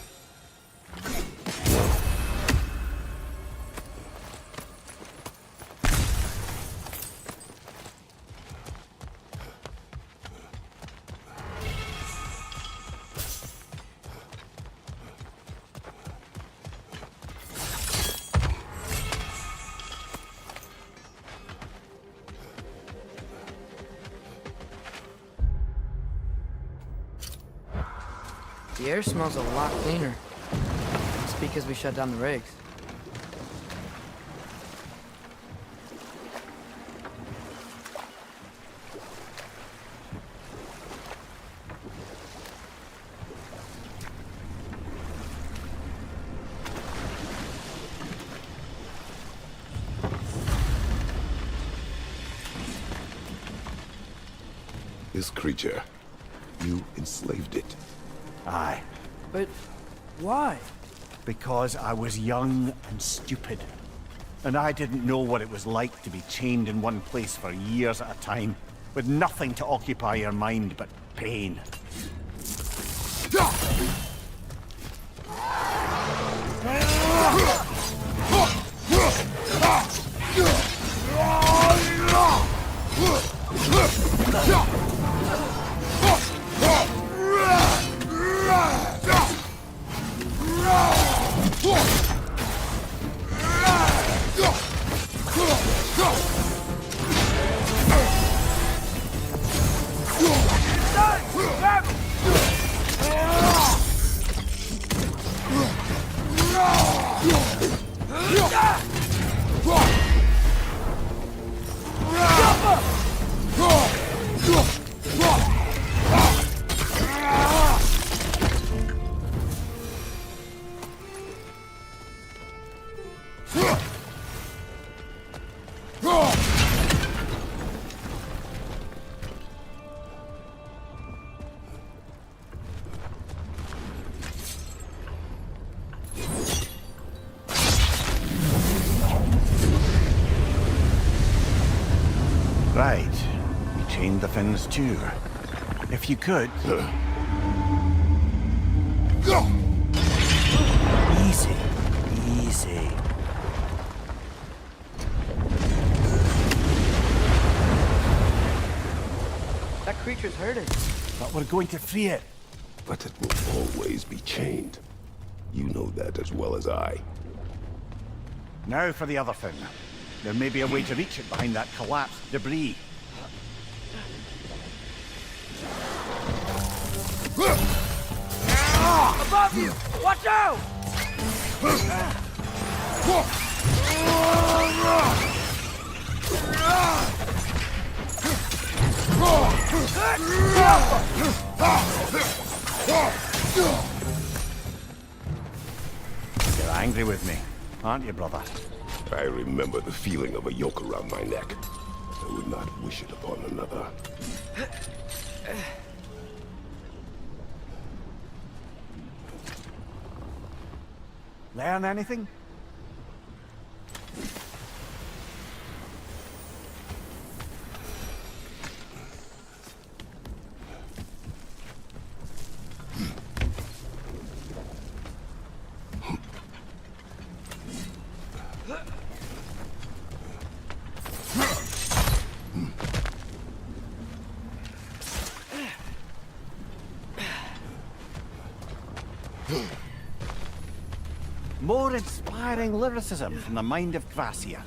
Speaker 1: The air smells a lot cleaner. It's because we shut down the rigs.
Speaker 10: This creature, you enslaved it.
Speaker 5: Aye.
Speaker 1: But why?
Speaker 5: Because I was young and stupid. And I didn't know what it was like to be chained in one place for years at a time, with nothing to occupy your mind but pain. Right. You chained the Finns too. If you could... Easy. Easy.
Speaker 1: That creature's hurting.
Speaker 5: But we're going to free it.
Speaker 10: But it will always be chained. You know that as well as I.
Speaker 5: Now for the other Finn. There may be a way to reach it behind that collapsed debris.
Speaker 1: Above you! Watch out!
Speaker 5: You're angry with me, aren't you, brother?
Speaker 10: I remember the feeling of a yoke around my neck. I would not wish it upon another.
Speaker 5: Learn anything? More inspiring lyricism from the mind of Gracia.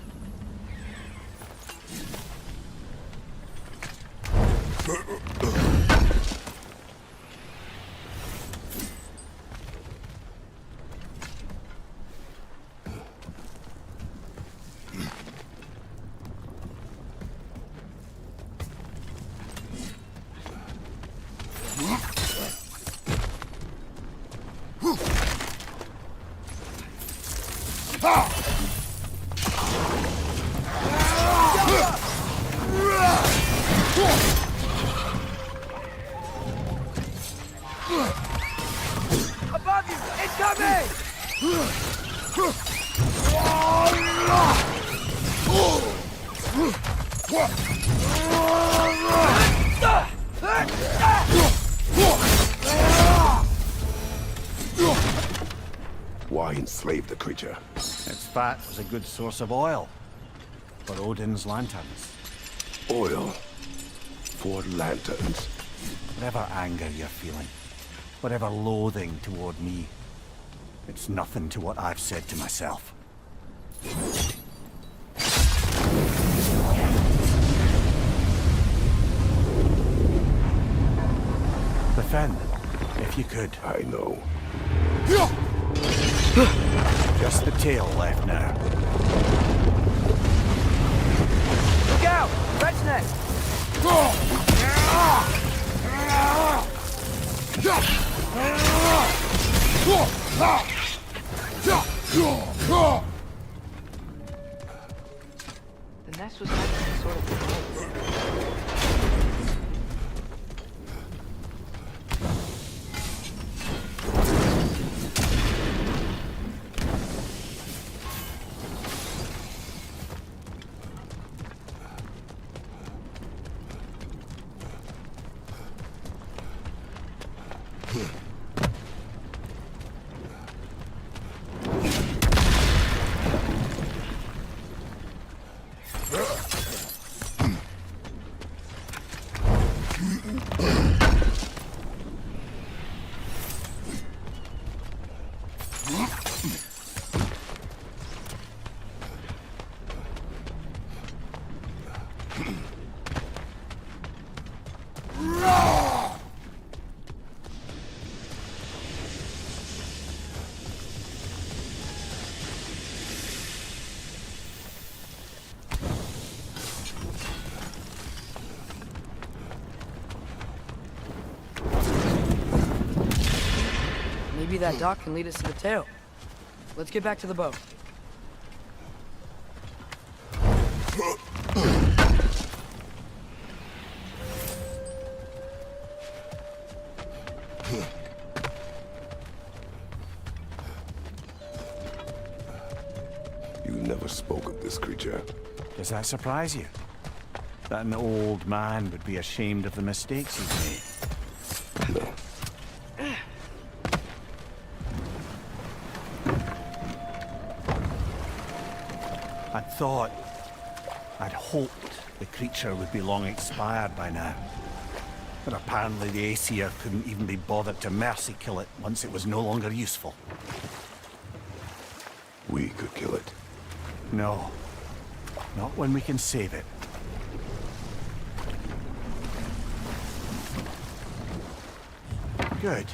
Speaker 1: Above you! Incoming!
Speaker 10: Why enslave the creature?
Speaker 5: Its fat was a good source of oil for Odin's lanterns.
Speaker 10: Oil for lanterns.
Speaker 5: Whatever anger you're feeling, whatever loathing toward me, it's nothing to what I've said to myself. The Fen, if you could.
Speaker 10: I know.
Speaker 5: Just the tail left now.
Speaker 1: Look out! Red's next! The nest was like some sort of control. Maybe that dock can lead us to the tail. Let's get back to the boat.
Speaker 10: You never spoke of this creature.
Speaker 5: Does that surprise you? That an old man would be ashamed of the mistakes he's made?
Speaker 10: No.
Speaker 5: I'd hoped the creature would be long expired by now. But apparently the Aesir couldn't even be bothered to mercy kill it once it was no longer useful.
Speaker 10: We could kill it.
Speaker 5: No. Not when we can save it. Good.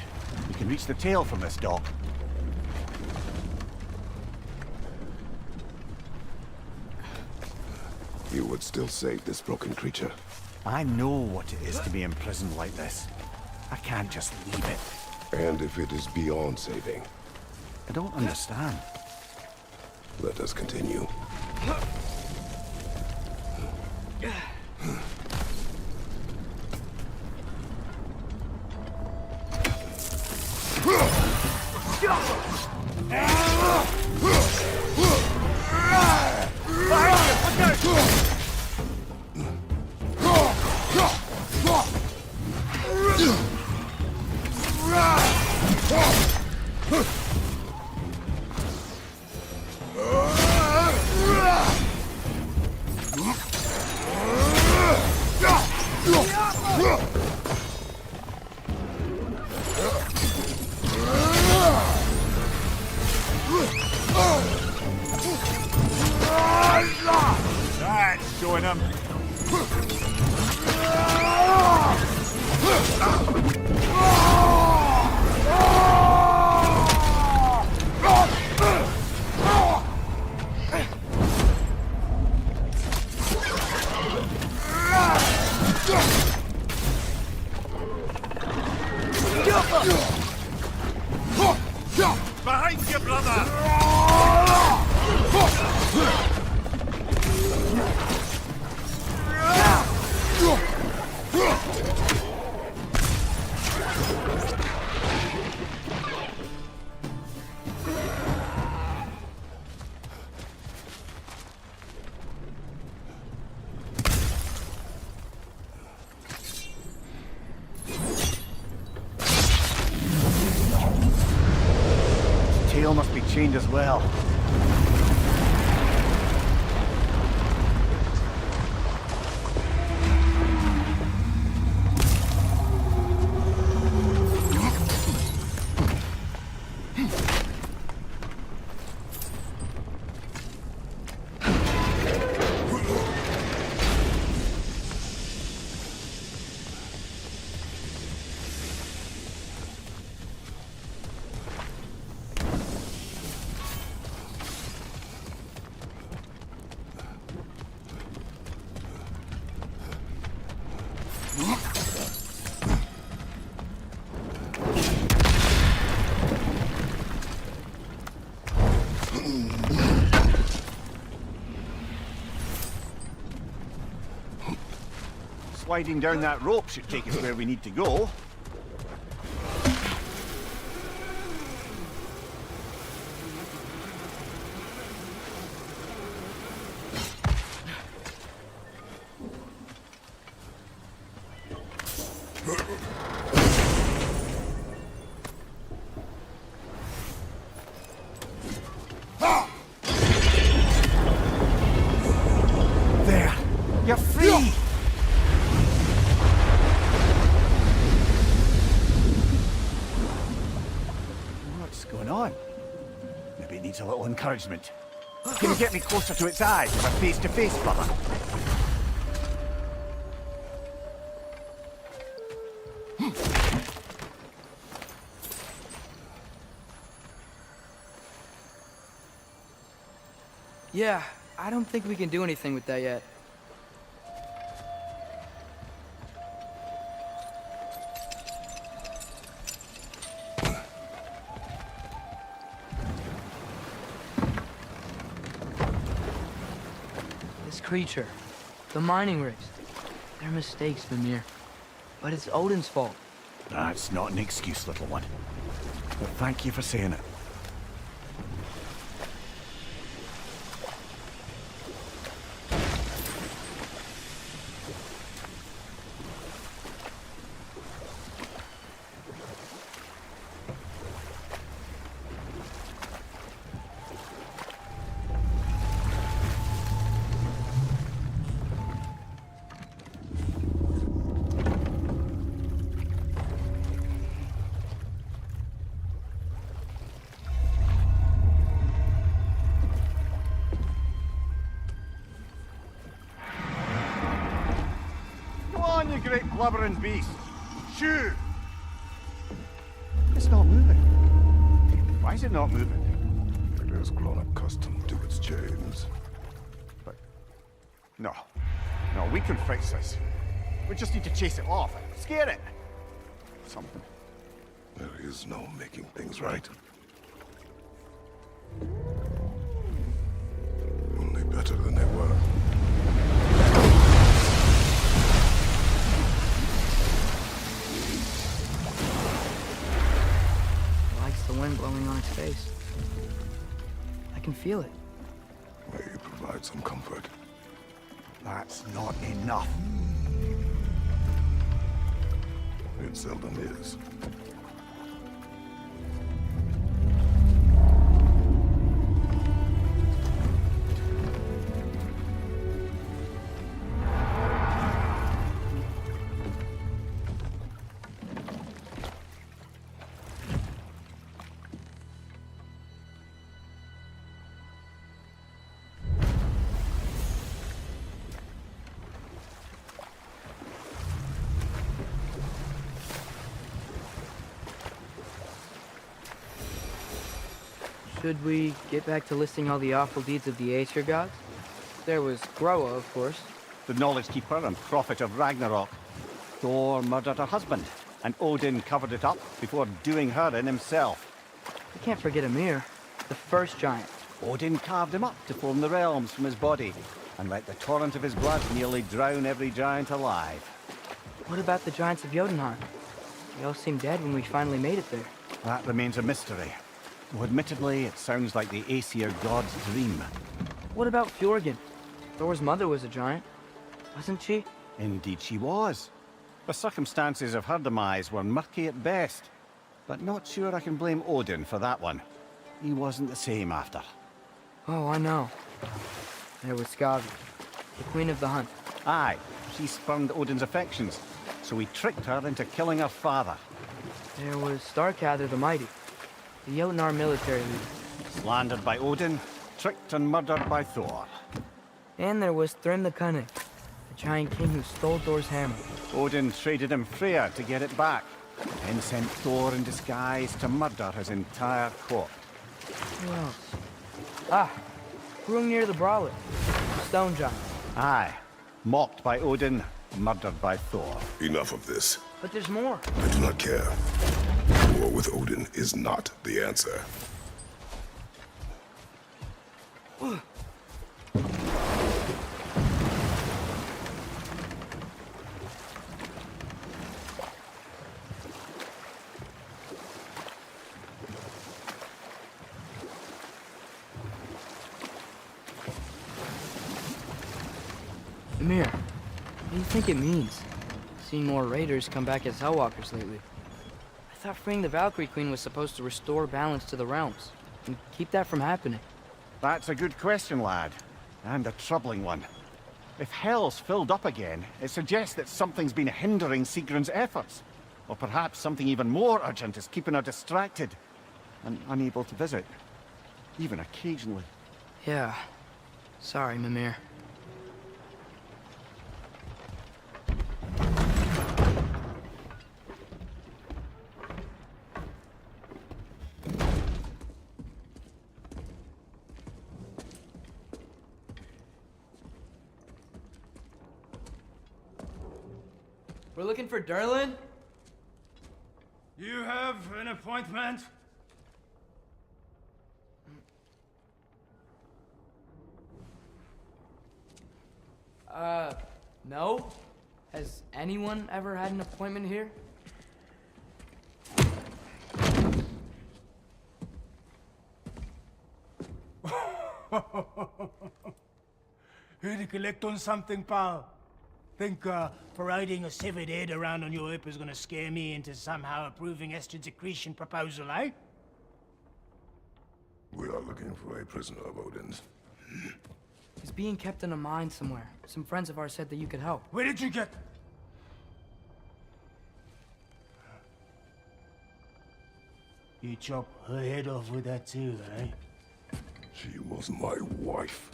Speaker 5: We can reach the tail from this dock.
Speaker 10: You would still save this broken creature.
Speaker 5: I know what it is to be imprisoned like this. I can't just leave it.
Speaker 10: And if it is beyond saving?
Speaker 5: I don't understand.
Speaker 10: Let us continue.
Speaker 5: That's showing him.
Speaker 2: Behind you, brother!
Speaker 5: Tail must be chained as well. Sliding down that rope should take us where we need to go. You're free! What's going on? Maybe it needs a little encouragement. Can you get me closer to its eyes for a face-to-face, brother?
Speaker 1: Yeah, I don't think we can do anything with that yet. This creature, the mining rigs, they're mistakes, Fenrir. But it's Odin's fault.
Speaker 5: That's not an excuse, little one. But thank you for saying it. You great blubbering beast! Shoo! It's not moving. Why is it not moving?
Speaker 10: It has grown accustomed to its chains.
Speaker 5: But... No. No, we can face this. We just need to chase it off. Scare it! Something.
Speaker 10: There is no making things right. Only better than they were.
Speaker 1: The wind blowing on its face. I can feel it.
Speaker 10: May you provide some comfort.
Speaker 5: That's not enough.
Speaker 10: It seldom is.
Speaker 1: Should we get back to listing all the awful deeds of the Aesir gods? There was Groa, of course.
Speaker 5: The knowledge keeper and prophet of Ragnarök. Thor murdered her husband, and Odin covered it up before doing her in himself.
Speaker 1: We can't forget Ymir, the first giant.
Speaker 5: Odin carved him up to form the realms from his body, and let the torrent of his blood nearly drown every giant alive.
Speaker 1: What about the giants of Jotunheim? They all seemed dead when we finally made it there.
Speaker 5: That remains a mystery. Though admittedly, it sounds like the Aesir god's dream.
Speaker 1: What about Fjorgyn? Thor's mother was a giant, wasn't she?
Speaker 5: Indeed she was. The circumstances of her demise were murky at best, but not sure I can blame Odin for that one. He wasn't the same after.
Speaker 1: Oh, I know. There was Skavi, the queen of the hunt.
Speaker 5: Aye, she spurned Odin's affections, so he tricked her into killing her father.
Speaker 1: There was Starkadr the Mighty, the Jotnar military leader.
Speaker 5: Slandered by Odin, tricked and murdered by Thor.
Speaker 1: And there was Thrym the Cunning, the giant king who stole Thor's hammer.
Speaker 5: Odin traded him Freyr to get it back, then sent Thor in disguise to murder his entire court.
Speaker 1: Who else? Ah, Hrungnir the Brawler, the stone giant.
Speaker 5: Aye, mocked by Odin, murdered by Thor.
Speaker 10: Enough of this.
Speaker 1: But there's more.
Speaker 10: I do not care. War with Odin is not the answer.
Speaker 1: Ymir, what do you think it means? Seeing more raiders come back as Hellwalkers lately. I thought freeing the Valkyrie Queen was supposed to restore balance to the realms, and keep that from happening.
Speaker 5: That's a good question, lad. And a troubling one. If hell's filled up again, it suggests that something's been hindering Sigrun's efforts. Or perhaps something even more urgent is keeping her distracted and unable to visit, even occasionally.
Speaker 1: Yeah. Sorry, Mimir. We're looking for Durlin?
Speaker 6: You have an appointment?
Speaker 1: No? Has anyone ever had an appointment here?
Speaker 6: Here to collect on something, pal? Think, parading a severed head around on your hip is gonna scare me into somehow approving Estrid's accretion proposal, eh?
Speaker 10: We are looking for a prisoner of Odin's.
Speaker 1: He's being kept in a mine somewhere. Some friends of ours said that you could help.
Speaker 6: Where did you get... You chop her head off with that too, eh?
Speaker 10: She was my wife.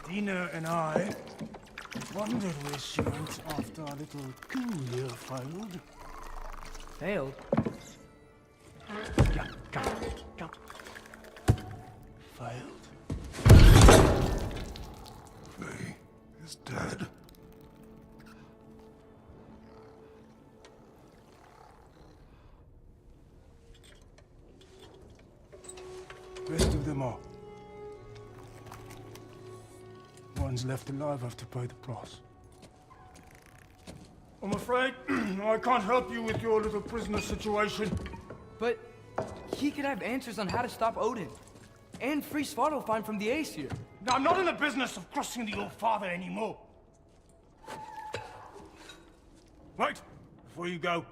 Speaker 6: Dina and I wondered where she went after our little coup here failed.
Speaker 1: Failed?
Speaker 6: Come. Failed.
Speaker 10: Faye is dead.
Speaker 6: Rest of them are. Ones left alive have to pay the price. I'm afraid I can't help you with your little prisoner situation.
Speaker 1: But he could have answers on how to stop Odin. And free Svartalfheim from the Aesir.
Speaker 6: Now, I'm not in the business of crossing the Old Father anymore. Right, before you go.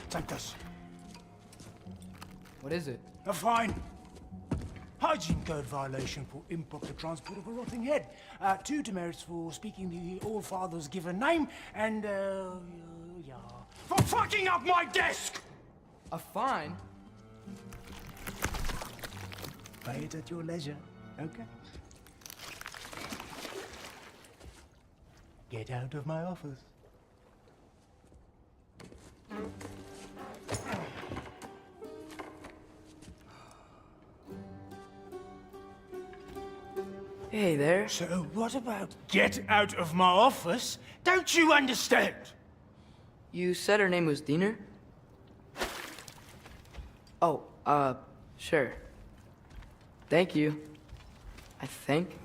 Speaker 6: Take this.
Speaker 1: What is it?
Speaker 6: A fine. Hygiene code violation for improper transport of a rotting head. 2 demerits for speaking the All-Father's given name, and, yeah. For fucking up my desk!
Speaker 1: A fine?
Speaker 6: Pay it at your leisure, okay? Get out of my office.
Speaker 1: Hey there.
Speaker 6: So what about get out of my office? Don't you understand?
Speaker 1: You said her name was Diener? Oh, sure. Thank you. I think.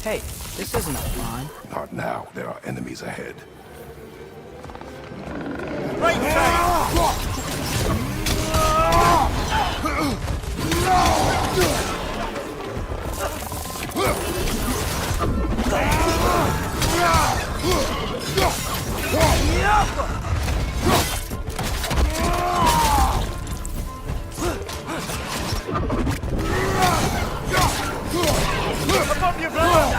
Speaker 1: Hey, this isn't a fine.
Speaker 10: Not now. There are enemies ahead.
Speaker 6: Above your blood!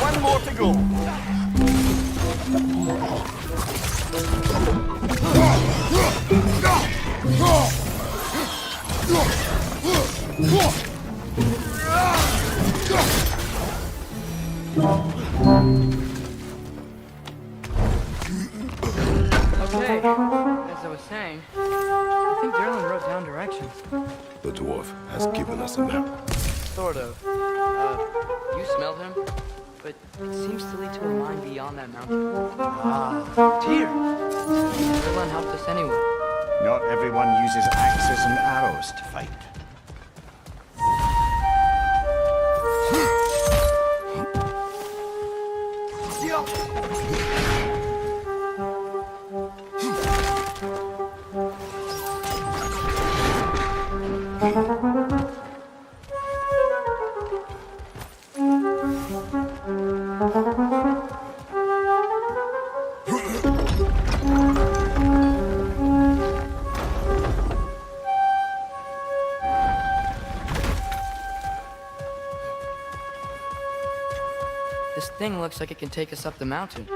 Speaker 5: One more to go.
Speaker 1: Okay, as I was saying, I think Derlin wrote down directions.
Speaker 10: The dwarf has given us a map.
Speaker 1: Sort of. You smelled him, but it seems to lead to a mine beyond that mountain. Ah, dear. Derlin helped us anyway.
Speaker 5: Not everyone uses axes and arrows to fight.
Speaker 1: This thing looks like it can take us up the mountain.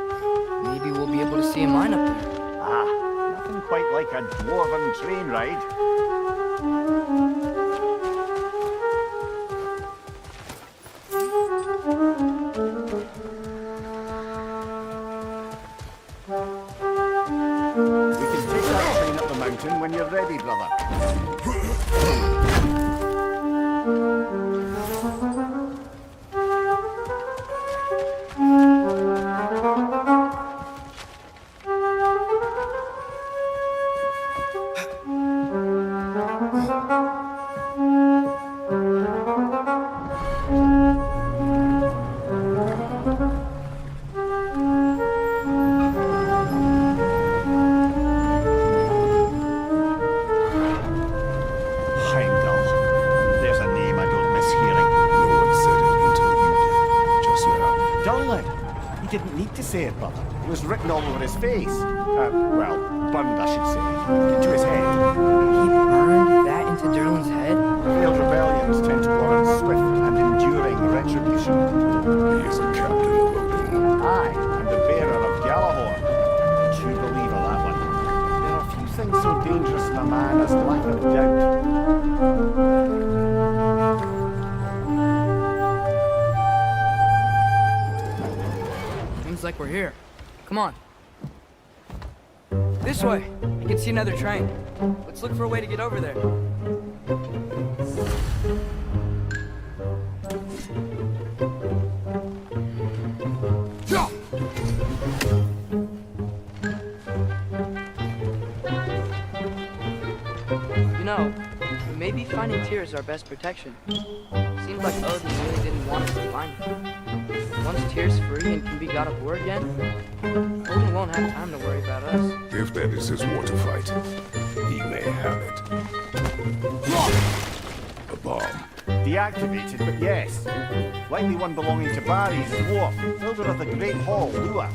Speaker 1: Maybe we'll be able to see a mine up there.
Speaker 5: Ah, nothing quite like a dwarven train ride. We can take that train up the mountain when you're ready, brother. He didn't need to say it, brother. It was written all over his face. Well, burned, I should say. Into his head.
Speaker 1: He burned that into Derlin's head?
Speaker 5: Failed rebellions tend to warrant swift and enduring retribution.
Speaker 10: He is a captain of Odin.
Speaker 5: Aye, and the bearer of Galahorn. True believer, that one. There are few things so dangerous in a man as lack of doubt.
Speaker 1: Like we're here. Come on. This way. I can see another train. Let's look for a way to get over there. You know, maybe finding Tyr is our best protection. Seems like Odin really didn't want us to find him. Once Tyr's free and can be god of war again, Odin won't have time to worry about us.
Speaker 10: If that is his war to fight, he may have it. A bomb.
Speaker 5: Deactivated, but yes. Likely one belonging to Barry's dwarf, builder of the Great Hall, Lua.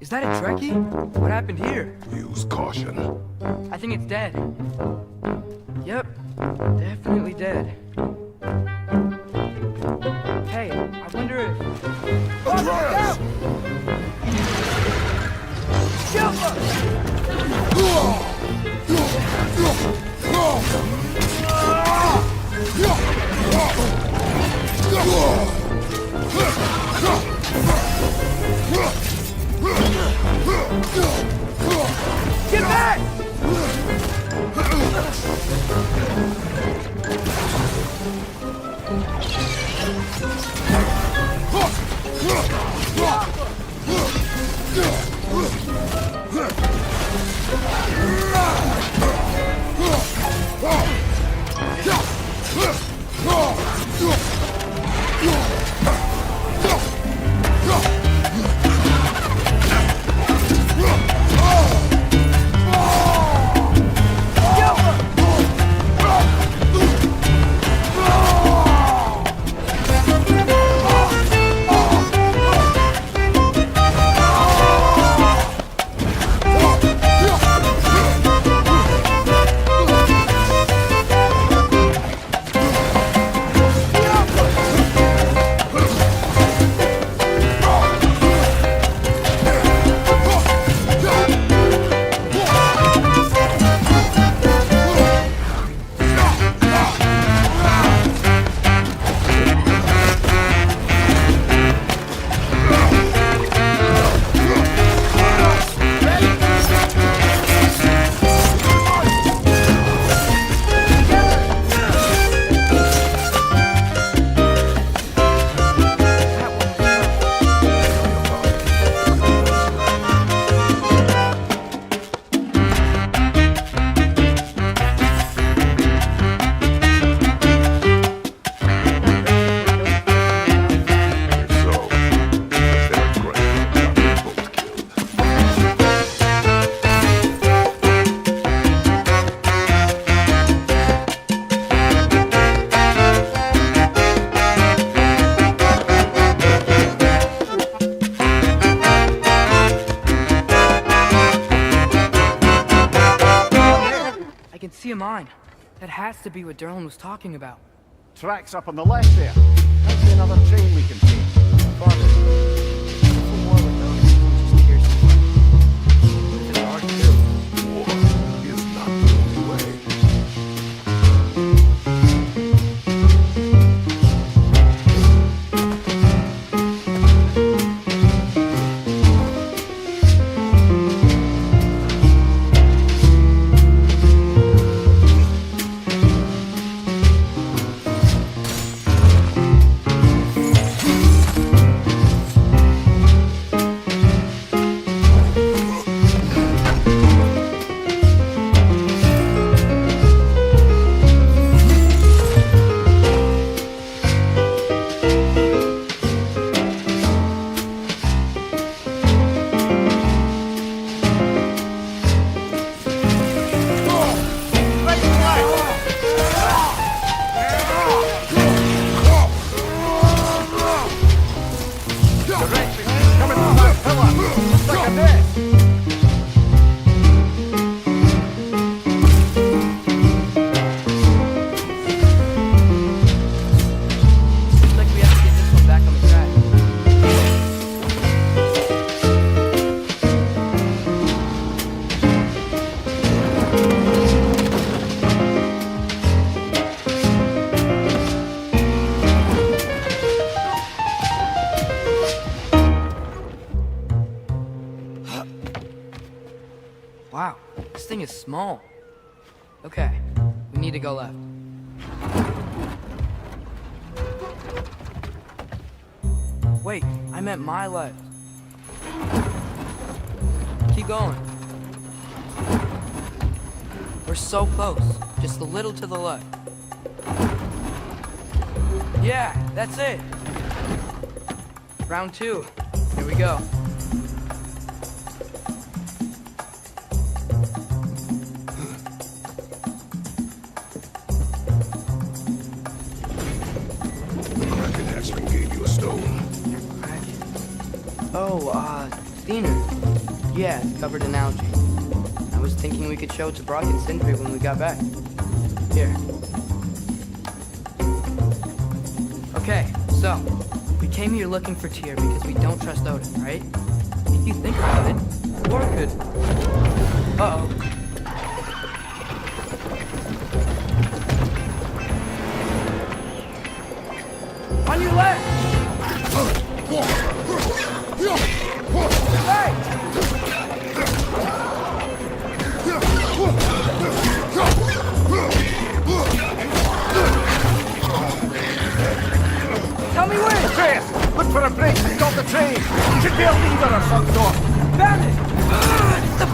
Speaker 1: Is that a Trekkie? What happened here?
Speaker 10: Use caution.
Speaker 1: I think it's dead. Yep, definitely dead. Hey, I wonder if...
Speaker 2: Atreus!
Speaker 1: Get back! See a mine. That has to be what Derlin was talking about.
Speaker 5: Tracks up on the left there. Might be another train we can take.
Speaker 10: War is not the only way.
Speaker 1: Wow, this thing is small. Okay, we need to go left. Wait, I meant my left. Keep going. We're so close, just a little to the left. Yeah, that's it. Round 2. Here we go. Thinner. Yeah, it's covered in algae. I was thinking we could show it to Brock and Sindri when we got back. Here. Okay, so, we came here looking for Tyr because we don't trust Odin, right? If you think about it, Thor could... Uh-oh. On your left! Hey! Tell me when!
Speaker 5: Atreus! Look for a break to stop the train! Should be a lever of some sort!
Speaker 1: Found it! It's the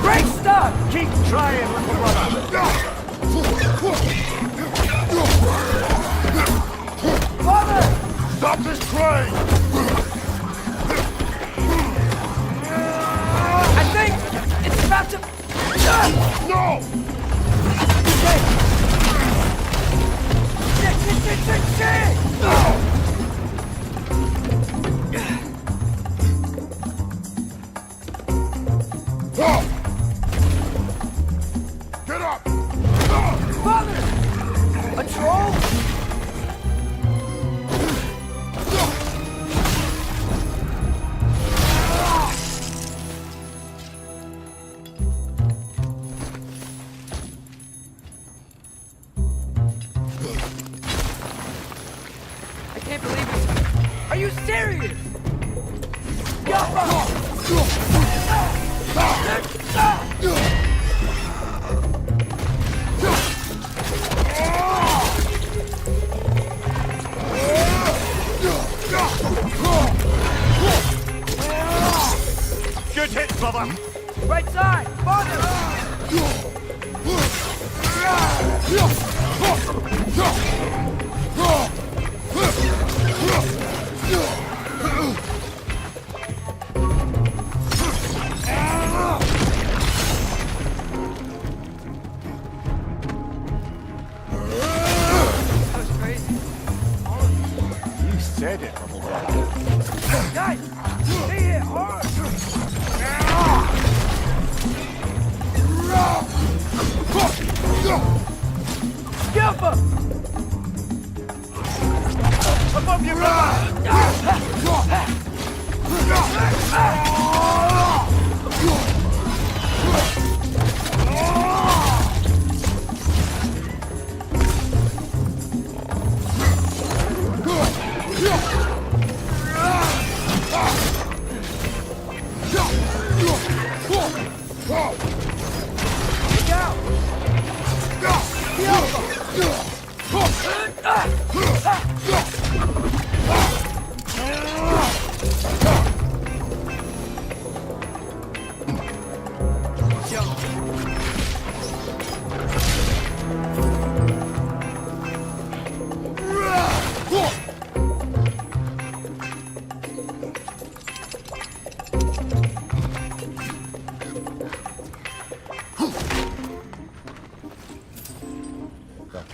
Speaker 5: trying, little brother.
Speaker 1: Father!
Speaker 2: Stop this train!
Speaker 1: I think it's about to...
Speaker 2: No! Get up!
Speaker 1: Father! A troll? I can't believe it. Are you serious?
Speaker 5: Good hit, brother.
Speaker 1: Right side! Father! That was crazy.
Speaker 5: You said it, little brother.
Speaker 1: Guys! Stay here hard! Skipper!
Speaker 5: Above you,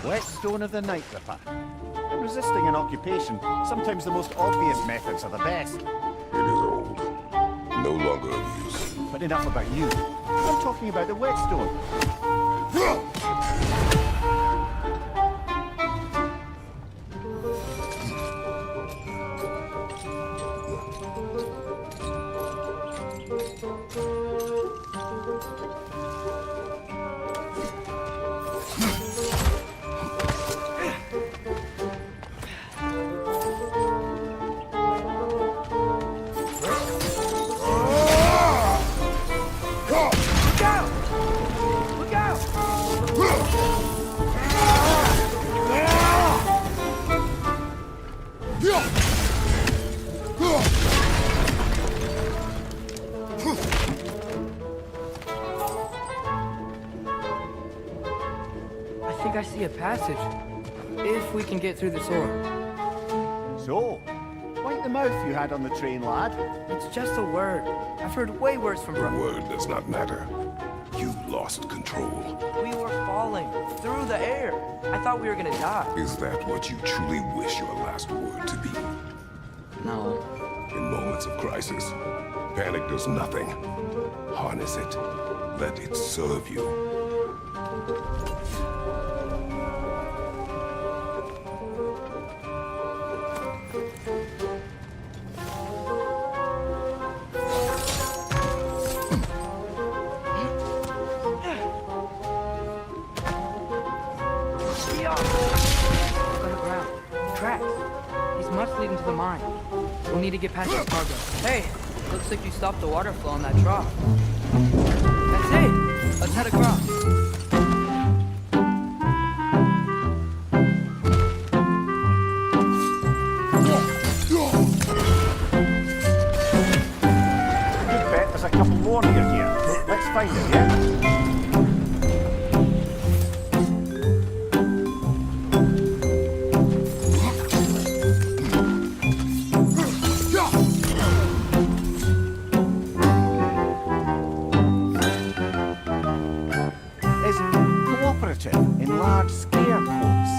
Speaker 5: Whetstone of the Night Ripper. In resisting an occupation, sometimes the most obvious methods are the best.
Speaker 10: It is old. No longer of use.
Speaker 5: But enough about you. I'm talking about the whetstone.
Speaker 1: I think I see a passage. If we can get through the sword.
Speaker 5: So, wipe the mouth you had on the train, lad.
Speaker 1: It's just a word. I've heard way worse from
Speaker 10: The
Speaker 1: bro.
Speaker 10: word does not matter. You lost control.
Speaker 1: We were falling through the air. I thought we were gonna die.
Speaker 10: Is that what you truly wish your last word to be?
Speaker 1: No.
Speaker 10: In moments of crisis, panic does nothing. Harness it. Let it serve you.
Speaker 1: Leading to the mine. We'll need to get past this cargo. Hey, looks like you stopped the water flow on that trough. That's it. Let's head across.
Speaker 5: Good bet there's a couple more near here. Let's find it, yeah? large scarecrows.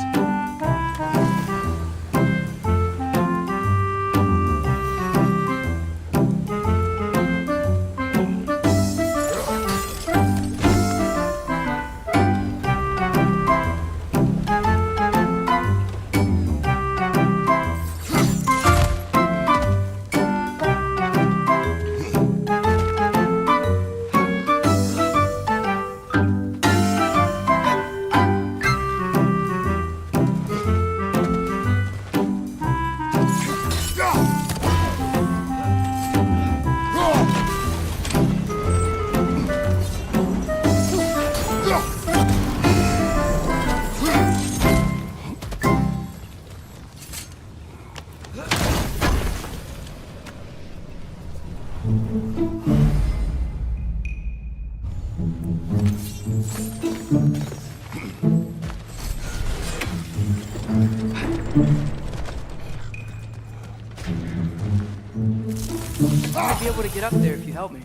Speaker 1: I'll be able to get up there if you help me.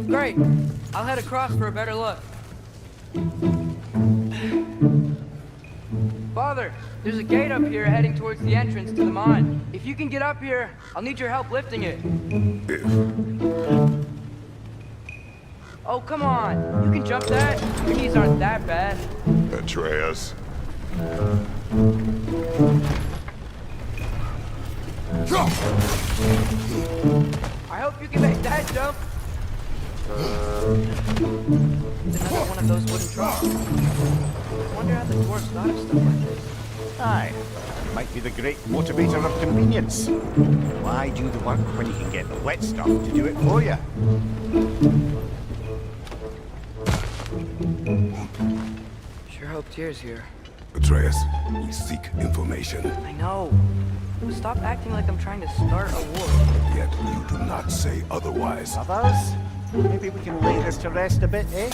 Speaker 1: Great. I'll head across for a better look. Father, there's a gate up here heading towards the entrance to the mine. If you can get up here, I'll need your help lifting it. Oh, come on. You can jump that. Your knees aren't that bad.
Speaker 10: Atreus.
Speaker 1: I hope you can make that jump. It's another one of those wooden troughs. I wonder how the dwarves thought of stuff like this.
Speaker 5: Aye, might be the great motivator of convenience. Why do the work when you can get the wet stuff to do it for you?
Speaker 1: Sure hope Tyr's here.
Speaker 10: Atreus, we seek information.
Speaker 1: I know. But stop acting like I'm trying to start a war.
Speaker 10: Yet you do not say otherwise.
Speaker 5: Others? Maybe we can lay this to rest a bit, eh?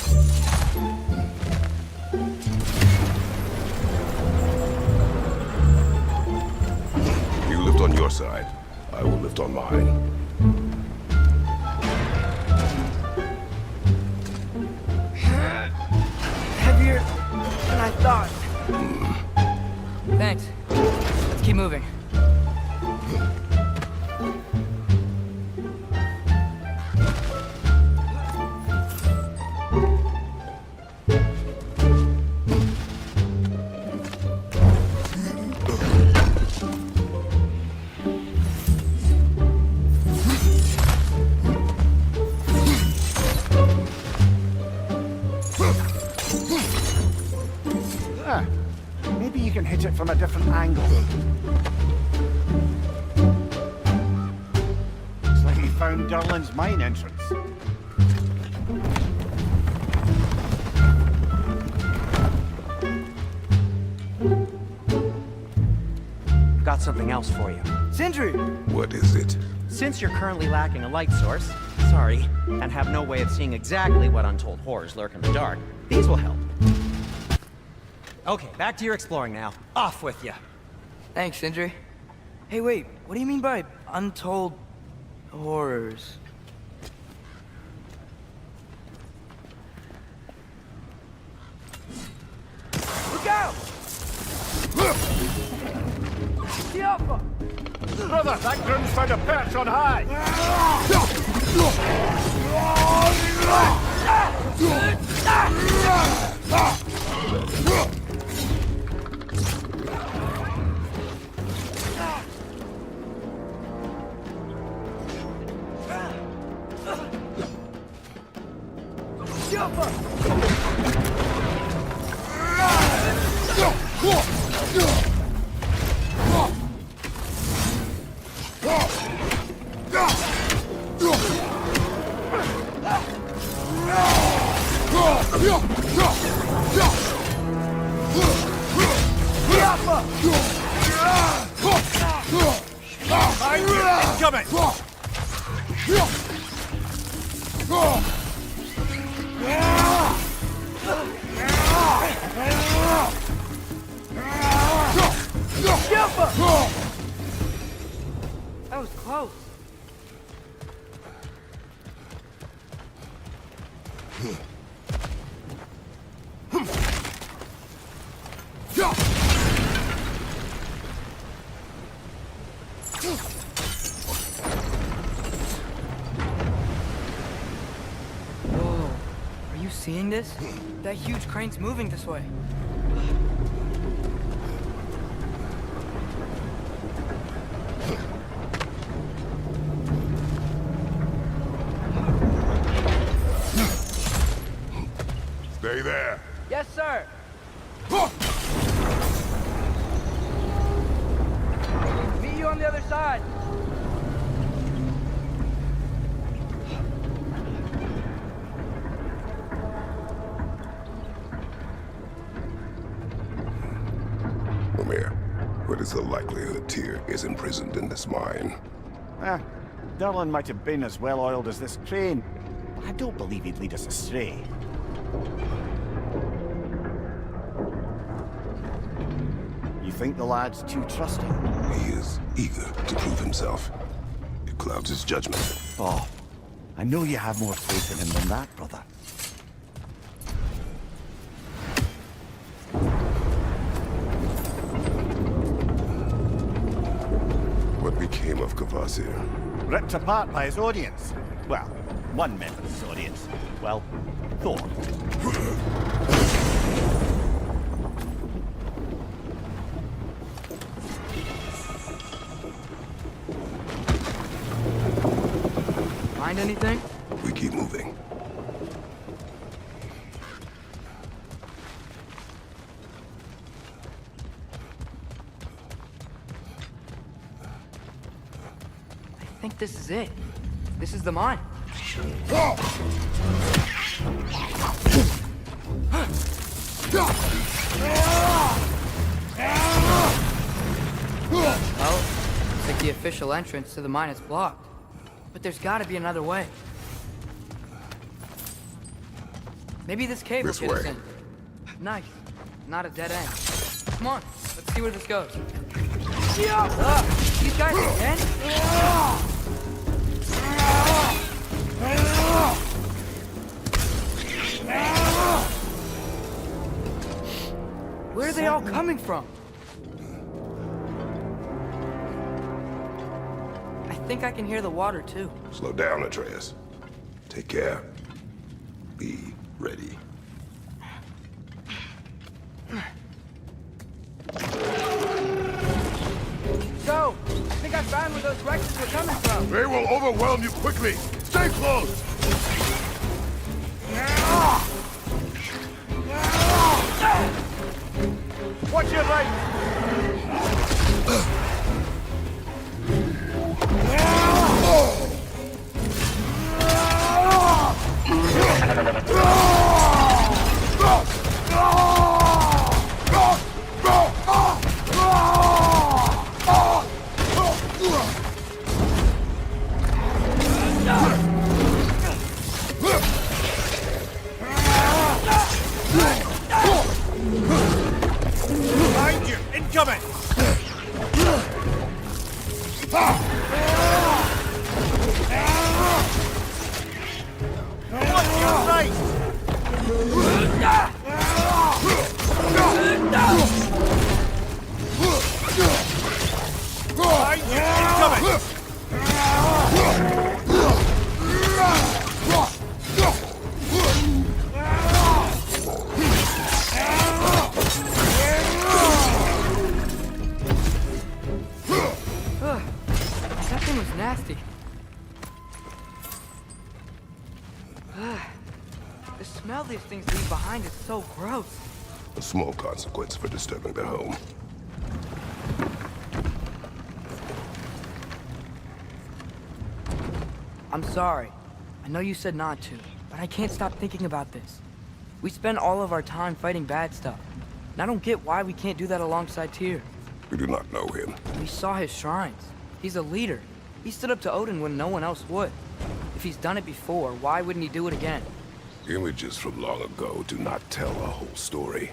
Speaker 10: You lift on your side. I will lift on mine.
Speaker 1: Heavier than I thought. Thanks. Let's keep moving.
Speaker 5: Maybe you can hit it from a different angle. Looks like we found Durlin's mine entrance.
Speaker 11: Got something else for you.
Speaker 1: Sindri!
Speaker 10: What is it?
Speaker 11: Since you're currently lacking a light source, sorry, and have no way of seeing exactly what untold horrors lurk in the dark, these will help. Okay, back to your exploring now. Off with you.
Speaker 1: Thanks, Sindri. Hey, wait. What do you mean by untold horrors? Look out! The Alpha!
Speaker 5: Brother, that groom's found a perch on high!
Speaker 1: That was close. Whoa. Are you seeing this? That huge crane's moving this way.
Speaker 2: Stay there.
Speaker 1: Yes, sir. Meet you on the other side.
Speaker 10: Omir, what is the likelihood Tyr is imprisoned in this mine?
Speaker 5: Durlin might have been as well-oiled as this crane. I don't believe he'd lead us astray. You think the lad's too trusting?
Speaker 10: He is eager to prove himself. It clouds his judgment.
Speaker 5: Oh, I know you have more faith in him than that, brother.
Speaker 10: What became of Kvasir?
Speaker 5: Ripped apart by his audience. Well, one member of his audience. Well, Thor.
Speaker 1: Find anything?
Speaker 10: We keep moving.
Speaker 1: I think this is it. This is the mine. Well, looks like the official entrance to the mine is blocked. But there's gotta be another way. Maybe this cave will
Speaker 10: This
Speaker 1: get us
Speaker 10: way.
Speaker 1: in. Nice. Not a dead end. Come on, let's see where this goes. These guys again? Where are they all coming from? I think I can hear the water too.
Speaker 10: Slow down, Atreus. Take care. Be ready.
Speaker 1: So, I think I found where those Rexes were coming from.
Speaker 2: They will overwhelm you quickly. Stay close.
Speaker 5: Watch your right! Behind you! Incoming! Watch your right! Behind you! Incoming!
Speaker 1: That thing was nasty. The smell these things leave behind is so gross.
Speaker 10: A small consequence for disturbing their home.
Speaker 1: I'm sorry. I know you said not to, but I can't stop thinking about this. We spend all of our time fighting bad stuff. And I don't get why we can't do that alongside Tyr.
Speaker 10: We do not know him.
Speaker 1: We saw his shrines. He's a leader. He stood up to Odin when no one else would. If he's done it before, why wouldn't he do it again?
Speaker 10: Images from long ago do not tell a whole story.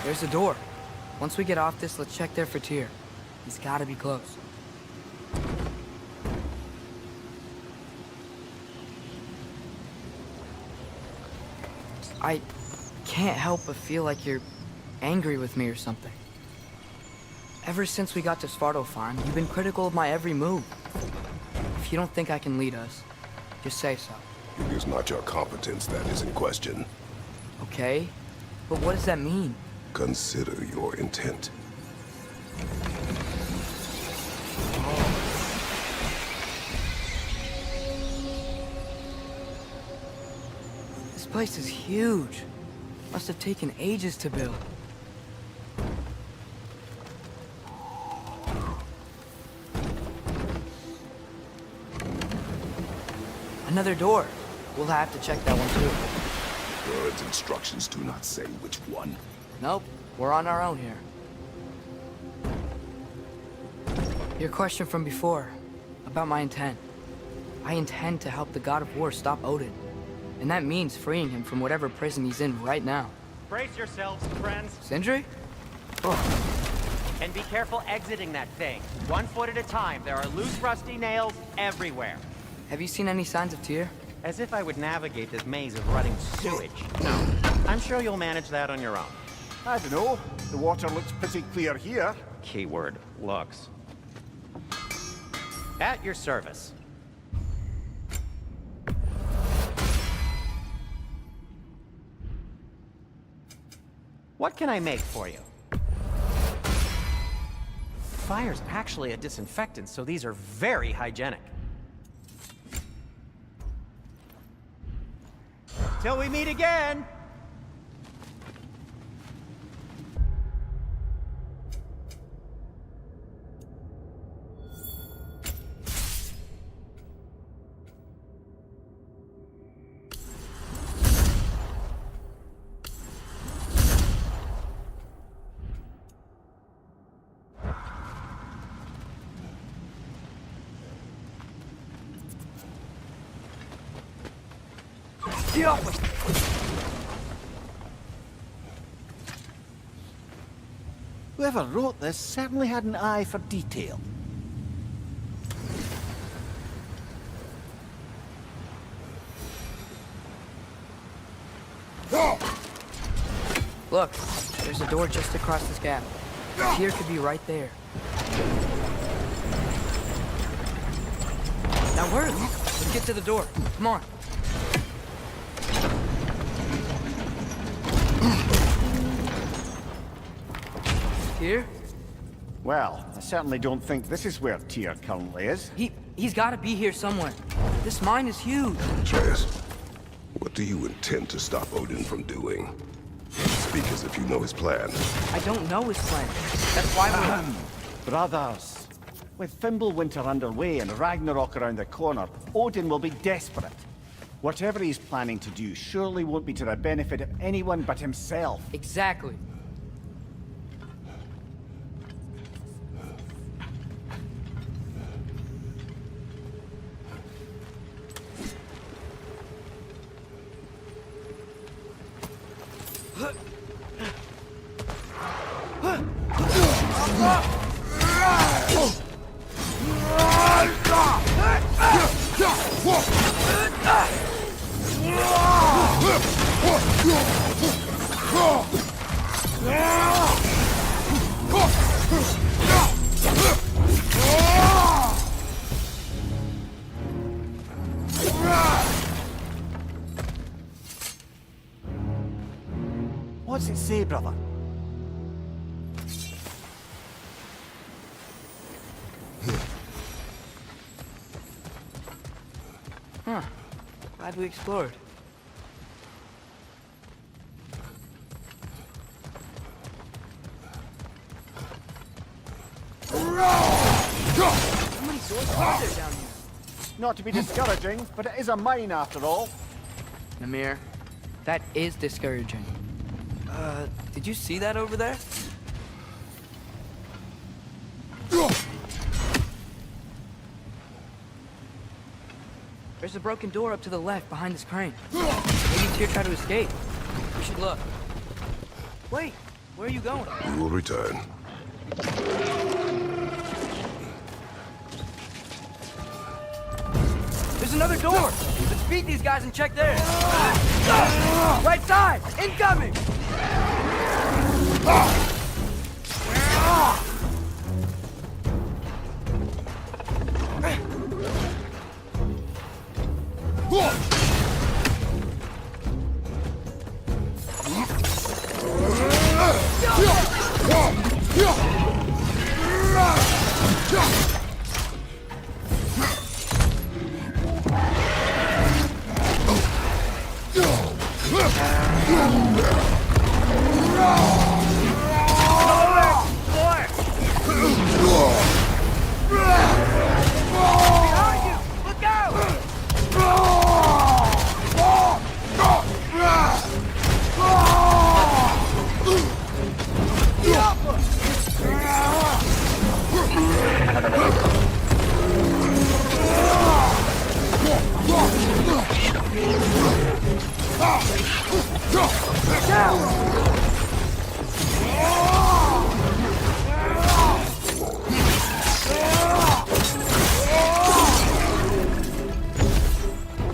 Speaker 1: There's a door. Once we get off this, let's check there for Tyr. He's gotta be close. I can't help but feel like you're angry with me or something. Ever since we got to Svartalfheim, you've been critical of my every move. If you don't think I can lead us, just say so.
Speaker 10: It is not your competence that is in question.
Speaker 1: Okay, but what does that mean?
Speaker 10: Consider your intent.
Speaker 1: This place is huge. Must have taken ages to build. Another door. We'll have to check that one too.
Speaker 10: Bird's instructions do not say which one.
Speaker 1: Nope, we're on our own here. Your question from before, about my intent. I intend to help the god of war stop Odin. And that means freeing him from whatever prison he's in right now.
Speaker 11: Brace yourselves, friends.
Speaker 1: Sindri?
Speaker 11: And be careful exiting that thing. 1 foot at a time. There are loose, rusty nails everywhere.
Speaker 1: Have you seen any signs of Tyr?
Speaker 11: As if I would navigate this maze of running sewage. No. I'm sure you'll manage that on your own.
Speaker 5: I don't know. The water looks pretty clear here.
Speaker 11: Keyword, looks. At your service. What can I make for you? Fire's actually a disinfectant, so these are very hygienic. Till we meet again!
Speaker 5: Whoever wrote this certainly had an eye for detail.
Speaker 1: Look, there's a door just across this gap. Tyr could be right there. Now hurry! Let's get to the door. Come on. Tyr?
Speaker 5: Well, I certainly don't think this is where Tyr currently is.
Speaker 1: He's gotta be here somewhere. This mine is huge.
Speaker 10: Atreus, what do you intend to stop Odin from doing? Speak as if you know his plan.
Speaker 1: I don't know his plan. That's why we're...
Speaker 5: Brothers, with Fimbulwinter underway and Ragnarök around the corner, Odin will be desperate. Whatever he's planning to do surely won't be to the benefit of anyone but himself.
Speaker 1: Exactly.
Speaker 5: What's it say, brother?
Speaker 1: Huh. Glad we explored. How many swords are there down here?
Speaker 5: Not to be discouraging, but it is a mine after all.
Speaker 1: Namir, that is discouraging. Did you see that over there? There's a broken door up to the left behind this crane. Maybe Tyr tried to escape. We should look. Wait, where are you going?
Speaker 10: We will return.
Speaker 1: There's another door! Let's beat these guys and check theirs! Right side! Incoming!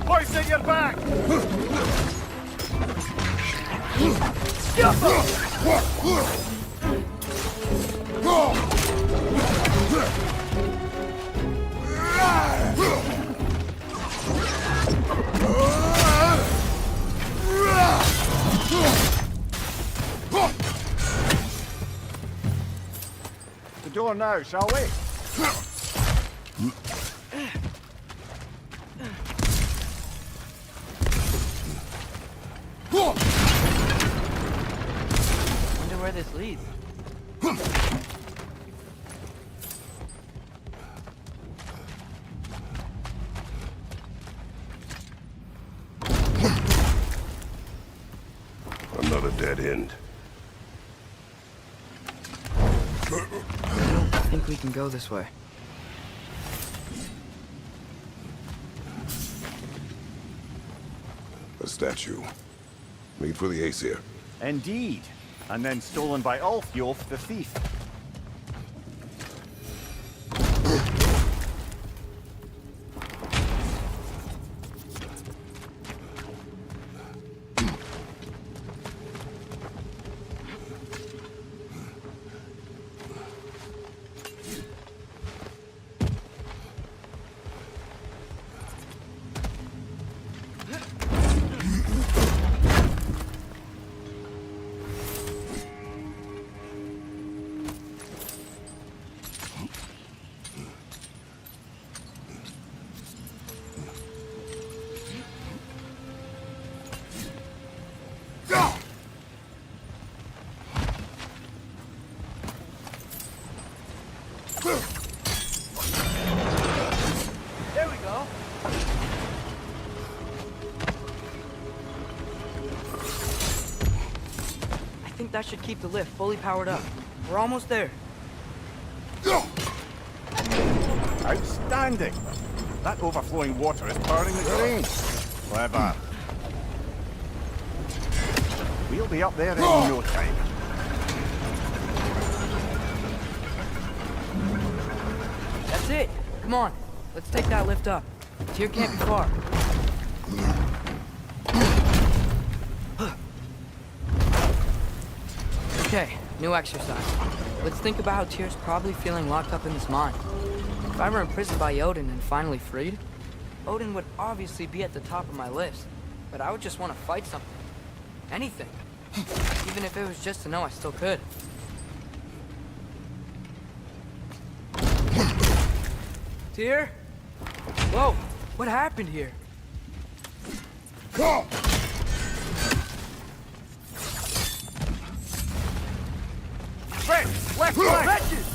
Speaker 5: Hoist your back! The door now, shall we?
Speaker 1: Wonder where this leads.
Speaker 10: Another dead end.
Speaker 1: I think we can go this way.
Speaker 10: A statue. Made for the Aesir.
Speaker 5: Indeed. And then stolen by Ulfjolf the thief.
Speaker 1: There we go. I think that should keep the lift fully powered up. We're almost there.
Speaker 5: Outstanding! That overflowing water is powering the crane. Clever. We'll be up there in no time.
Speaker 1: That's it. Come on. Let's take that lift up. Tyr can't be far. Okay, new exercise. Let's think about how Tyr's probably feeling locked up in this mine. If I were imprisoned by Odin and finally freed, Odin would obviously be at the top of my list. But I would just want to fight something. Anything. Even if it was just to know I still could. Tyr? Whoa, what happened here?
Speaker 2: Go!
Speaker 5: Left, left!
Speaker 1: Wretches!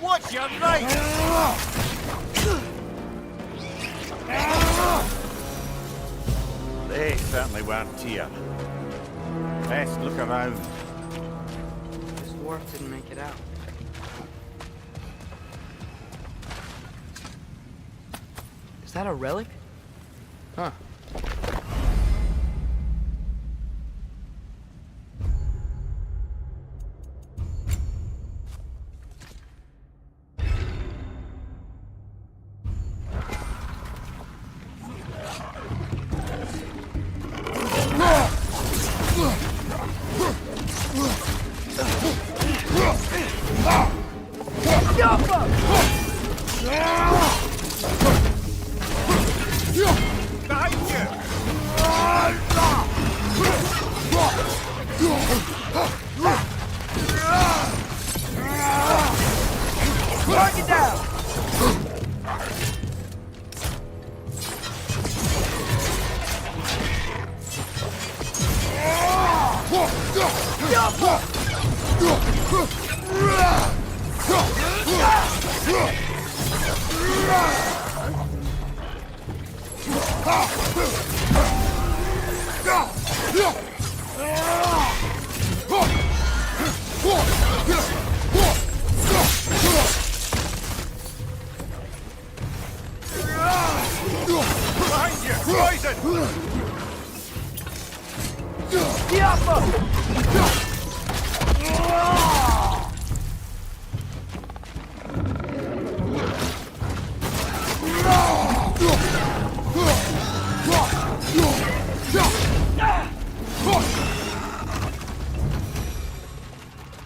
Speaker 5: Watch your right! They certainly weren't Tyr. Best look around.
Speaker 1: This dwarf didn't make it out. Is that a relic? Huh.
Speaker 5: Behind you! Poison!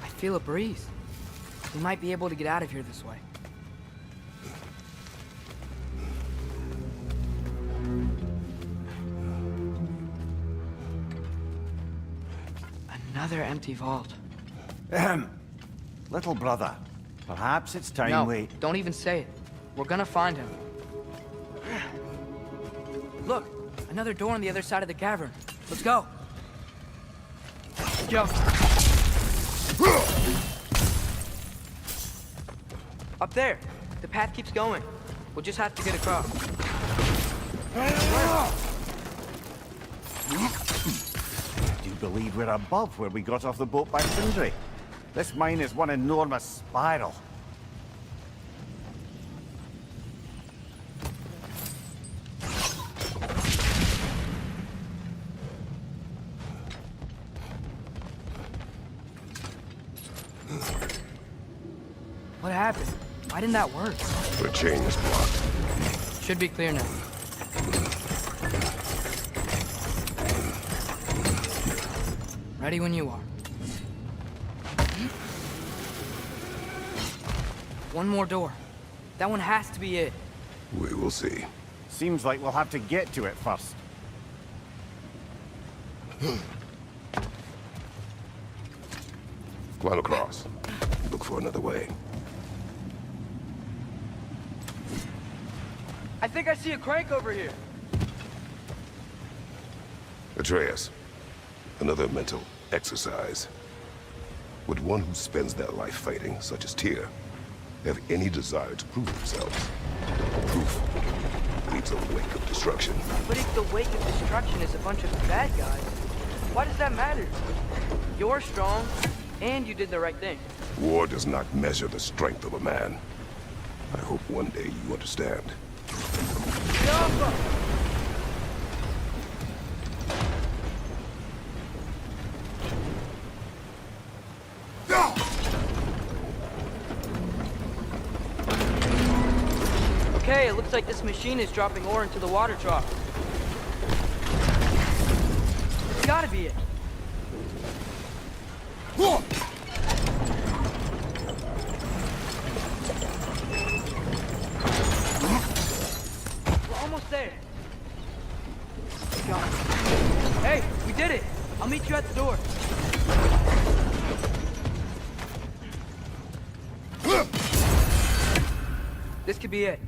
Speaker 1: I feel a breeze. We might be able to get out of here this way. Another empty vault.
Speaker 5: Little brother, perhaps it's time
Speaker 1: No,
Speaker 5: we...
Speaker 1: don't even say it. We're gonna find him. Look, another door on the other side of the cavern. Let's go. Jump. Up there. The path keeps going. We'll just have to get across.
Speaker 5: Do you believe we're above where we got off the boat by Fenrir? This mine is one enormous spiral.
Speaker 1: What happened? Why didn't that work?
Speaker 10: The chain is blocked.
Speaker 1: Should be clear now. Ready when you are. One more door. That one has to be it.
Speaker 10: We will see.
Speaker 5: Seems like we'll have to get to it first.
Speaker 10: Climb across. Look for another way.
Speaker 1: I think I see a crank over here.
Speaker 10: Atreus, another mental exercise. Would one who spends their life fighting, such as Tyr, have any desire to prove themselves? Proof leaves a wake of destruction.
Speaker 1: But if the wake of destruction is a bunch of bad guys, why does that matter? You're strong, and you did the right thing.
Speaker 10: War does not measure the strength of a man. I hope one day you understand.
Speaker 1: Okay, it looks like this machine is dropping ore into the water trough. It's gotta be it. We're almost there. Got it. Hey, we did it! I'll meet you at the door. This could be it.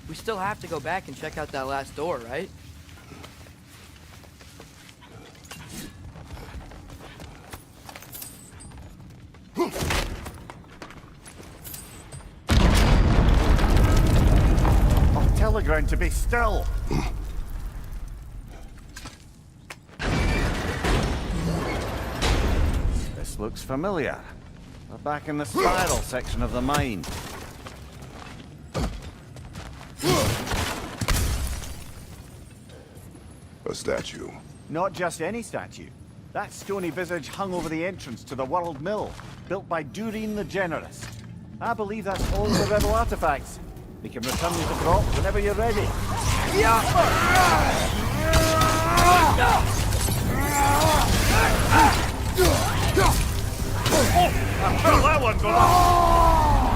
Speaker 1: We still have to go back and check out that last door, right?
Speaker 5: I'll tell the ground to be still. This looks familiar. We're back in the spiral section of the mine.
Speaker 10: A statue.
Speaker 5: Not just any statue. That stony visage hung over the entrance to the World Mill, built by Durin the Generous. I believe that's all the rebel artifacts. We can return them to Brock whenever you're ready.
Speaker 2: How's that one going?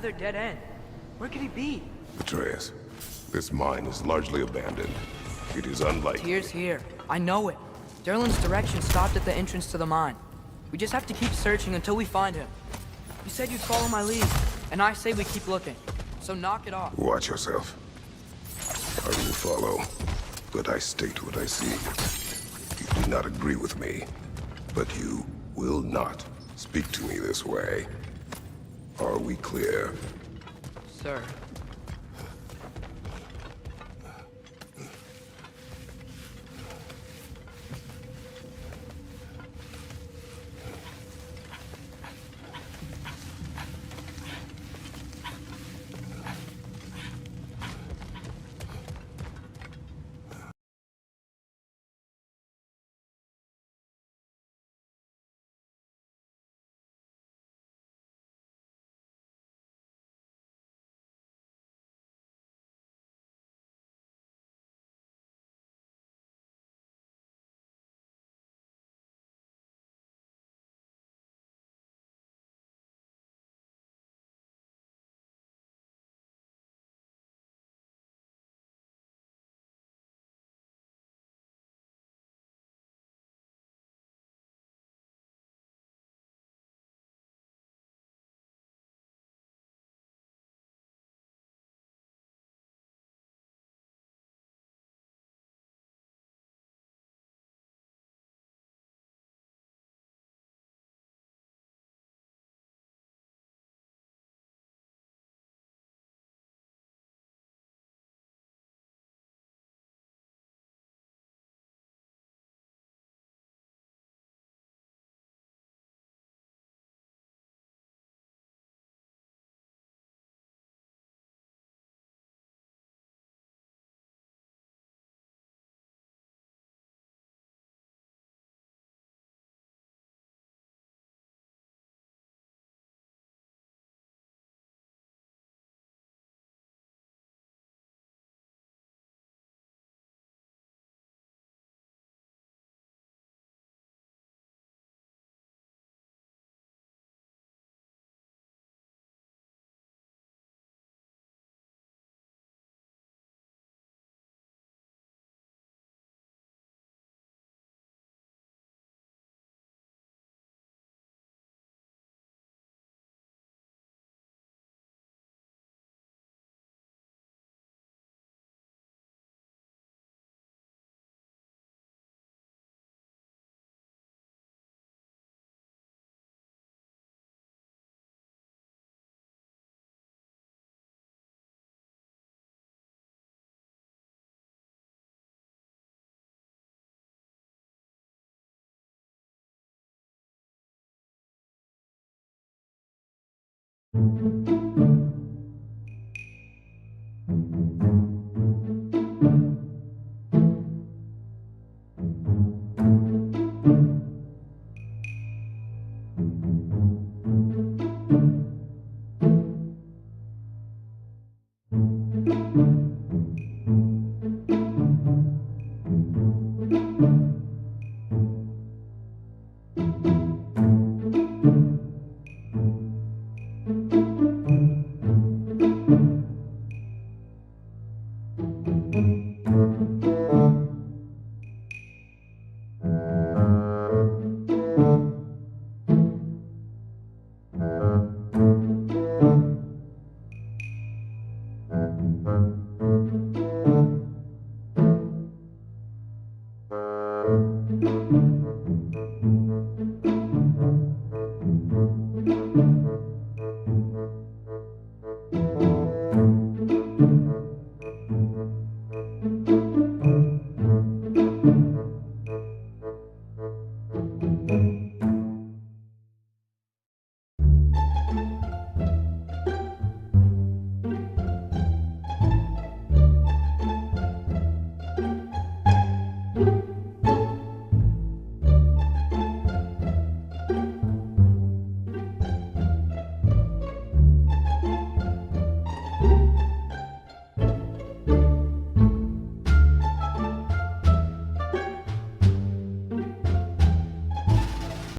Speaker 1: another dead end. Where could he be?
Speaker 10: Atreus, this mine is largely abandoned. It is unlikely.
Speaker 1: Tyr's here. I know it. Derlin's direction stopped at the entrance to the mine. We just have to keep searching until we find him. You said you'd follow my lead, and I say we keep looking. So knock it off.
Speaker 10: Watch yourself. I will follow, but I state what I see. You do not agree with me, but you will not speak to me this way. Are we clear?
Speaker 1: Sir.